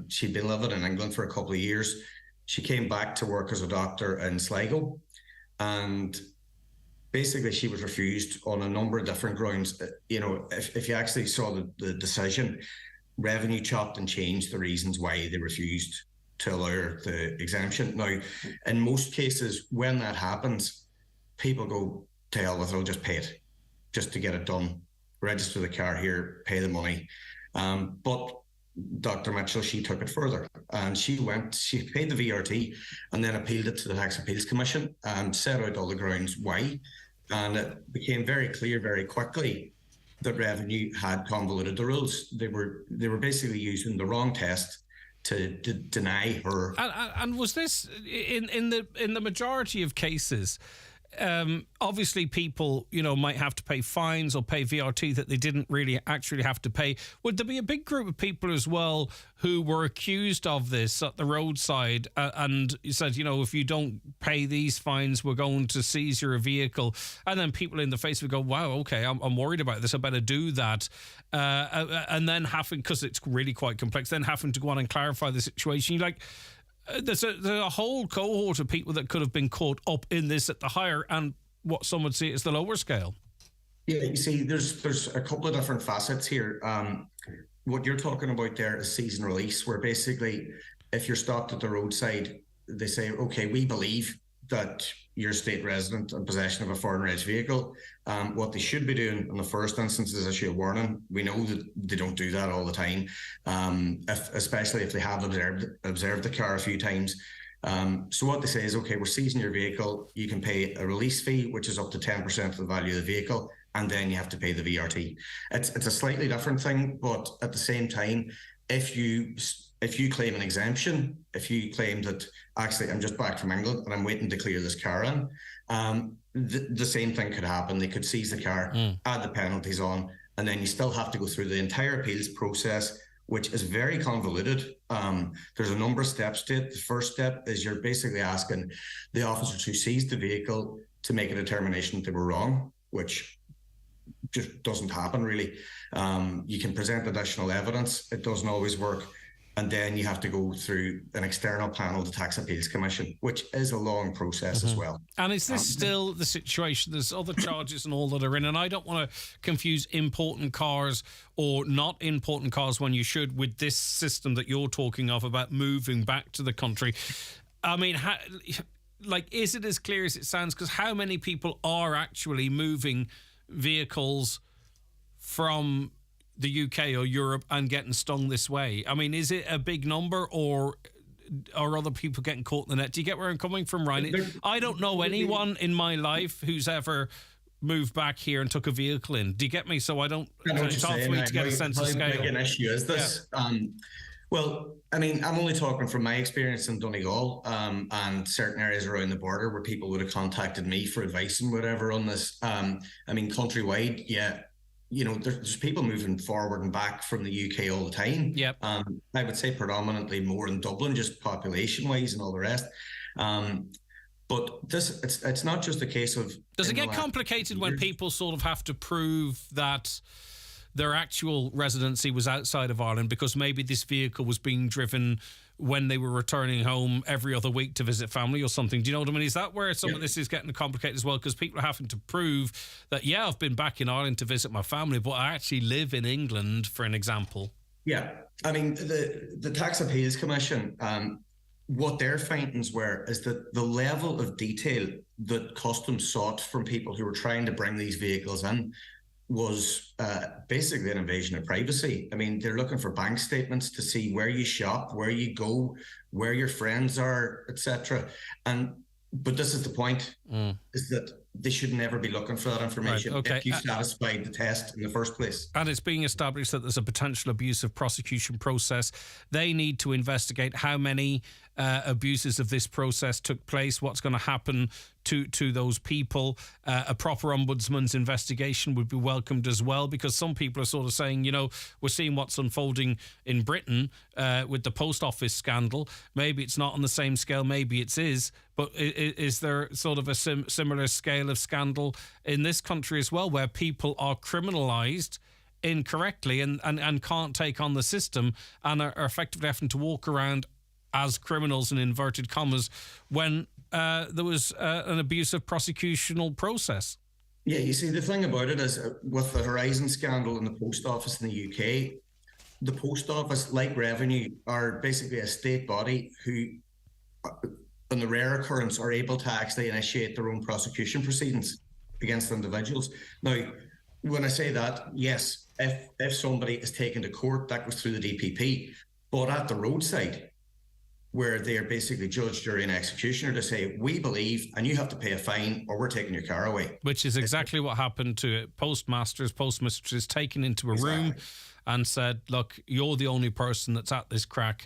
She'd been living in England for a couple of years. She came back to work as a doctor in Sligo, and basically she was refused on a number of different grounds. If you actually saw the decision, Revenue chopped and changed the reasons why they refused to allow the exemption. Now, in most cases, when that happens, people go, to hell with it, I'll just pay it, just to get it done. Register the car here, pay the money. But Dr. Mitchell, she took it further, and she paid the VRT and then appealed it to the Tax Appeals Commission and set out all the grounds why. And it became very clear very quickly that Revenue had convoluted the rules. They were basically using the wrong test to deny her. And was this in the majority of cases? obviously people, might have to pay fines or pay VRT that they didn't really actually have to pay. Would there be a big group of people as well who were accused of this at the roadside and said, if you don't pay these fines, we're going to seize your vehicle? And then people in the face would go, wow, okay, I'm worried about this, I better do that. And then because it's really quite complex, then having to go on and clarify the situation. There's a whole cohort of people that could have been caught up in this at the higher and what some would see as the lower scale. Yeah, you see, there's a couple of different facets here. What you're talking about there is season release, where basically if you're stopped at the roadside, they say, okay, we believe that you're a state resident in possession of a foreign reg vehicle. What they should be doing in the first instance is issue a warning. We know that they don't do that all the time, especially if they have observed the car a few times. So what they say is, okay, we're seizing your vehicle. You can pay a release fee, which is up to 10% of the value of the vehicle, and then you have to pay the VRT. It's a slightly different thing, but at the same time, if you claim an exemption, if you claim that actually I'm just back from England and I'm waiting to clear this car in, the same thing could happen. They could seize the car, add the penalties on, and then you still have to go through the entire appeals process, which is very convoluted. There's a number of steps to it. The first step is you're basically asking the officers who seized the vehicle to make a determination that they were wrong, which just doesn't happen really. You can present additional evidence. It doesn't always work. And then you have to go through an external panel, the Tax Appeals Commission, which is a long process as well. And is this still the situation? There's other charges and all that are in, and I don't want to confuse important cars or not important cars when you should with this system that you're talking of about moving back to the country. I mean, is it as clear as it sounds? Because how many people are actually moving vehicles from the UK or Europe and getting stung this way? I mean, is it a big number, or are other people getting caught in the net? Do you get where I'm coming from, Ryan? I don't know anyone in my life who's ever moved back here and took a vehicle in. Do you get me? So it's hard for me to get a sense of scale. How big an issue is this? Yeah. Well, I mean, I'm only talking from my experience in Donegal and certain areas around the border where people would have contacted me for advice and whatever on this. I mean, countrywide, yeah. There's people moving forward and back from the UK all the time. Yep. I would say predominantly more in Dublin, just population-wise and all the rest. But it's not just a case of... Does it get complicated when people sort of have to prove that their actual residency was outside of Ireland because maybe this vehicle was being driven when they were returning home every other week to visit family or something? Do you know what I mean? Is that where some of this is getting complicated as well? Because people are having to prove that, yeah, I've been back in Ireland to visit my family, but I actually live in England, for an example. Yeah. I mean, the Tax Appeals Commission, what their findings were is that the level of detail that Customs sought from people who were trying to bring these vehicles in was basically an invasion of privacy. I mean, they're looking for bank statements to see where you shop, where you go, where your friends are, etc. But this is the point, is that they should never be looking for that information if you satisfied the test in the first place. And it's being established that there's a potential abusive prosecution process. They need to investigate how many abuses of this process took place, what's going to happen to those people. A proper ombudsman's investigation would be welcomed as well, because some people are sort of saying, we're seeing what's unfolding in Britain with the post office scandal. Maybe it's not on the same scale, maybe it is, but is there sort of a similar scale of scandal in this country as well, where people are criminalised incorrectly and can't take on the system and are effectively having to walk around as criminals in inverted commas when there was an abusive prosecutional process? Yeah, you see, the thing about it is with the Horizon scandal in the post office in the UK, the post office, like Revenue, are basically a state body who, in the rare occurrence, are able to actually initiate their own prosecution proceedings against individuals. Now, when I say that, yes, if somebody is taken to court, that goes through the DPP, but at the roadside, where they are basically judge, jury and executioner to say, we believe, and you have to pay a fine or we're taking your car away. Which is exactly what happened to postmistresses taken into a room and said, look, you're the only person that's at this crack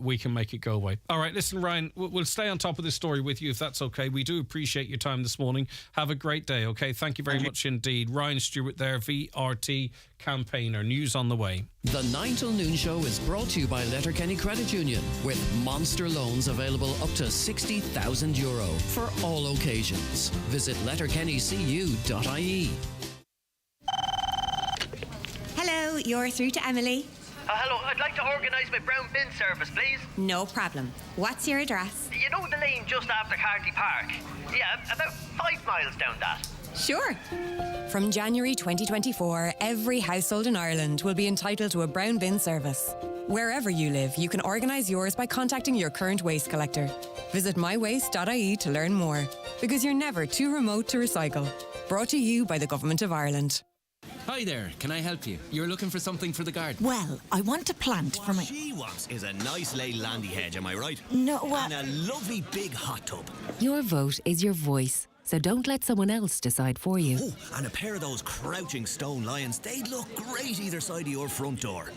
we can make it go away. All right, listen, Ryan, we'll stay on top of this story with you if that's okay. We do appreciate your time this morning. Have a great day, okay? Thank you very much indeed. Ryan Stewart there, VRT campaigner. News on the way. The 9 till noon show is brought to you by Letterkenny Credit Union, with monster loans available up to €60,000 for all occasions. Visit letterkennycu.ie. Hello, you're through to Emily. Hello, I'd like to organise my brown bin service, please. No problem. What's your address? You know the lane just after Carty Park? Yeah, about 5 miles down that. Sure. From January 2024, every household in Ireland will be entitled to a brown bin service. Wherever you live, you can organise yours by contacting your current waste collector. Visit mywaste.ie to learn more, because you're never too remote to recycle. Brought to you by the Government of Ireland. Hi there, can I help you? You're looking for something for the garden? Well, I want a plant for my... What she wants is a nice lay landy hedge, am I right? No, what? And a lovely big hot tub. Your vote is your voice, so don't let someone else decide for you. Oh, and a pair of those crouching stone lions. They'd look great either side of your front door.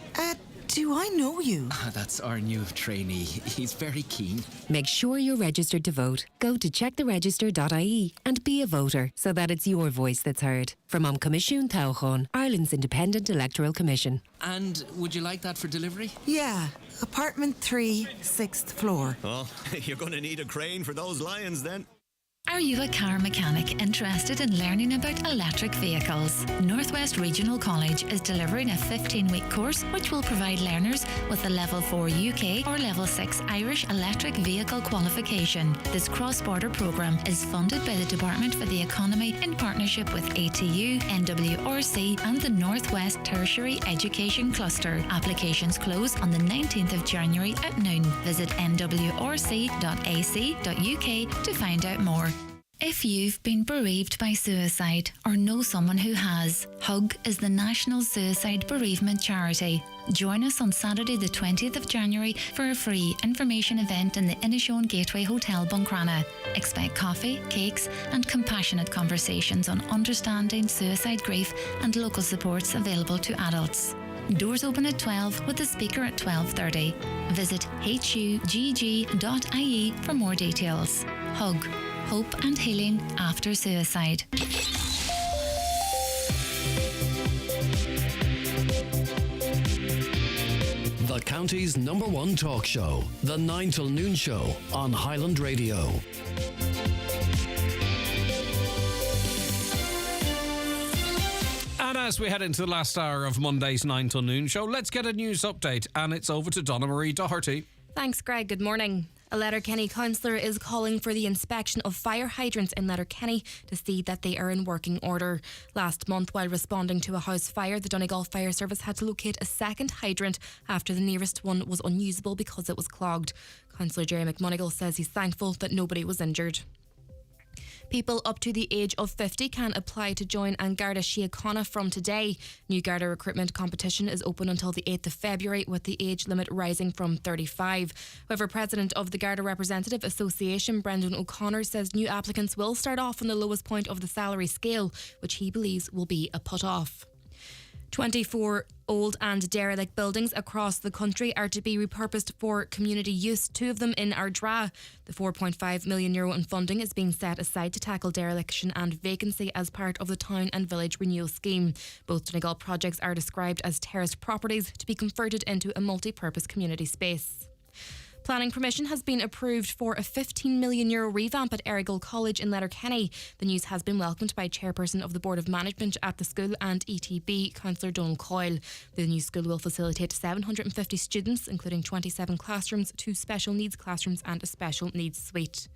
Do I know you? That's our new trainee. He's very keen. Make sure you're registered to vote. Go to checktheregister.ie and be a voter so that it's your voice that's heard. From Comisiún Tábhachtán, Ireland's Independent Electoral Commission. And would you like that for delivery? Yeah, apartment 3, 6th floor. Oh, you're going to need a crane for those lions then. Are you a car mechanic interested in learning about electric vehicles? Northwest Regional College is delivering a 15-week course which will provide learners with a Level 4 UK or Level 6 Irish electric vehicle qualification. This cross-border programme is funded by the Department for the Economy in partnership with ATU, NWRC and the Northwest Tertiary Education Cluster. Applications close on the 19th of January at noon. Visit nwrc.ac.uk to find out more. If you've been bereaved by suicide or know someone who has, HUG is the National Suicide Bereavement Charity. Join us on Saturday the 20th of January for a free information event in the Inishowen Gateway Hotel Buncrana. Expect coffee, cakes and compassionate conversations on understanding suicide grief and local supports available to adults. Doors open at 12 with the speaker at 12:30. Visit hugg.ie for more details. HUG. Hope and healing after suicide. The county's #1 talk show, The 9 till noon show on Highland Radio. And as we head into the last hour of Monday's 9 till noon show, let's get a news update. And it's over to Donna Marie Doherty. Thanks, Greg. Good morning. A Letterkenny councillor is calling for the inspection of fire hydrants in Letterkenny to see that they are in working order. Last month, while responding to a house fire, the Donegal Fire Service had to locate a second hydrant after the nearest one was unusable because it was clogged. Councillor Jerry McMonigal says he's thankful that nobody was injured. People up to the age of 50 can apply to join an Garda Síochána from today. New Garda recruitment competition is open until the 8th of February, with the age limit rising from 35. However, President of the Garda Representative Association, Brendan O'Connor, says new applicants will start off on the lowest point of the salary scale, which he believes will be a put-off. 24 old and derelict buildings across the country are to be repurposed for community use, 2 of them in Ardra. The €4.5 million in funding is being set aside to tackle dereliction and vacancy as part of the Town and Village Renewal Scheme. Both Donegal projects are described as terraced properties to be converted into a multi-purpose community space. Planning permission has been approved for a €15 million revamp at Errigal College in Letterkenny. The news has been welcomed by Chairperson of the Board of Management at the school and ETB, Councillor Donal Coyle. The new school will facilitate 750 students, including 27 classrooms, 2 special needs classrooms and a special needs suite.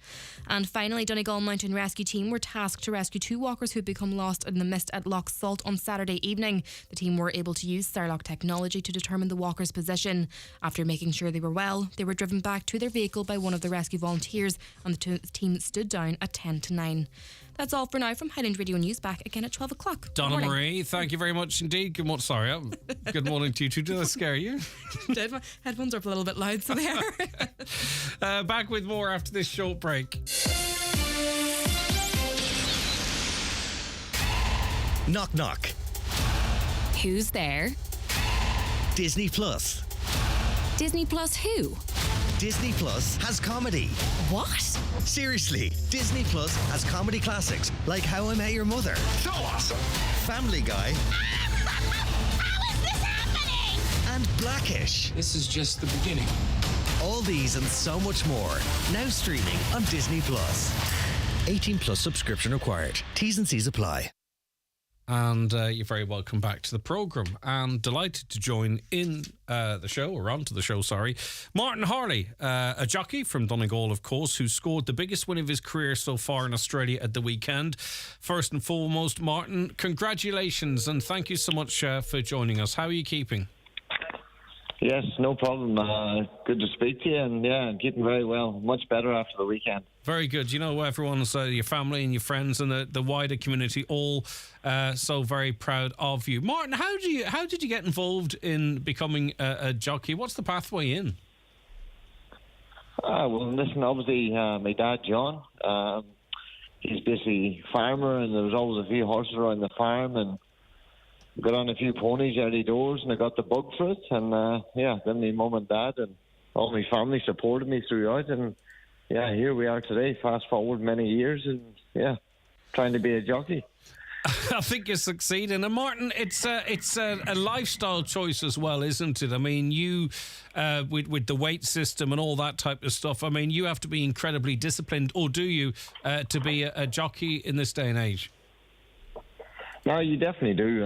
And finally, Donegal Mountain Rescue Team were tasked to rescue 2 walkers who had become lost in the mist at Loch Salt on Saturday evening. The team were able to use Starlock technology to determine the walkers' position. After making sure they were well, they were driven back to their vehicle by one of the rescue volunteers, and the team stood down at 10 to 9. That's all for now from Highland Radio News. Back again at 12 o'clock. Donna Marie, thank you very much indeed. Good morning. Sorry, good morning to you too. Did I scare you? Did. My headphones are up a little bit loud, so they are. Back with more after this short break. Knock knock. Who's there? Disney Plus. Disney Plus who? Disney Plus has comedy. What? Seriously, Disney Plus has comedy classics like How I Met Your Mother. So awesome. Family Guy. How is this happening? And Blackish. This is just the beginning. All these and so much more, now streaming on Disney Plus. 18 plus subscription required. T's and C's apply. And you're very welcome back to the programme. And delighted to join in the show, or onto the show, sorry, Martin Harley, a jockey from Donegal, of course, who scored the biggest win of his career so far in Australia at the weekend. First and foremost, Martin, congratulations and thank you so much for joining us. How are you keeping? Yes, no problem. Good to speak to you, and yeah, I'm keeping very well. Much better after the weekend. Very good. You know, everyone's, your family and your friends and the wider community, all so very proud of you. Martin, how did you get involved in becoming a jockey? What's the pathway in? Well, listen, obviously, my dad, John, he's basically a farmer, and there was always a few horses around the farm, and got on a few ponies early doors, and I got the bug for it. And yeah, then my mum and dad and all my family supported me throughout. And yeah, here we are today. Fast forward many years, and yeah, trying to be a jockey. I think you're succeeding. And Martin, it's a lifestyle choice as well, isn't it? I mean, you with the weight system and all that type of stuff. I mean, you have to be incredibly disciplined, or do you, to be a jockey in this day and age? No, you definitely do.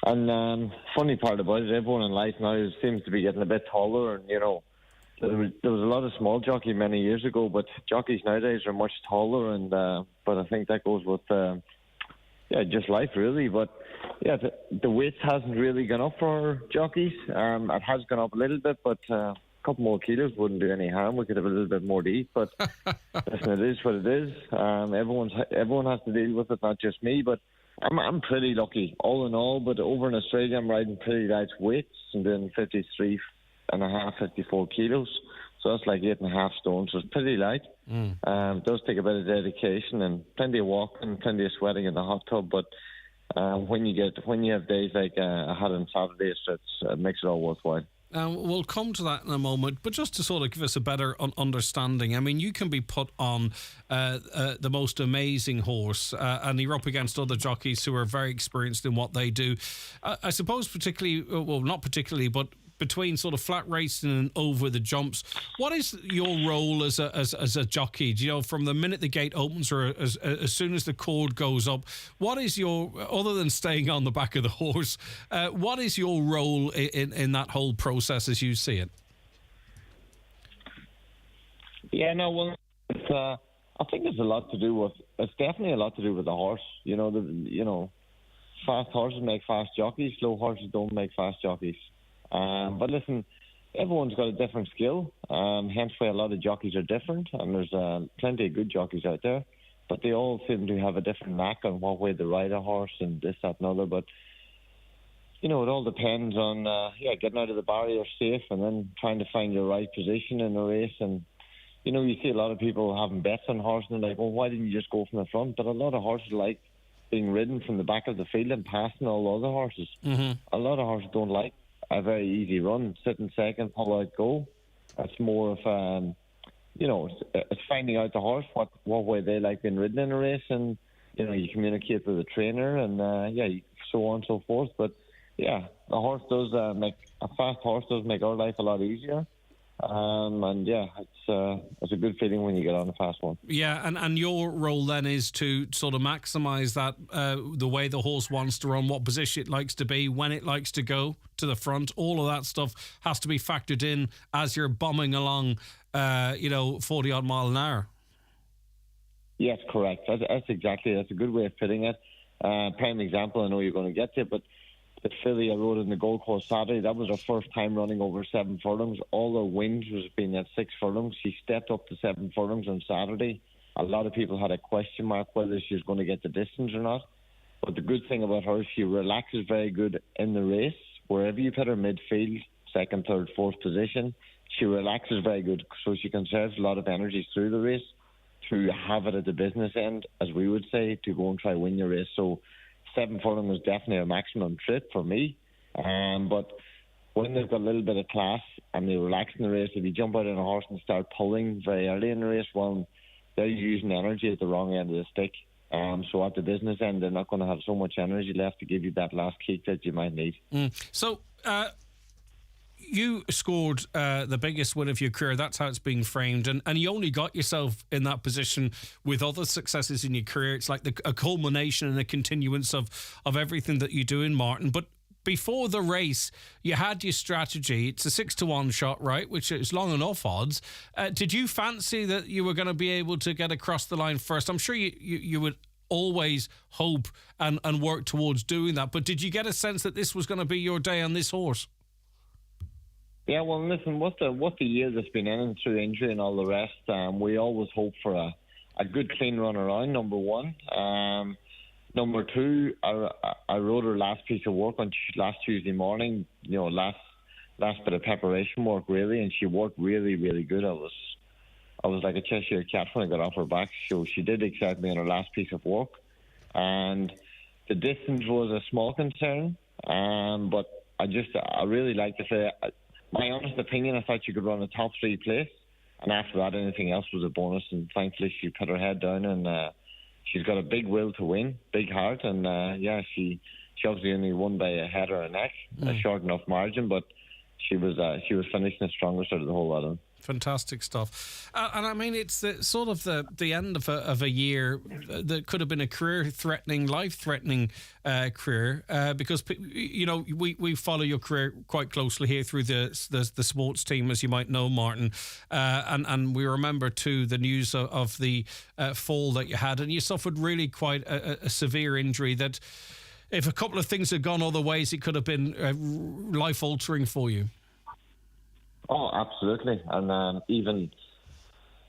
And funny part about it, everyone in life now seems to be getting a bit taller. And, you know, there was a lot of small jockeys many years ago, but jockeys nowadays are much taller. And but I think that goes with, just life, really. But, yeah, the weight hasn't really gone up for jockeys. It has gone up a little bit, but a couple more kilos wouldn't do any harm. We could have a little bit more to eat. But listen, it is what it is. Everyone has to deal with it, not just me. But I'm pretty lucky, all in all, but over in Australia I'm riding pretty light weights. I'm doing 54 kilos, so that's like 8.5 stone, so it's pretty light. It does take a bit of dedication and plenty of walking, plenty of sweating in the hot tub, but when you have days like I had on Saturday, it makes it all worthwhile. We'll come to that in a moment, but just to sort of give us a better understanding, I mean, you can be put on the most amazing horse, and you're up against other jockeys who are very experienced in what they do. I suppose particularly, well, not particularly, but between sort of flat racing and over the jumps, what is your role as a jockey? Do you know, from the minute the gate opens or as soon as the cord goes up, what is your, other than staying on the back of the horse, what is your role in that whole process as you see it? Yeah, no, well, I think it's definitely a lot to do with the horse. You know, fast horses make fast jockeys, slow horses don't make fast jockeys. But listen, everyone's got a different skill, hence why a lot of jockeys are different, and there's plenty of good jockeys out there, but they all seem to have a different knack on what way to ride a horse and this, that and other. But, you know, it all depends on, getting out of the barrier safe and then trying to find your right position in a race. And, you know, you see a lot of people having bets on horses and they're like, well, why didn't you just go from the front? But a lot of horses like being ridden from the back of the field and passing all the other horses. Mm-hmm. A lot of horses don't like a very easy run, sit in second, pull out, go. It's more of, it's finding out the horse, what way they like being ridden in a race, and, you know, you communicate with the trainer, and, so on and so forth. But, yeah, a fast horse does make our life a lot easier. And yeah, it's a good feeling when you get on a fast one. Yeah, and your role then is to sort of maximise that, the way the horse wants to run, what position it likes to be, when it likes to go to the front. All of that stuff has to be factored in as you're bombing along, 40 odd mile an hour. Yes, correct. That's a good way of putting it. Prime example, I know you're going to get to, but the filly I rode in the Gold Coast Saturday, that was her first time running over 7 furlongs. All her wins was being at 6 furlongs. She stepped up to 7 furlongs on Saturday. A lot of people had a question mark whether she was going to get the distance or not. But the good thing about her, she relaxes very good in the race. Wherever you put her midfield, 2nd, 3rd, 4th position, she relaxes very good. So she conserves a lot of energy through the race to have it at the business end, as we would say, to go and try win your race. So 7 furlong was definitely a maximum trip for me. But when they've got a little bit of class and they relax in the race, if you jump out on a horse and start pulling very early in the race, well, they're using energy at the wrong end of the stick. So at the business end, they're not going to have so much energy left to give you that last kick that you might need. So you scored the biggest win of your career. That's how it's being framed. And you only got yourself in that position with other successes in your career. It's like a culmination and a continuance of everything that you do in Martin. But before the race, you had your strategy. It's a 6-1 shot, right? Which is long enough odds. Did you fancy that you were going to be able to get across the line first? I'm sure you would always hope and work towards doing that. But did you get a sense that this was going to be your day on this horse? Yeah, well, listen, what the year that's been in and through injury and all the rest, we always hope for a good, clean run around, number one. Number two, I wrote her last piece of work on last Tuesday morning, last bit of preparation work, really, and she worked really, really good. I was like a Cheshire cat when I got off her back. So she did excite me on her last piece of work. And the distance was a small concern, but I really liked the fair. My honest opinion, I thought she could run a top 3 place, and after that, anything else was a bonus. And thankfully, she put her head down, and she's got a big will to win, big heart, and she obviously only won by a head or a neck, a short enough margin, but she was finishing the strongest out of the whole lot of them. Fantastic stuff. And I mean, it's sort of the end of a year that could have been a career-threatening, life-threatening career, because, we follow your career quite closely here through the sports team, as you might know, Martin. And we remember, too, the news of the fall that you had, and you suffered really quite a severe injury that, if a couple of things had gone other ways, it could have been life-altering for you. Oh, absolutely. And even,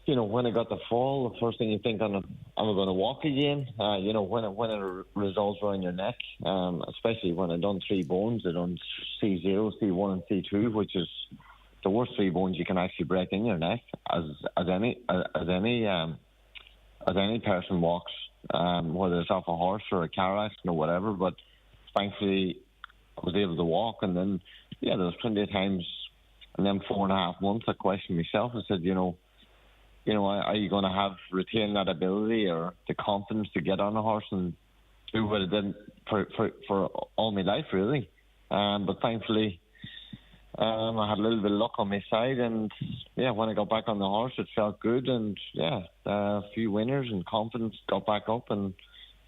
when I got the fall, the first thing you think, am I going to walk again? When it resolves around your neck, especially when I done 3 bones, I done C0, C1 and C2, which is the worst 3 bones you can actually break in your neck, as any person walks, whether it's off a horse or a car accident or whatever. But thankfully, I was able to walk. And then, there was plenty of times in them 4.5 months I questioned myself. I said, are you going to retain that ability or the confidence to get on a horse and do what I did for all my life, really? But thankfully, I had a little bit of luck on my side, and when I got back on the horse, it felt good, and a few winners and confidence got back up, and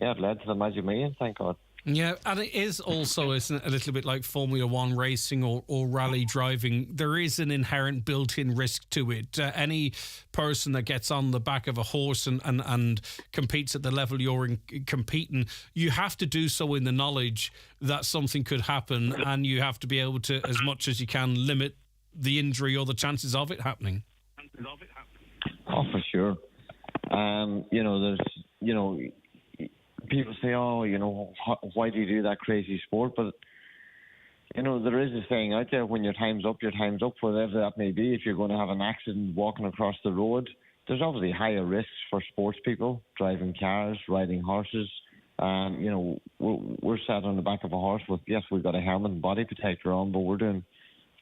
it led to the Magic Million, thank God. Yeah, and it is also, isn't it, a little bit like Formula One racing or rally driving. There is an inherent built-in risk to it. Any person that gets on the back of a horse and competes at the level you're competing, you have to do so in the knowledge that something could happen, and you have to be able to, as much as you can, limit the injury or the chances of it happening. Oh, for sure. There's, people say, why do you do that crazy sport? But, there is a saying out there, when your time's up, whatever that may be. If you're going to have an accident walking across the road, there's obviously higher risks for sports people, driving cars, riding horses. We're sat on the back of a horse with, yes, we've got a helmet and body protector on, but we're doing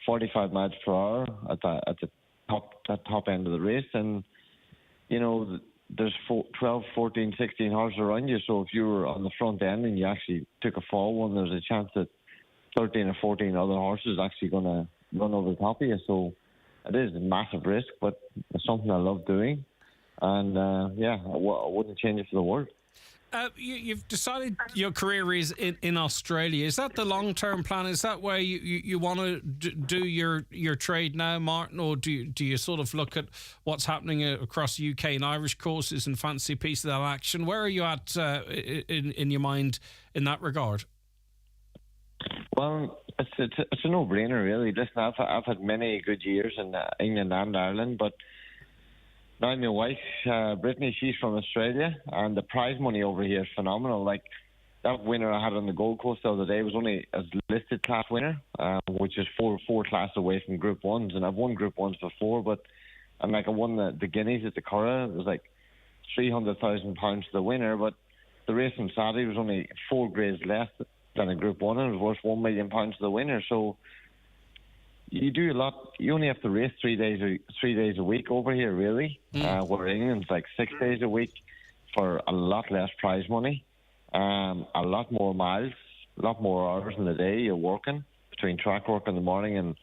45 miles per hour at the top end of the race. And, there's 12, 14, 16 horses around you. So if you were on the front end and you actually took a fall, there's a chance that 13 or 14 other horses are actually going to run over the top of you. So it is a massive risk, but it's something I love doing. And, I wouldn't change it for the world. You've decided your career is in Australia. Is that the long-term plan? Is that where you want to do your trade now, Martin? Or do you sort of look at what's happening across UK and Irish courses and fancy a piece of that action? Where are you at in your mind in that regard? Well, it's a no-brainer, really. Listen, I've had many good years in England and Ireland, but now my wife, Brittany, she's from Australia, and the prize money over here is phenomenal. Like, that winner I had on the Gold Coast the other day was only a listed class winner, which is four classes away from Group 1s. And I've won Group 1s before, I won the Guineas at the Curragh. It was like £300,000 to the winner, but the race on Saturday was only 4 grades less than a Group 1, and it was worth £1 million to the winner. So you do a lot. You only have to race 3 days a week over here, really. Where England's like 6 days a week for a lot less prize money, a lot more miles, a lot more hours in the day you're working between track work in the morning and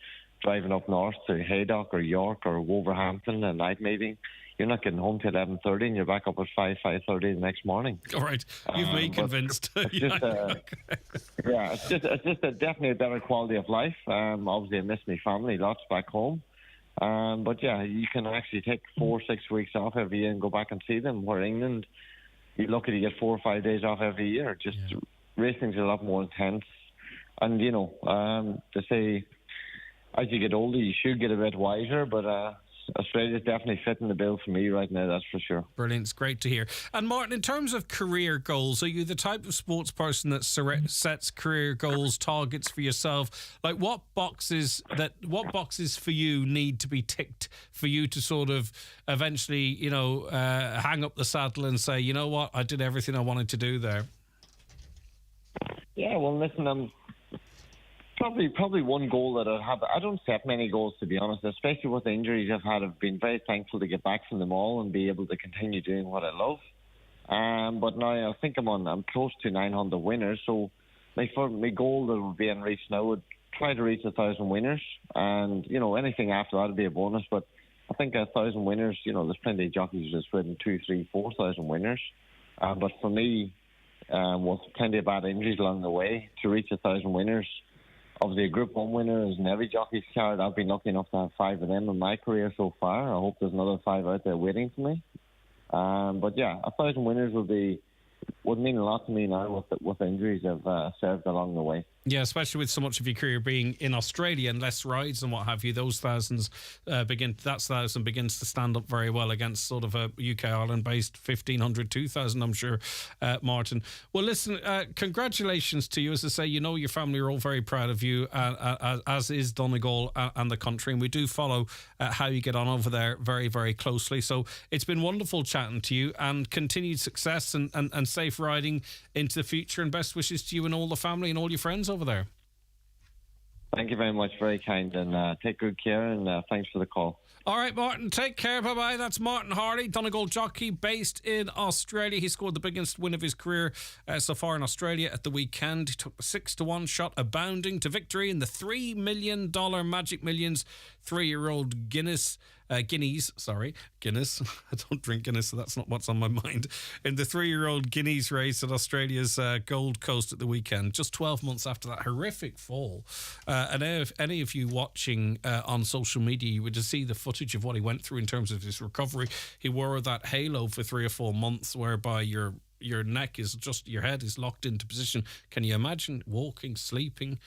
driving up north to Haydock or York or Wolverhampton and night meeting. You're not getting home till 11:30 and you're back up at 5:30 the next morning. All right, you've me convinced. It's just, it's just definitely a better quality of life. Obviously, I miss my family lots back home. But yeah, you can actually take 4 or 6 weeks off every year and go back and see them. Where England, you're lucky to get 4 or 5 days off every year. Just racing's a lot more intense. And, you know, they say as you get older, you should get a bit wiser, but Australia's definitely fitting the bill for me right now, that's for sure. Brilliant, it's great to hear. And Martin, in terms of career goals, are you the type of sports person that sets career goals, targets for yourself? Like what boxes for you need to be ticked for you to sort of eventually, you know, hang up the saddle and say, you know what, I did everything I wanted to do there? Yeah, well, listen, Probably one goal that I don't set many goals, to be honest, especially with the injuries I've had. I've been very thankful to get back from them all and be able to continue doing what I love. But now I think I'm close to 900 winners, so my goal that would be in reach now would try to reach 1,000 winners, and you know, anything after that would be a bonus. But I think 1,000 winners, you know, there's plenty of jockeys that's ridden 2,000, 3,000, 4,000 winners. But for me, with plenty of bad injuries along the way, to reach 1,000 winners. Obviously, a Group 1 winner is in every jockey's card. I've been lucky enough to have 5 of them in my career so far. I hope there's another 5 out there waiting for me. But yeah, 1,000 winners would mean a lot to me now with the injuries I've served along the way. Yeah, especially with so much of your career being in Australia and less rides and what have you, those thousands begins to stand up very well against sort of a UK Ireland based 1,500, 2,000, I'm sure, Martin. Well, listen, congratulations to you. As I say, you know, your family are all very proud of you, as is Donegal and the country, and we do follow how you get on over there very, very closely. So it's been wonderful chatting to you, and continued success and safe riding into the future, and best wishes to you and all the family and all your friends over there. Thank you very much, very kind, and take good care, and thanks for the call. All right, Martin, take care, bye-bye. That's Martin Harley, Donegal jockey based in Australia. He scored the biggest win of his career so far in Australia at the weekend. He took the 6-1 shot abounding to victory in the $3 million Magic Millions 3-year-old Guinness. Guineas. I don't drink Guinness, so that's not what's on my mind. In the 3-year-old Guineas race at Australia's Gold Coast at the weekend, just 12 months after that horrific fall. And if any of you watching on social media, you would just see the footage of what he went through in terms of his recovery. He wore that halo for 3 or 4 months, whereby your neck is just, your head is locked into position. Can you imagine walking, sleeping?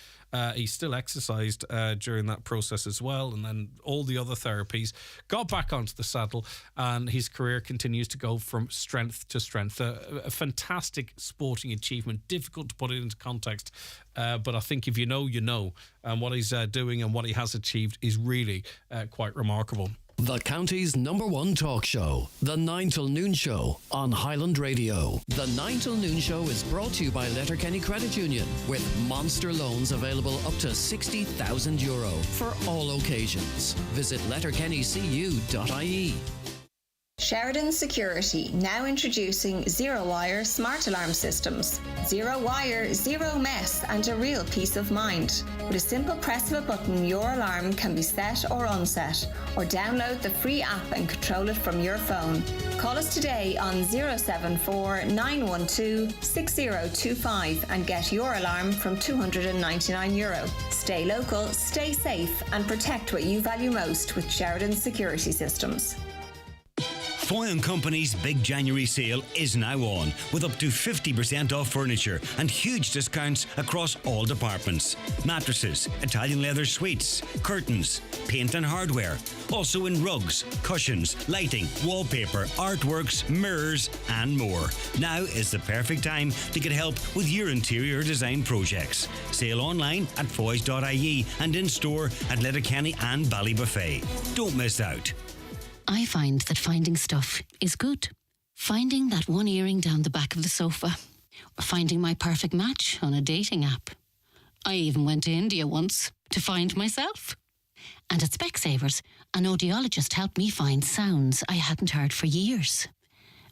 He still exercised during that process as well, and then all the other therapies. Got back onto the saddle, and his career continues to go from strength to strength. A fantastic sporting achievement, difficult to put it into context, but I think if you know, you know, and what he's doing and what he has achieved is really quite remarkable. The county's #1 talk show, The 9 till Noon Show on Highland Radio. The 9 till Noon Show is brought to you by Letterkenny Credit Union, with monster loans available up to €60,000 for all occasions. Visit letterkennycu.ie. Sheridan Security, now introducing zero-wire smart alarm systems. Zero wire, zero mess, and a real peace of mind. With a simple press of a button, your alarm can be set or unset, or download the free app and control it from your phone. Call us today on 074 912 6025 and get your alarm from €299. Stay local, stay safe, and protect what you value most with Sheridan Security Systems. Foy & Company's big January sale is now on, with up to 50% off furniture and huge discounts across all departments. Mattresses, Italian leather suites, curtains, paint and hardware. Also in rugs, cushions, lighting, wallpaper, artworks, mirrors and more. Now is the perfect time to get help with your interior design projects. Sale online at foys.ie and in store at Letterkenny and Ballybuffet. Don't miss out. I find that finding stuff is good. Finding that one earring down the back of the sofa, or finding my perfect match on a dating app. I even went to India once to find myself. And at Specsavers, an audiologist helped me find sounds I hadn't heard for years.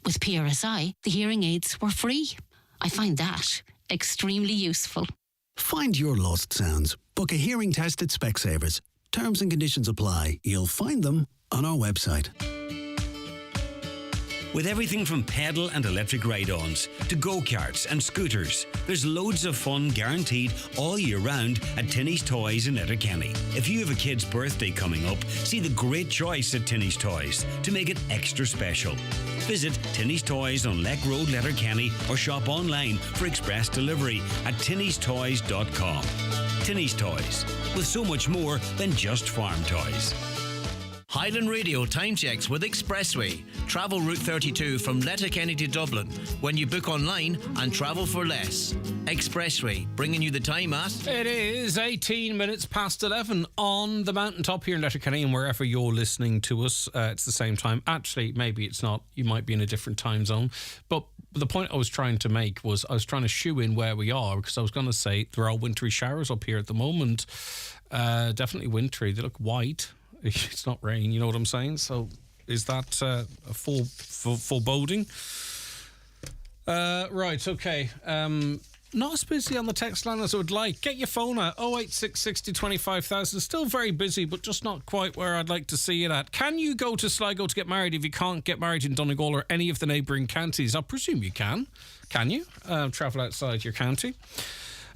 With PRSI, the hearing aids were free. I find that extremely useful. Find your lost sounds. Book a hearing test at Specsavers. Terms and conditions apply. You'll find them on our website. With everything from pedal and electric ride-ons to go-karts and scooters, there's loads of fun guaranteed all year round at Tinny's Toys in Letterkenny. If you have a kid's birthday coming up, see the great choice at Tinny's Toys to make it extra special. Visit Tinny's Toys on Leck Road, Letterkenny, or shop online for express delivery at tinnystoys.com. Tinny's Toys, with so much more than just farm toys. Highland Radio time checks with Expressway. Travel Route 32 from Letterkenny to Dublin when you book online and travel for less. Expressway, bringing you the time at... It is 18 minutes past 11 on the mountaintop here in Letterkenny, and wherever you're listening to us, it's the same time. Actually, maybe it's not. You might be in a different time zone. But the point I was trying to make was I was trying to shoe in where we are, because I was going to say there are wintry showers up here at the moment. Definitely wintry. They look white. It's not rain, you know what I'm saying? So is that a foreboding? Right, okay. Not as busy on the text line as I would like. Get your phone out. 086 60 25,000. Still very busy, but just not quite where I'd like to see it at. Can you go to Sligo to get married if you can't get married in Donegal or any of the neighbouring counties? I presume you can. Can you? Travel outside your county.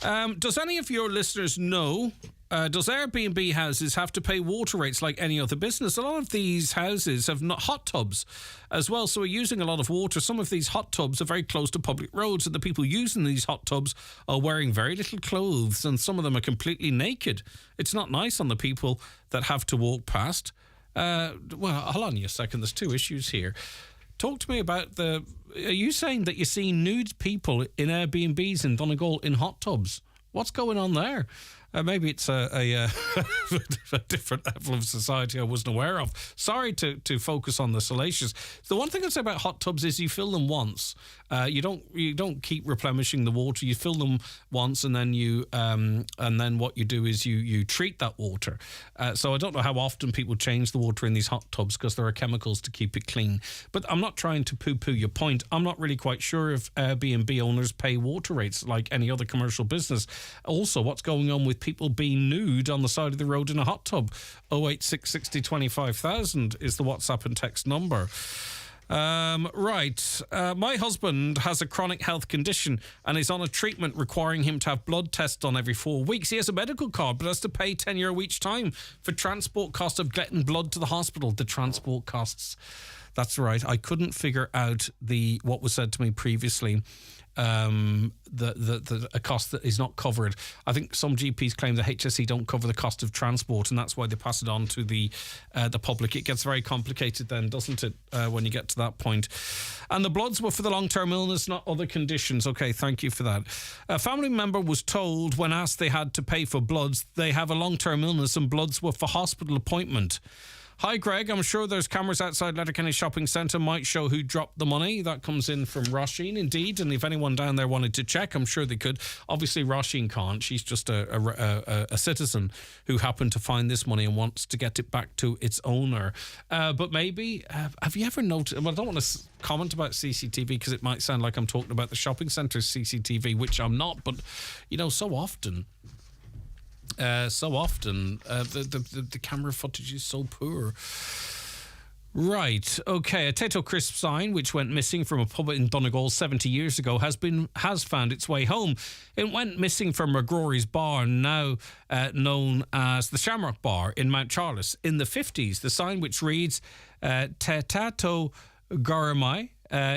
Does any of your listeners know... does Airbnb houses have to pay water rates like any other business? A lot of these houses have not hot tubs as well, so we're using a lot of water. Some of these hot tubs are very close to public roads, and the people using these hot tubs are wearing very little clothes, and some of them are completely naked. It's not nice on the people that have to walk past. Well, hold on a second. There's two issues here. Talk to me about Are you saying that you see nude people in Airbnbs in Donegal in hot tubs? What's going on there? Maybe it's a different level of society I wasn't aware of. Sorry to focus on the salacious. The one thing I'd say about hot tubs is you fill them once. You don't keep replenishing the water. You fill them once, and then what you do is you treat that water. So I don't know how often people change the water in these hot tubs, because there are chemicals to keep it clean. But I'm not trying to poo-poo your point. I'm not really quite sure if Airbnb owners pay water rates like any other commercial business. Also, what's going on with people being nude on the side of the road in a hot tub? 086 60 25,000 is the WhatsApp and text number. My husband has a chronic health condition and is on a treatment requiring him to have blood tests done every 4 weeks. He has a medical card but has to pay €10 each time for transport cost of getting blood to the hospital. The transport costs. That's right. I couldn't figure out what was said to me previously. A cost that is not covered. I think some GPs claim the HSE don't cover the cost of transport, and that's why they pass it on to the public. It gets very complicated then, doesn't it, when you get to that point. And the bloods were for the long-term illness, not other conditions. Okay, thank you for that. A family member was told when asked they had to pay for bloods, they have a long-term illness and bloods were for hospital appointment. Hi, Greg. I'm sure there's cameras outside Letterkenny Shopping Centre might show who dropped the money. That comes in from Roisin, indeed. And if anyone down there wanted to check, I'm sure they could. Obviously, Roisin can't. She's just a citizen who happened to find this money and wants to get it back to its owner. But maybe, have you ever noticed... Well, I don't want to comment about CCTV because it might sound like I'm talking about the shopping centre's CCTV, which I'm not. But, so often... the camera footage is so poor. Right, okay. A Tato Crisp sign, which went missing from a pub in Donegal 70 years ago, has found its way home. It went missing from McGrory's Bar, now known as the Shamrock Bar in Mount Charles. In the 50s, the sign, which reads Te Tato Garamai,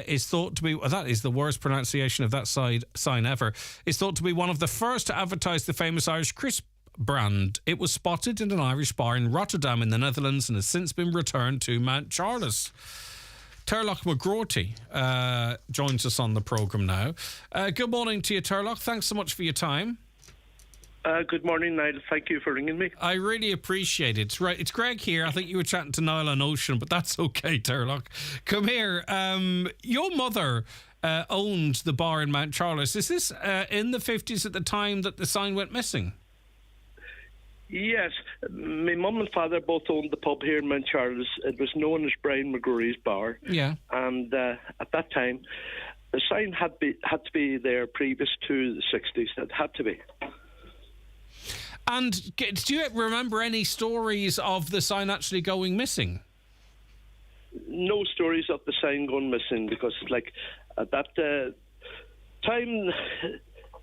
is thought to be, that is the worst pronunciation of that sign ever, is thought to be one of the first to advertise the famous Irish crisp brand. It was spotted in an Irish bar in Rotterdam in the Netherlands and has since been returned to Mount Charles. Turlock McGrorty joins us on the programme now. Good morning to you, Turlock. Thanks so much for your time. Good morning, Niall. Thank you for ringing me. I really appreciate it. Right, it's Greg here. I think you were chatting to Niall on Ocean, but that's okay, Turlock. Come here. Your mother owned the bar in Mount Charles. Is this in the 50s at the time that the sign went missing? Yes, my mum and father both owned the pub here in Mount Charles. It was known as Brian McGrory's Bar. Yeah. And at that time, the sign had to be there previous to the 60s. It had to be. And do you remember any stories of the sign actually going missing? No stories of the sign going missing, because like at that time,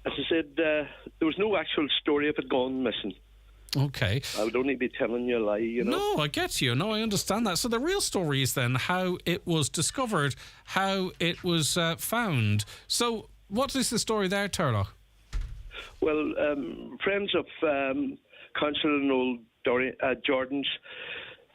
as I said, there was no actual story of it going missing. Okay. I would only be telling you a lie, you know. No, I get you. No, I understand that. So the real story is then how it was discovered, how it was found. So what is the story there, Turlough? Well, friends of Councillor Noel Jordan's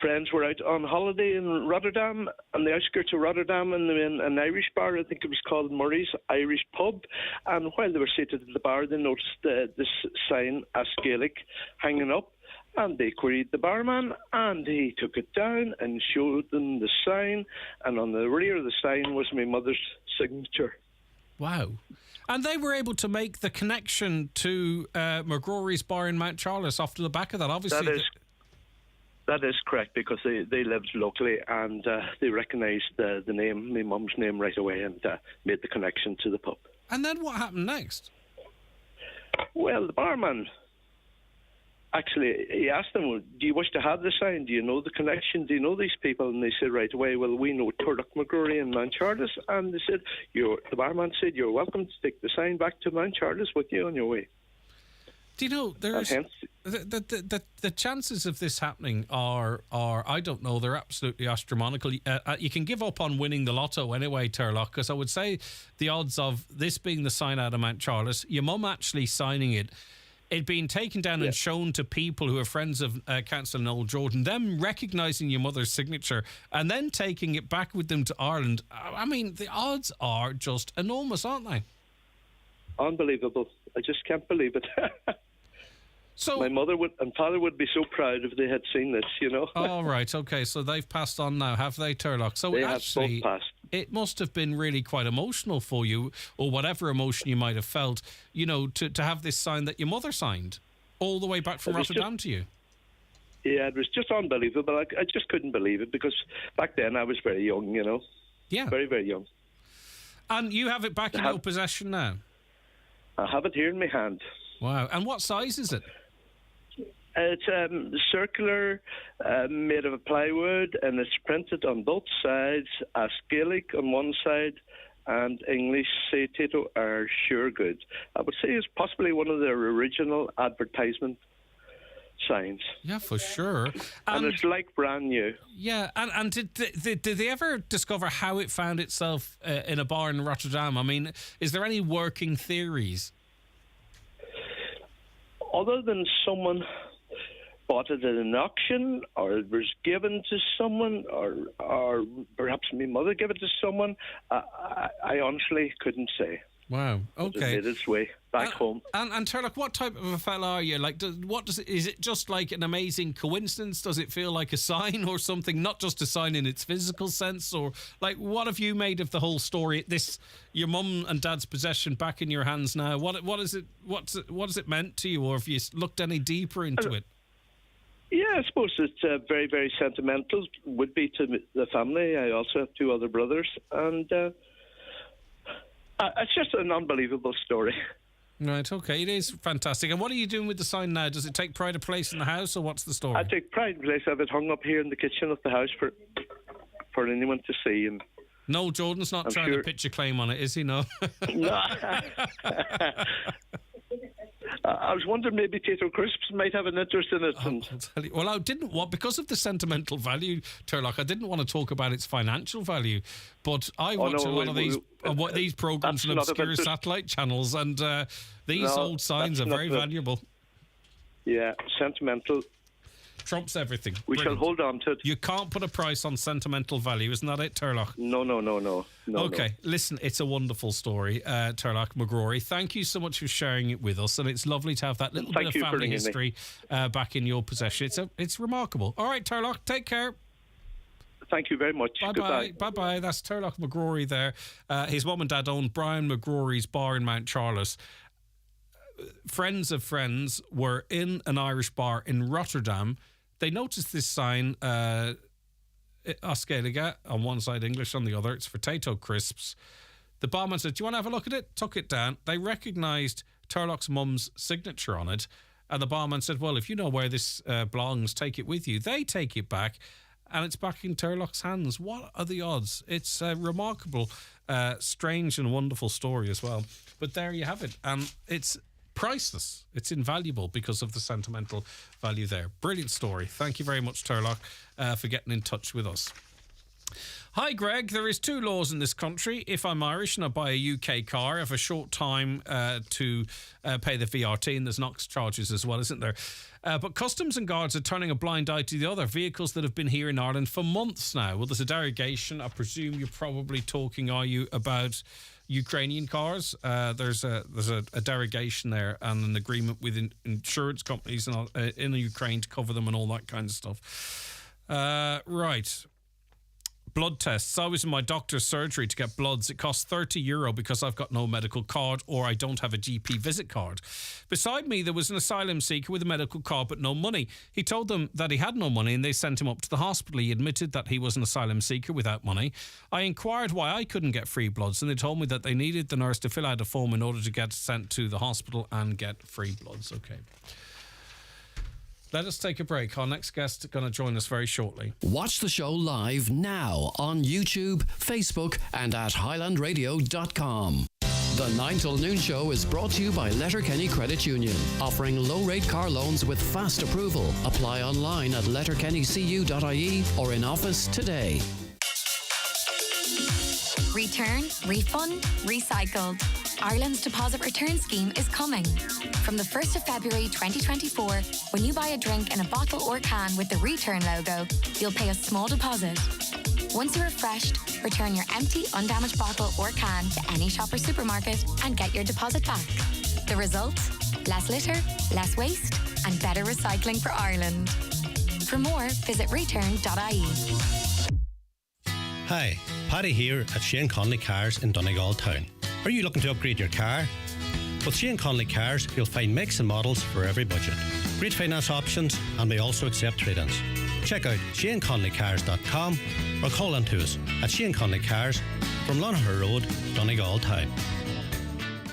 friends were out on holiday in Rotterdam, on the outskirts of Rotterdam, and they were in an Irish bar. I think it was called Murray's Irish Pub. And while they were seated at the bar, they noticed this sign, as Gaelic, hanging up. And they queried the barman, and he took it down and showed them the sign. And on the rear of the sign was my mother's signature. Wow. And they were able to make the connection to McGrory's Bar in Mount Charles off to the back of that, obviously. That is correct, because they lived locally, and they recognised the name, my mum's name, right away, and made the connection to the pub. And then what happened next? Well, the barman, actually, he asked them, do you wish to have the sign? Do you know the connection? Do you know these people? And they said right away, well, we know Turlough McGrory and Mount Charles. And they said, the barman said, you're welcome to take the sign back to Mount Charles with you on your way. Do you know, there's the chances of this happening are I don't know, they're absolutely astronomical. You can give up on winning the lotto anyway, Turlough, because I would say the odds of this being the sign out of Mount Charles, your mum actually signing it being taken down and shown to people who are friends of Councillor Noel Jordan, them recognising your mother's signature and then taking it back with them to Ireland, I mean, the odds are just enormous, aren't they? Unbelievable. I just can't believe it. So my mother and father would be so proud if they had seen this, you know. Oh, right, okay. So they've passed on now, have they, Turlough? So they actually, have both passed. It must have been really quite emotional for you, or whatever emotion you might have felt, you know, to have this sign that your mother signed all the way back from Rotterdam to you. Yeah, it was just unbelievable. I just couldn't believe it, because back then I was very young, you know. Yeah. Very, very young. And you have it back in your possession now? I have it here in my hand. Wow. And what size is it? It's circular, made of plywood, and it's printed on both sides as Gaelic on one side and English, say Tato, are sure good. I would say it's possibly one of their original advertisement signs. Yeah, for sure. And it's like brand new. Yeah, and did they ever discover how it found itself in a bar in Rotterdam? I mean, is there any working theories? Other than someone bought it at an auction, or it was given to someone, or perhaps my mother gave it to someone, I honestly couldn't say. Wow. Okay. It made its way back home. And Turlough, what type of a fella are you? Like, is it just like an amazing coincidence? Does it feel like a sign or something? Not just a sign in its physical sense, or like, what have you made of the whole story? This, your mum and dad's possession back in your hands now. What has it meant to you, or have you looked any deeper into it? Yeah, I suppose it's very, very sentimental. Would be to the family. I also have two other brothers, and it's just an unbelievable story. Right, okay, it is fantastic. And what are you doing with the sign now? Does it take pride of place in the house, or what's the story? I take pride in place. I have it hung up here in the kitchen of the house for anyone to see. And Noel Jordan's not trying to pitch a claim on it, is he? No. No. I was wondering maybe Tato Crisps might have an interest in it. I'll tell you. Well, I didn't want, because of the sentimental value, Turlough, I didn't want to talk about its financial value, but I watch a lot of these programs on obscure satellite channels, and these old signs are very valuable. Yeah, sentimental. Trumps everything. We shall hold on to it. You can't put a price on sentimental value, isn't that it, Turlough? No. Okay, listen, it's a wonderful story, Turlough McGrory. Thank you so much for sharing it with us, and it's lovely to have that little bit of family history back in your possession. It's remarkable. All right, Turlough, take care. Thank you very much. Bye-bye. Bye-bye. That's Turlough McGrory there. His mum and dad owned Brian McGrory's Bar in Mount Charles. friends of friends were in an Irish bar in Rotterdam. They noticed this sign, Oscaliga on one side, English on the other. It's potato crisps. The barman said, do you want to have a look at it? Took it down. They recognised Turlock's mum's signature on it. And the barman said, well, if you know where this belongs, take it with you. They take it back, and it's back in Turlock's hands. What are the odds? It's a remarkable, strange and wonderful story as well. But there you have it. And it's priceless. It's invaluable because of the sentimental value there. Brilliant story. Thank you very much, Turlock, for getting in touch with us. Hi, Greg. There is 2 laws in this country. If I'm Irish and I buy a UK car, I have a short time to pay the VRT, and there's NOx charges as well, isn't there? But customs and guards are turning a blind eye to the other vehicles that have been here in Ireland for months now. Well, there's a derogation. I presume you're probably talking, are you, about Ukrainian cars? There's a derogation there and an agreement with insurance companies in Ukraine to cover them and all that kind of stuff. Right. Blood tests. I was in my doctor's surgery to get bloods. It costs €30 because I've got no medical card or I don't have a GP visit card. Beside me, there was an asylum seeker with a medical card but no money. He told them that he had no money and they sent him up to the hospital. He admitted that he was an asylum seeker without money. I inquired why I couldn't get free bloods and they told me that they needed the nurse to fill out a form in order to get sent to the hospital and get free bloods. Okay. Let us take a break. Our next guest is going to join us very shortly. Watch the show live now on YouTube, Facebook and at highlandradio.com. The 9 till noon show is brought to you by Letterkenny Credit Union, offering low-rate car loans with fast approval. Apply online at letterkennycu.ie or in office today. Return, refund, recycled. Ireland's deposit return scheme is coming. From the 1st of February 2024, when you buy a drink in a bottle or can with the return logo, you'll pay a small deposit. Once you're refreshed, return your empty, undamaged bottle or can to any shop or supermarket and get your deposit back. The result? Less litter, less waste, and better recycling for Ireland. For more, visit return.ie. Hi, Paddy here at Shane Conley Cars in Donegal Town. Are you looking to upgrade your car? With Shane Conley Cars, you'll find makes and models for every budget. Great finance options, and we also accept trade-ins. Check out shaneconleycars.com or call in to us at Shane Conley Cars from Lonher Road, Donegal Town.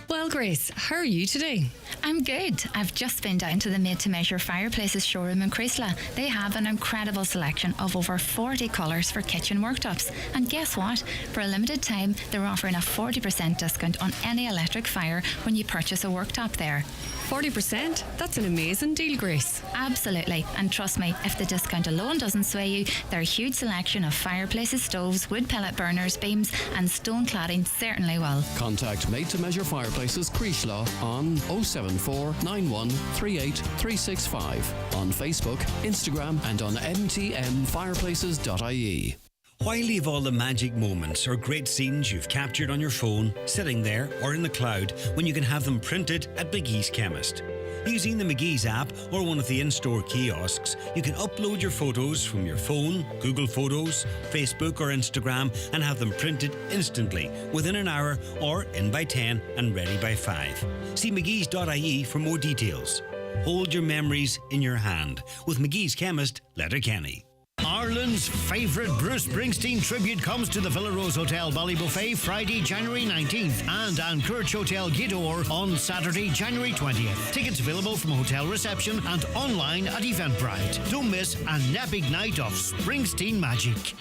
Well, Grace, how are you today? I'm good. I've just been down to the Made to Measure Fireplaces showroom in Creasla. They have an incredible selection of over 40 colours for kitchen worktops. And guess what? For a limited time, they're offering a 40% discount on any electric fire when you purchase a worktop there. 40%? That's an amazing deal, Grace. Absolutely. And trust me, if the discount alone doesn't sway you, their huge selection of fireplaces, stoves, wood pellet burners, beams and stone cladding certainly will. Contact Made to Measure Fireplaces Creasla on 074 91 38 365 on Facebook, Instagram and on ntmfireplaces.ie. Why leave all the magic moments or great scenes you've captured on your phone sitting there or in the cloud when you can have them printed at McGee's Chemist? Using the McGee's app or one of the in-store kiosks, you can upload your photos from your phone, Google Photos, Facebook or Instagram and have them printed instantly within an hour or in by 10 and ready by 5. See mcgees.ie for more details. Hold your memories in your hand with McGee's Chemist, Letterkenny. Ireland's favourite Bruce Springsteen tribute comes to the Villa Rose Hotel Ballybuffet Friday, January 19th and Anchorage Hotel Gidor on Saturday, January 20th. Tickets available from hotel reception and online at Eventbrite. Don't miss an epic night of Springsteen magic.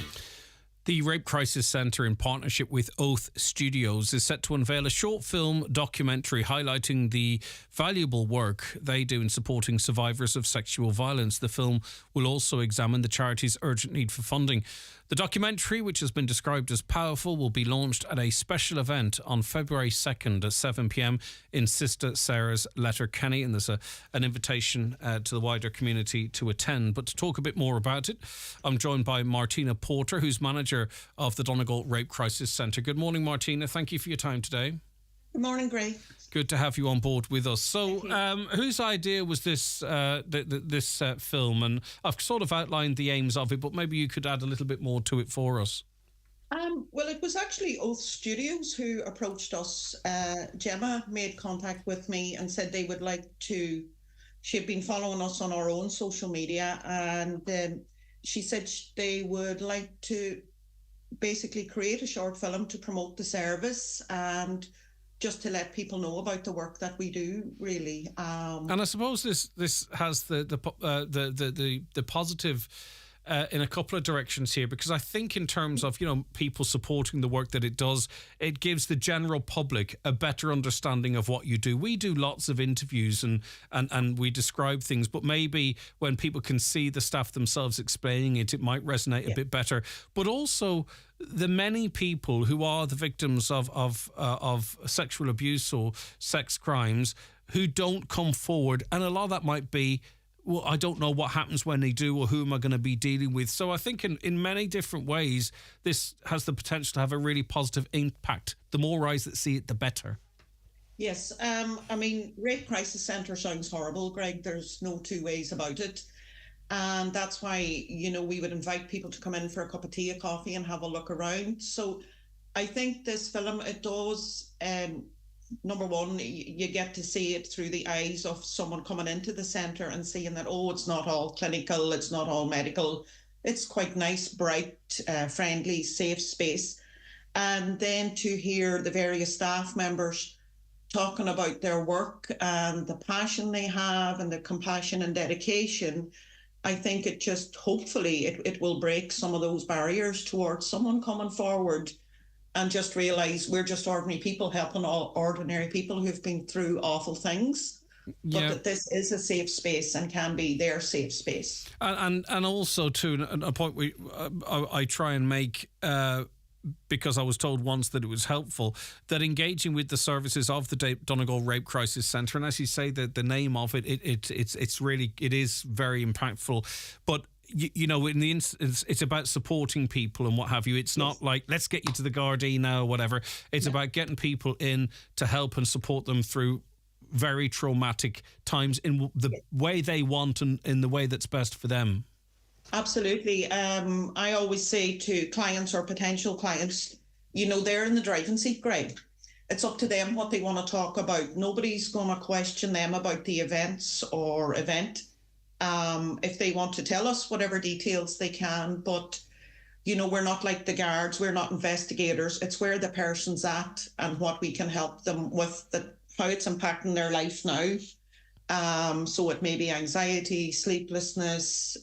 The Rape Crisis Centre, in partnership with Oath Studios, is set to unveil a short film documentary highlighting the valuable work they do in supporting survivors of sexual violence. The film will also examine the charity's urgent need for funding. The documentary, which has been described as powerful, will be launched at a special event on February 2nd at 7 p.m. in Sister Sarah's Letterkenny, and there's an invitation to the wider community to attend. But to talk a bit more about it, I'm joined by Martina Porter, who's manager of the Donegal Rape Crisis Centre. Good morning, Martina. Thank you for your time today. Good morning, Gray. Good to have you on board with us. So, whose idea was this this film? And I've sort of outlined the aims of it, but maybe you could add a little bit more to it for us. Well, it was actually Oath Studios who approached us. Gemma made contact with me and said they would like to. She had been following us on our own social media, and she said they would like to basically create a short film to promote the service and just to let people know about the work that we do, really. And I suppose this has the positive in a couple of directions here, because I think in terms of, people supporting the work that it does, it gives the general public a better understanding of what you do. We do lots of interviews and we describe things, but maybe when people can see the staff themselves explaining it, it might resonate a bit better. But also the many people who are the victims of sexual abuse or sex crimes who don't come forward, and a lot of that might be, well, I don't know what happens when they do, or who am I going to be dealing with. So I think in many different ways, this has the potential to have a really positive impact. The more eyes that see it, the better. Yes. Rape Crisis Centre sounds horrible, Greg. There's no two ways about it. And that's why, we would invite people to come in for a cup of tea, a coffee, and have a look around. So I think this film, it does... number one, you get to see it through the eyes of someone coming into the centre and seeing that, it's not all clinical, it's not all medical. It's quite nice, bright, friendly, safe space. And then to hear the various staff members talking about their work and the passion they have and the compassion and dedication, I think it just, hopefully, it will break some of those barriers towards someone coming forward and just realise we're just ordinary people helping all ordinary people who've been through awful things. But that this is a safe space and can be their safe space. And also, too, a point I try and make, because I was told once that it was helpful, that engaging with the services of the Donegal Rape Crisis Centre, and as you say, the name of it is very impactful. But in the instance, it's about supporting people and what have you. It's not like, let's get you to the Garda now or whatever. It's about getting people in to help and support them through very traumatic times in the way they want and in the way that's best for them. Absolutely. I always say to clients or potential clients, they're in the driving seat, Greg. It's up to them what they want to talk about. Nobody's going to question them about the events or event. If they want to tell us whatever details they can, but we're not like the guards, we're not investigators. It's where the person's at and what we can help them with, how it's impacting their life now. So it may be anxiety, sleeplessness,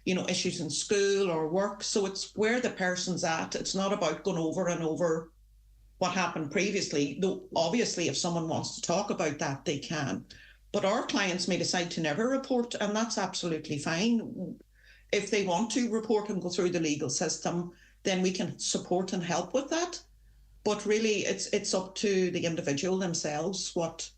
issues in school or work. So it's where the person's at. It's not about going over and over what happened previously, though obviously if someone wants to talk about that, they can. But our clients may decide to never report, and that's absolutely fine. If they want to report and go through the legal system, then we can support and help with that. But really, it's up to the individual themselves what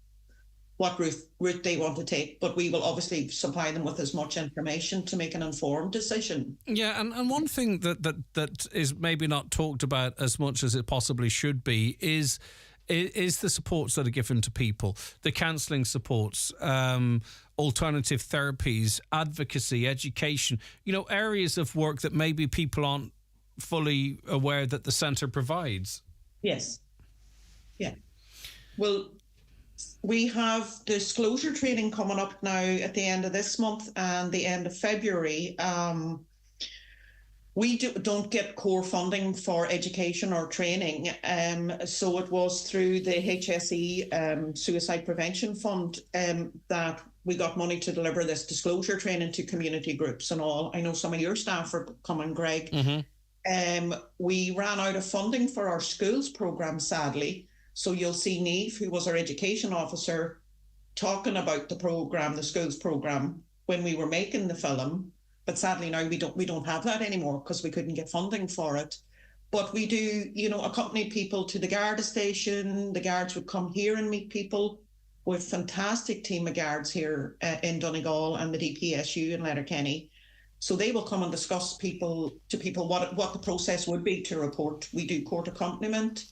route they want to take. But we will obviously supply them with as much information to make an informed decision. Yeah, and one thing that is maybe not talked about as much as it possibly should be is the supports that are given to people, the counselling supports, alternative therapies, advocacy, education, areas of work that maybe people aren't fully aware that the centre provides. Yes. Yeah. Well, we have disclosure training coming up now at the end of this month and the end of February. We don't get core funding for education or training. So it was through the HSE Suicide Prevention Fund that we got money to deliver this disclosure training to community groups and all. I know some of your staff are coming, Greg. Mm-hmm. We ran out of funding for our schools programme, sadly. So you'll see Niamh, who was our education officer, talking about the programme, the schools programme, when we were making the film. But sadly now we don't have that anymore because we couldn't get funding for it. But we do, accompany people to the Garda station. The guards would come here and meet people. We have a fantastic team of guards here in Donegal and the DPSU in Letterkenny. So they will come and discuss to people what the process would be to report. We do court accompaniment.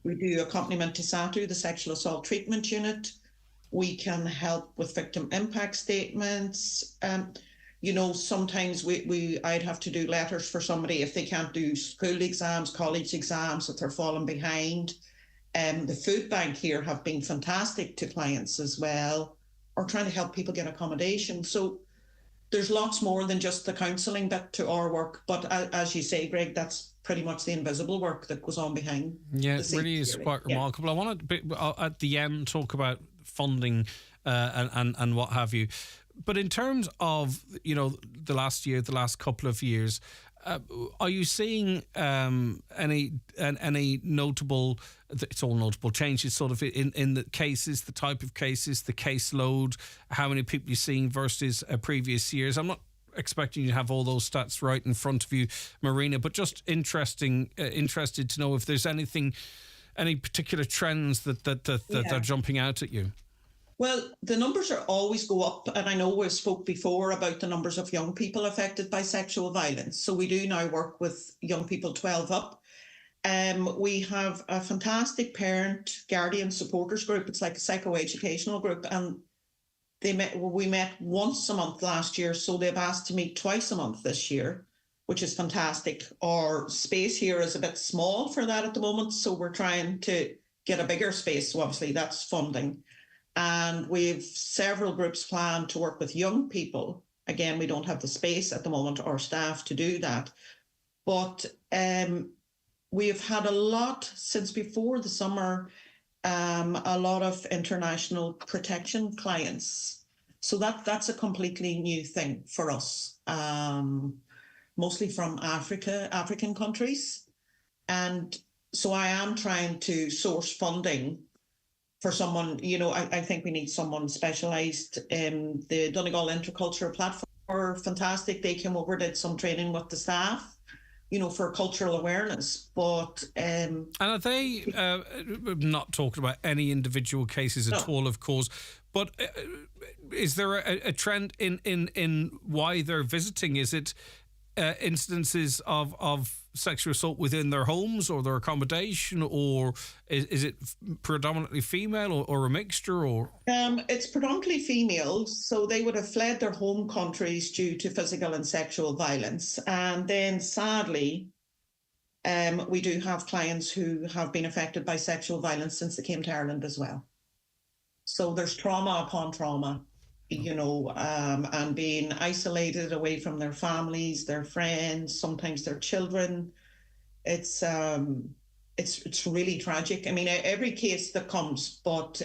We do accompaniment to SATU, the Sexual Assault Treatment Unit. We can help with victim impact statements. You know, sometimes I'd have to do letters for somebody if they can't do school exams, college exams, if they're falling behind. The food bank here have been fantastic to clients as well, or trying to help people get accommodation. So there's lots more than just the counselling bit to our work. But as you say, Greg, that's pretty much the invisible work that goes on behind. Yeah, it really is quite remarkable. I want to, at the end, talk about funding and what have you. But in terms of, you know, the last couple of years, are you seeing any notable, it's all notable changes sort of in the cases, the type of cases, the caseload, how many people you're seeing versus previous years? I'm not expecting you to have all those stats right in front of you, Marina, but just interested to know if there's any particular trends that are jumping out at you. Well, the numbers are always go up, and I know we've spoke before about the numbers of young people affected by sexual violence. So we do now work with young people 12 up. We have a fantastic parent guardian supporters group. It's like a psychoeducational group, and we met once a month last year, so they've asked to meet twice a month this year, which is fantastic. Our space here is a bit small for that at the moment, so we're trying to get a bigger space. So obviously that's funding. And we've several groups planned to work with young people. Again, we don't have the space at the moment or staff to do that. But we've had a lot since before the summer, a lot of international protection clients. So that's a completely new thing for us, mostly from African countries. And so I am trying to source funding for someone, you know, I think we need someone specialised. The Donegal Intercultural Platform are fantastic. They came over, did some training with the staff, you know, for cultural awareness. But and are they not talking about any individual cases at all, of course, but is there a trend in why they're visiting? Is it instances of sexual assault within their homes or their accommodation, or is it predominantly female or a mixture? Or it's predominantly female, so they would have fled their home countries due to physical and sexual violence, and then sadly we do have clients who have been affected by sexual violence since they came to Ireland as well. So there's trauma upon trauma, you know, and being isolated away from their families, their friends, sometimes their children. It's really tragic. I mean, every case that comes, but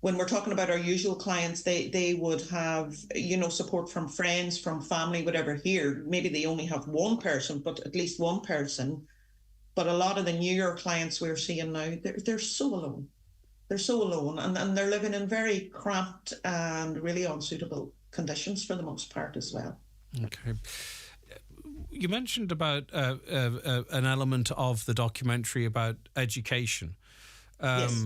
when we're talking about our usual clients, they would have, you know, support from friends, from family, whatever here. Maybe they only have one person, but at least one person. But a lot of the newer clients we're seeing now, they're so alone. They're so alone, and they're living in very cramped and really unsuitable conditions for the most part as well. Okay. You mentioned about an element of the documentary about education. Yes.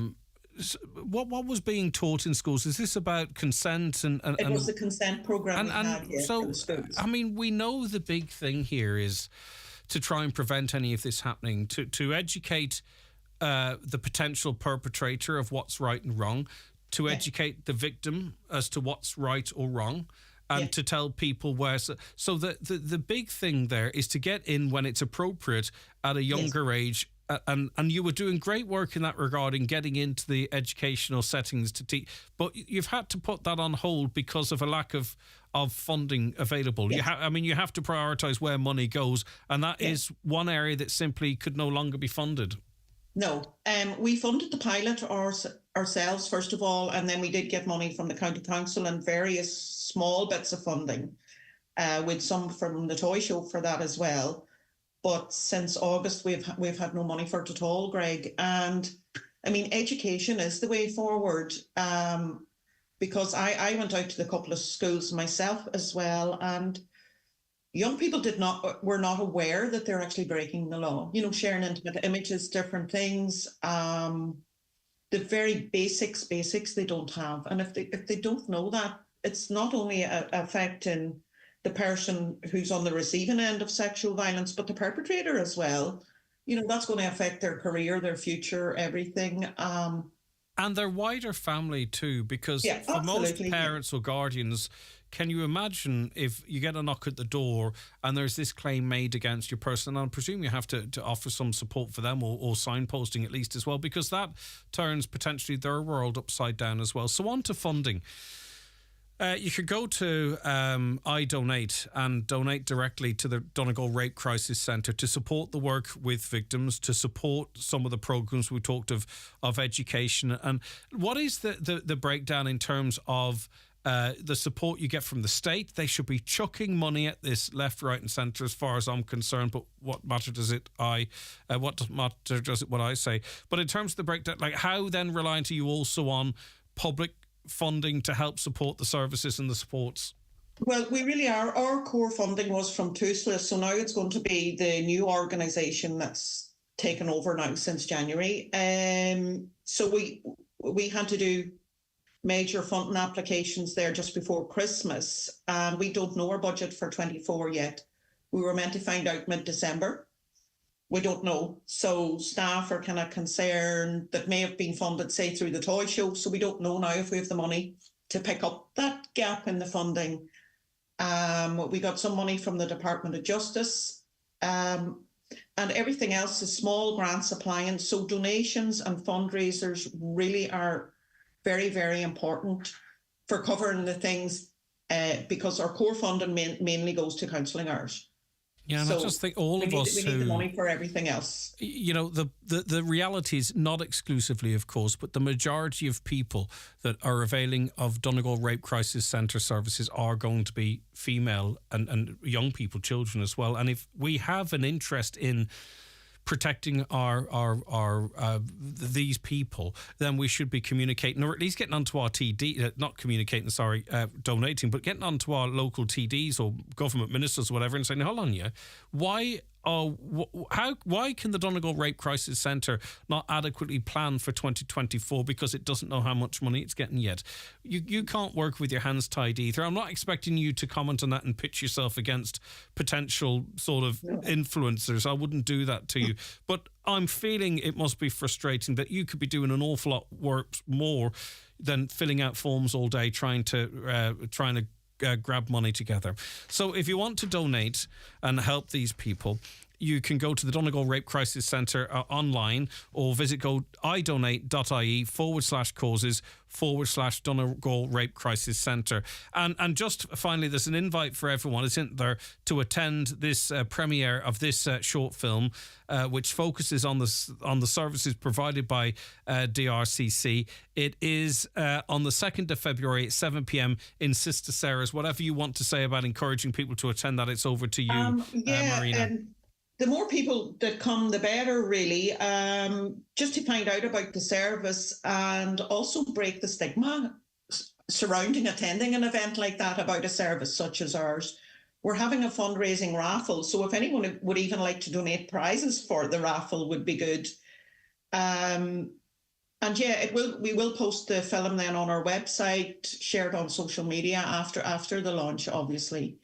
What was being taught in schools? Is this about consent? It was the consent programme we had, yes, so, in schools. I mean, we know the big thing here is to try and prevent any of this happening, to educate the potential perpetrator of what's right and wrong, to educate the victim as to what's right or wrong, and to tell people where. So the big thing there is to get in when it's appropriate at a younger age. And you were doing great work in that regard in getting into the educational settings to teach, but you've had to put that on hold because of a lack of funding available. Yes. You have to prioritise where money goes, and that is one area that simply could no longer be funded. No, we funded the pilot ourselves, first of all, and then we did get money from the County Council and various small bits of funding, with some from the toy show for that as well. But since August, we've had no money for it at all, Greg. And I mean, education is the way forward, because I went out to the couple of schools myself as well, and young people were not aware that they're actually breaking the law. You know, sharing intimate images, different things. The very basics they don't have, and if they don't know that, it's not only affecting the person who's on the receiving end of sexual violence, but the perpetrator as well. You know, that's going to affect their career, their future, everything. And their wider family too, because for most parents or guardians, can you imagine if you get a knock at the door and there's this claim made against your person? And I presume you have to offer some support for them or signposting at least as well, because that turns potentially their world upside down as well. So on to funding. You could go to iDonate and donate directly to the Donegal Rape Crisis Centre to support the work with victims, to support some of the programmes we talked of education. And what is the breakdown in terms of the support you get from the state? They should be chucking money at this left, right and centre as far as I'm concerned, but what matter does it what I say? But in terms of the breakdown, like, how then reliant are you also on public funding to help support the services and the supports? Well, we really are. Our core funding was from TUSLA, so now it's going to be the new organisation that's taken over now since January. So we had to do major funding applications there just before Christmas, and we don't know our budget for 24 yet. We were meant to find out mid-December. We don't know. So staff are kind of concerned that may have been funded, say, through the toy show. So we don't know now if we have the money to pick up that gap in the funding. We got some money from the Department of Justice, and everything else is small grants applying. So donations and fundraisers really are very, very important for covering the things, because our core funding mainly goes to counselling hours. Yeah, and so I just think all of us we need the money for everything else. You know, the reality is not exclusively, of course, but the majority of people that are availing of Donegal Rape Crisis Centre services are going to be female and young people, children as well. And if we have an interest in protecting these people, then we should be communicating, or at least getting onto our TD, donating, but getting onto our local TDs or government ministers or whatever and saying, hold on, why can the Donegal Rape Crisis Centre not adequately plan for 2024 because it doesn't know how much money it's getting yet? You can't work with your hands tied either. I'm not expecting you to comment on that and pitch yourself against potential sort of influencers. I wouldn't do that to you. But I'm feeling it must be frustrating that you could be doing an awful lot more than filling out forms all day trying to grab money together. So if you want to donate and help these people, you can go to the Donegal Rape Crisis Centre online, or visit idonate.ie/causes/Donegal Rape Crisis Centre. And just finally, there's an invite for everyone, isn't there, to attend this premiere of this short film, which focuses on the services provided by DRCC. It is on the 2nd of February at 7 p.m. in Sister Sarah's. Whatever you want to say about encouraging people to attend that, it's over to you, Marina. The more people that come, the better, really, just to find out about the service and also break the stigma surrounding attending an event like that about a service such as ours. We're having a fundraising raffle, so if anyone would even like to donate prizes for the raffle would be good. And yeah, we will post the film then on our website, share it on social media after the launch, obviously.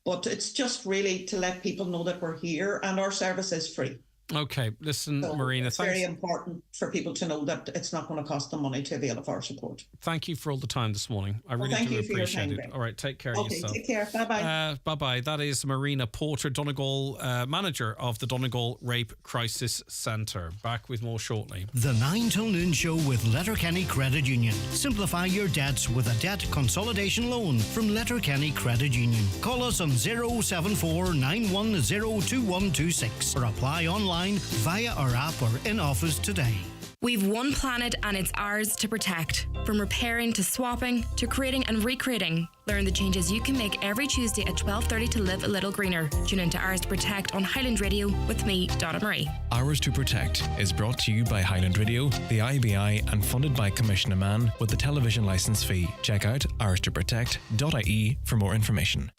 But it's just really to let people know that we're here and our service is free. Okay, listen, so Marina, it's very important for people to know that it's not going to cost them money to avail of our support. Thank you for all the time this morning. I really do appreciate it. All right, take care of yourself. Okay, take care. Bye-bye. Bye-bye. That is Marina Porter, Donegal manager of the Donegal Rape Crisis Centre. Back with more shortly. The 9 till noon show with Letterkenny Credit Union. Simplify your debts with a debt consolidation loan from Letterkenny Credit Union. Call us on 074 910 2126 or apply online via our app or in office today. We've one planet and it's ours to protect. From repairing to swapping to creating and recreating. Learn the changes you can make every Tuesday at 12:30 to live a little greener. Tune into Ours to Protect on Highland Radio with me, Donna Marie. Ours to Protect is brought to you by Highland Radio, the IBI, and funded by Commissioner Mann with the television licence fee. Check out ourstoprotect.ie for more information.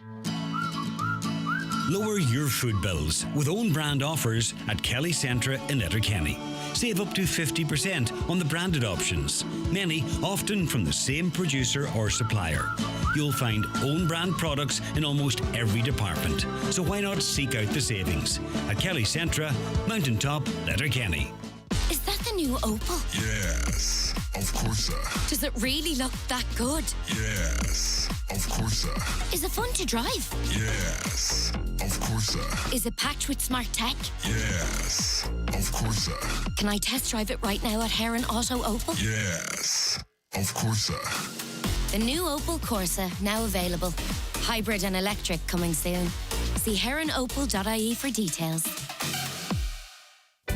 Lower your food bills with own brand offers at Kelly Centra in Letterkenny. Save up to 50% on the branded options, many often from the same producer or supplier. You'll find own brand products in almost every department, so why not seek out the savings? At Kelly Centra, Mountaintop, Letterkenny. Is that the new Opal? Yes, of course. Does it really look that good? Yes, Of course. Is it fun to drive? Yes. Of course. Is it packed with smart tech? Yes. Of course. Can I test drive it right now at Heron Auto Opel? Yes. Of course. The new Opel Corsa, now available. Hybrid and electric coming soon. See heronopel.ie for details.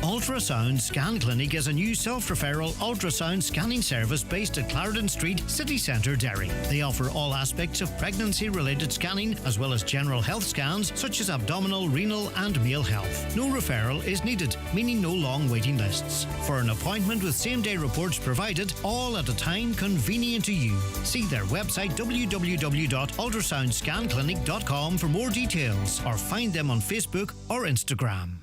Ultrasound Scan Clinic is a new self-referral ultrasound scanning service based at Clarendon Street, City Centre, Derry. They offer all aspects of pregnancy-related scanning as well as general health scans such as abdominal, renal and male health. No referral is needed, meaning no long waiting lists. For an appointment with same-day reports provided, all at a time convenient to you. See their website www.ultrasoundscanclinic.com for more details or find them on Facebook or Instagram.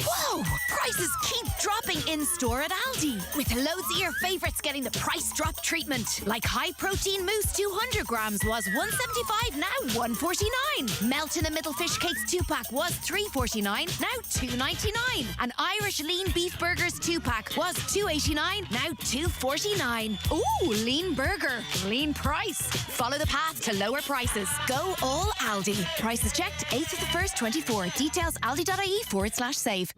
Whoa! Prices keep dropping in store at Aldi. With loads of your favourites getting the price drop treatment. Like high protein mousse 200 grams was $1.75, now $1.49. Melt in the middle fish cakes 2-pack was $3.49, now $2.99. And Irish lean beef burgers 2-pack was $2.89, now $2.49. Ooh, lean burger, lean price. Follow the path to lower prices. Go all Aldi. Prices checked 8th of the 1st, 24. Details aldi.ie/save.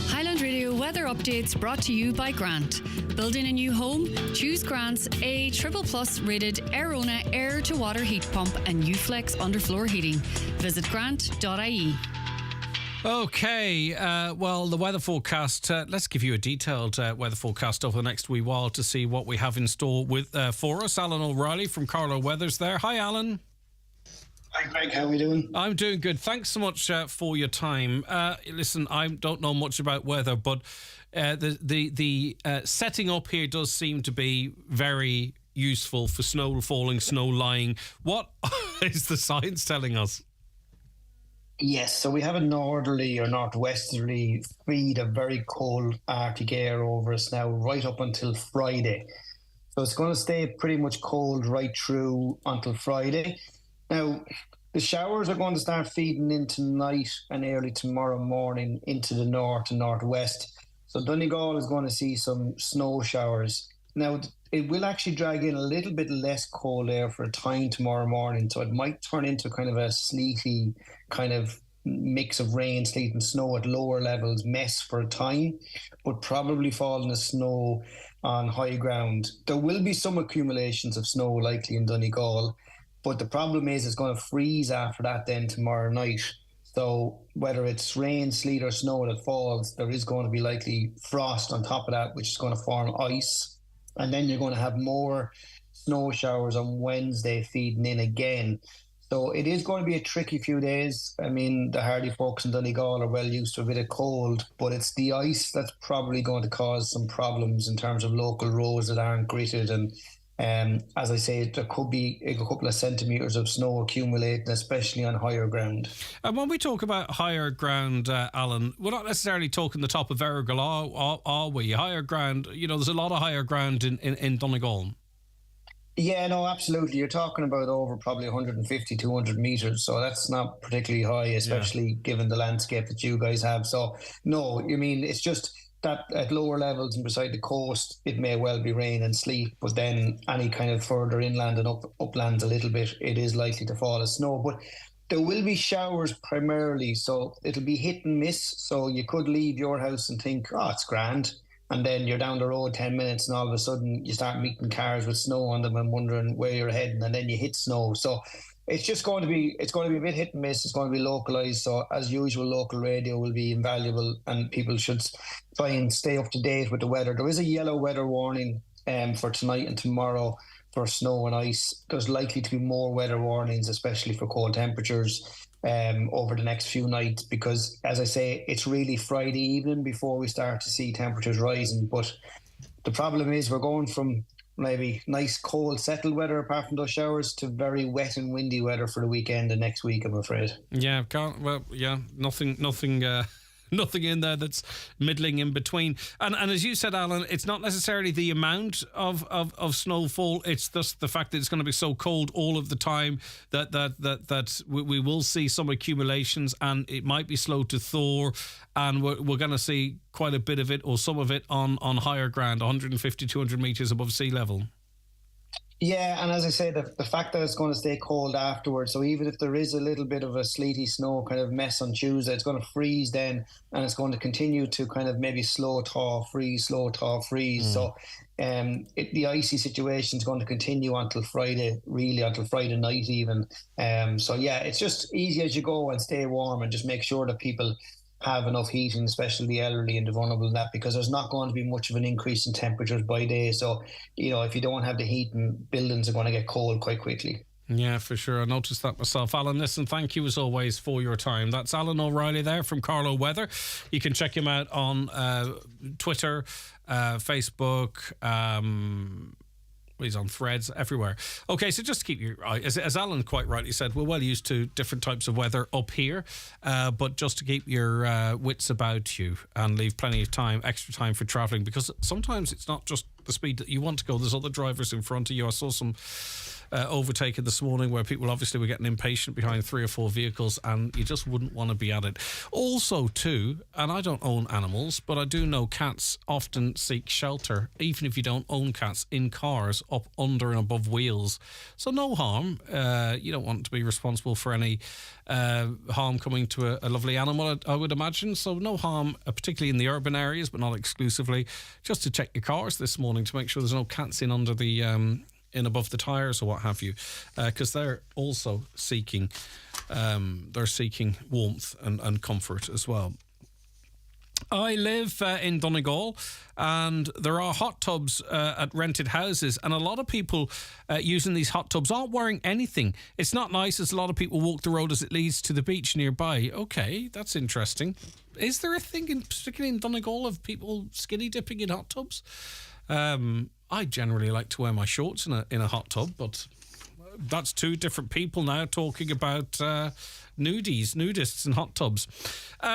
Highland Radio weather updates brought to you by Grant. Building a new home? Choose Grant's A++ rated Airona air-to-water heat pump and Uflex underfloor heating. Visit grant.ie. Okay, well, the weather forecast, let's give you a detailed weather forecast over the next wee while to see what we have in store with for us. Alan O'Reilly from Carlow Weather's there. Hi, Alan. Hi, Greg. How are we doing? I'm doing good. Thanks so much for your time. Listen, I don't know much about weather, but the setting up here does seem to be very useful for snow falling, snow lying. What is the science telling us? Yes, so we have a northerly or northwesterly feed of very cold Arctic air over us now right up until Friday. So it's going to stay pretty much cold right through until Friday. Now, the showers are going to start feeding in tonight and early tomorrow morning into the north and northwest. So Donegal is going to see some snow showers. Now, it will actually drag in a little bit less cold air for a time tomorrow morning. So it might turn into kind of a sleety kind of mix of rain, sleet and snow at lower levels mess for a time, but probably falling as snow on high ground. There will be some accumulations of snow likely in Donegal. But the problem is it's going to freeze after that then tomorrow night. So whether it's rain, sleet or snow that falls, there is going to be likely frost on top of that, which is going to form ice. And then you're going to have more snow showers on Wednesday feeding in again. So it is going to be a tricky few days. I mean, the hardy folks in Donegal are well used to a bit of cold, but it's the ice that's probably going to cause some problems in terms of local roads that aren't gritted. And as I say, there could be a couple of centimetres of snow accumulating, especially on higher ground. And when we talk about higher ground, Alan, we're not necessarily talking the top of Errigal, are we? Higher ground, there's a lot of higher ground in Donegal. Yeah, no, absolutely. You're talking about over probably 150, 200 metres. So that's not particularly high, especially given the landscape that you guys have. So, no, it's just that at lower levels and beside the coast, it may well be rain and sleet, but then any kind of further inland and uplands a little bit, it is likely to fall as snow. But there will be showers primarily, so it'll be hit and miss. So you could leave your house and think, oh, it's grand. And then you're down the road 10 minutes and all of a sudden you start meeting cars with snow on them and wondering where you're heading, and then you hit snow. So it's going to be a bit hit and miss. It's going to be localised. So as usual, local radio will be invaluable and people should try and stay up to date with the weather. There is a yellow weather warning for tonight and tomorrow for snow and ice. There's likely to be more weather warnings, especially for cold temperatures over the next few nights, because as I say, it's really Friday evening before we start to see temperatures rising. But the problem is we're going from maybe nice cold settled weather apart from those showers to very wet and windy weather for the weekend and next week, I'm afraid. Nothing in there that's middling in between. And as you said, Alan, it's not necessarily the amount of snowfall, it's just the fact that it's going to be so cold all of the time that we will see some accumulations, and it might be slow to thaw, and we're going to see quite a bit of it or some of it on higher ground, 150, 200 metres above sea level. Yeah, and as I say, the fact that it's going to stay cold afterwards, so even if there is a little bit of a sleety snow kind of mess on Tuesday, it's going to freeze then, and it's going to continue to kind of maybe slow thaw, freeze. So the icy situation is going to continue until Friday night even. So yeah, it's just easy as you go and stay warm and just make sure that people have enough heating, especially the elderly and the vulnerable in that, because there's not going to be much of an increase in temperatures by day. So, if you don't have the heating, buildings are going to get cold quite quickly. Yeah, for sure. I noticed that myself. Alan, listen, thank you as always for your time. That's Alan O'Reilly there from Carlow Weather. You can check him out on Twitter, Facebook, he's on Threads, everywhere. Okay, so just to keep your eye, as Alan quite rightly said, we're well used to different types of weather up here, but just to keep your wits about you and leave plenty of time, extra time for travelling, because sometimes it's not just the speed that you want to go. There's other drivers in front of you. I saw some overtaken this morning where people obviously were getting impatient behind 3 or 4 vehicles, and you just wouldn't want to be at it. Also too, and I don't own animals, but I do know cats often seek shelter, even if you don't own cats, in cars up under and above wheels. So no harm. You don't want to be responsible for any harm coming to a lovely animal, I would imagine. So no harm, particularly in the urban areas, but not exclusively. Just to check your cars this morning to make sure there's no cats in under the in above the tyres or what have you, because they're also seeking warmth and comfort as well. I live in Donegal, and there are hot tubs at rented houses, and a lot of people using these hot tubs aren't wearing anything. It's not nice, as a lot of people walk the road as it leads to the beach nearby. Okay, that's interesting. Is there a thing, particularly in Donegal, of people skinny dipping in hot tubs? I generally like to wear my shorts in a hot tub, but that's 2 different people now talking about nudists and hot tubs.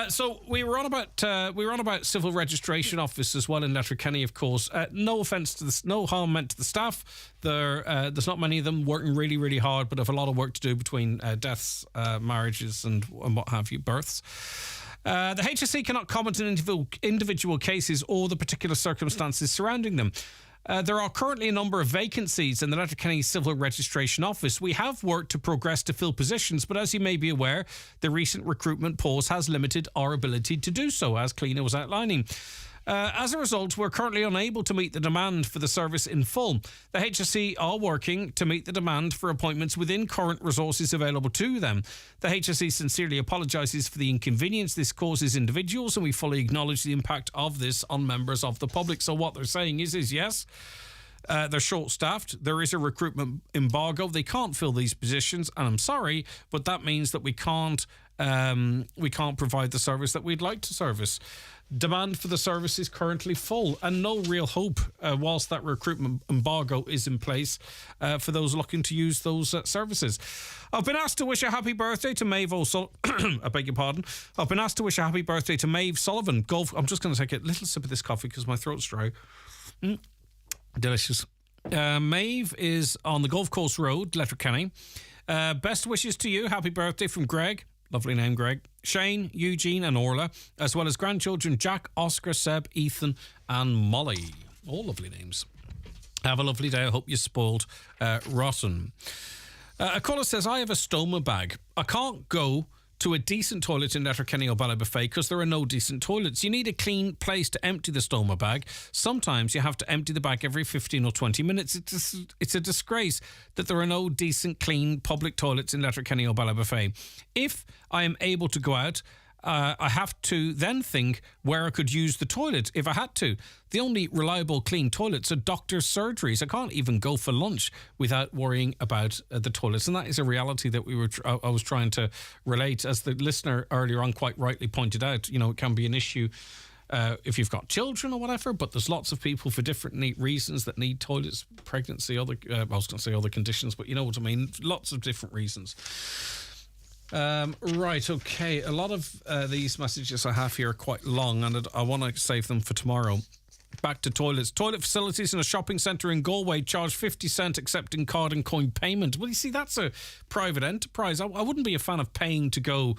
So we were on about civil registration office as well in Letterkenny, of course. No harm meant to the staff. There's not many of them working really, really hard, but have a lot of work to do between deaths, marriages, and what have you, births. The HSE cannot comment on individual cases or the particular circumstances surrounding them. There are currently a number of vacancies in the Letterkenny Civil Registration Office. We have worked to progress to fill positions, but as you may be aware, the recent recruitment pause has limited our ability to do so, as Cliona was outlining. As a result, we're currently unable to meet the demand for the service in full. The HSE are working to meet the demand for appointments within current resources available to them. The HSE sincerely apologises for the inconvenience this causes individuals, and we fully acknowledge the impact of this on members of the public. So what they're saying is yes, they're short-staffed. There is a recruitment embargo. They can't fill these positions, and I'm sorry, but that means that we can't provide the service that we'd like to service. Demand for the service is currently full, and no real hope whilst that recruitment embargo is in place for those looking to use those services. I've been asked to wish a happy birthday to Maeve I beg your pardon. I've been asked to wish a happy birthday to Maeve Sullivan. I'm just going to take a little sip of this coffee because my throat's dry. Delicious. Maeve is on the Golf Course Road, Letterkenny. Best wishes to you. Happy birthday from Greg. Lovely name, Greg. Shane, Eugene and Orla, as well as grandchildren Jack, Oscar, Seb, Ethan and Molly. All lovely names. Have a lovely day. I hope you're spoiled rotten. A caller says, I have a stoma bag. I can't go to a decent toilet in Letterkenny or Ballybofey because there are no decent toilets. You need a clean place to empty the stoma bag. Sometimes you have to empty the bag every 15 or 20 minutes. It's a disgrace that there are no decent, clean public toilets in Letterkenny or Ballybofey. If I am able to go out, I have to then think where I could use the toilet if I had to. The only reliable clean toilets are doctors' surgeries. I can't even go for lunch without worrying about the toilets. And that is a reality that I was trying to relate. As the listener earlier on quite rightly pointed out, it can be an issue if you've got children or whatever, but there's lots of people for different reasons that need toilets, pregnancy, I was going to say other conditions, but you know what I mean. Lots of different reasons. Right, okay. A lot of these messages I have here are quite long, and I want to save them for tomorrow. Back to toilets. Toilet facilities in a shopping centre in Galway charge 50 cent accepting card and coin payment. Well, you see, that's a private enterprise. I wouldn't be a fan of paying to go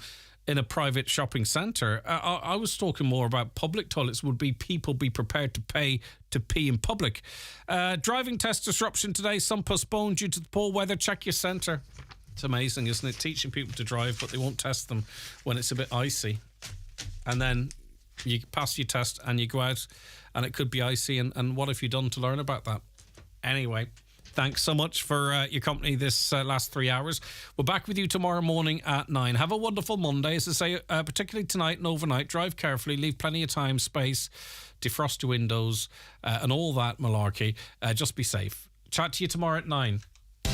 in a private shopping centre. I was talking more about public toilets. Would be people be prepared to pay to pee in public. Driving test disruption today. Some postponed due to the poor weather. Check your centre. It's amazing, isn't it? Teaching people to drive, but they won't test them when it's a bit icy. And then you pass your test and you go out and it could be icy. And what have you done to learn about that? Anyway, thanks so much for your company this last 3 hours. We're back with you tomorrow morning at 9. Have a wonderful Monday. As I say, particularly tonight and overnight, drive carefully, leave plenty of time, space, defrost your windows and all that malarkey. Just be safe. Chat to you tomorrow at 9.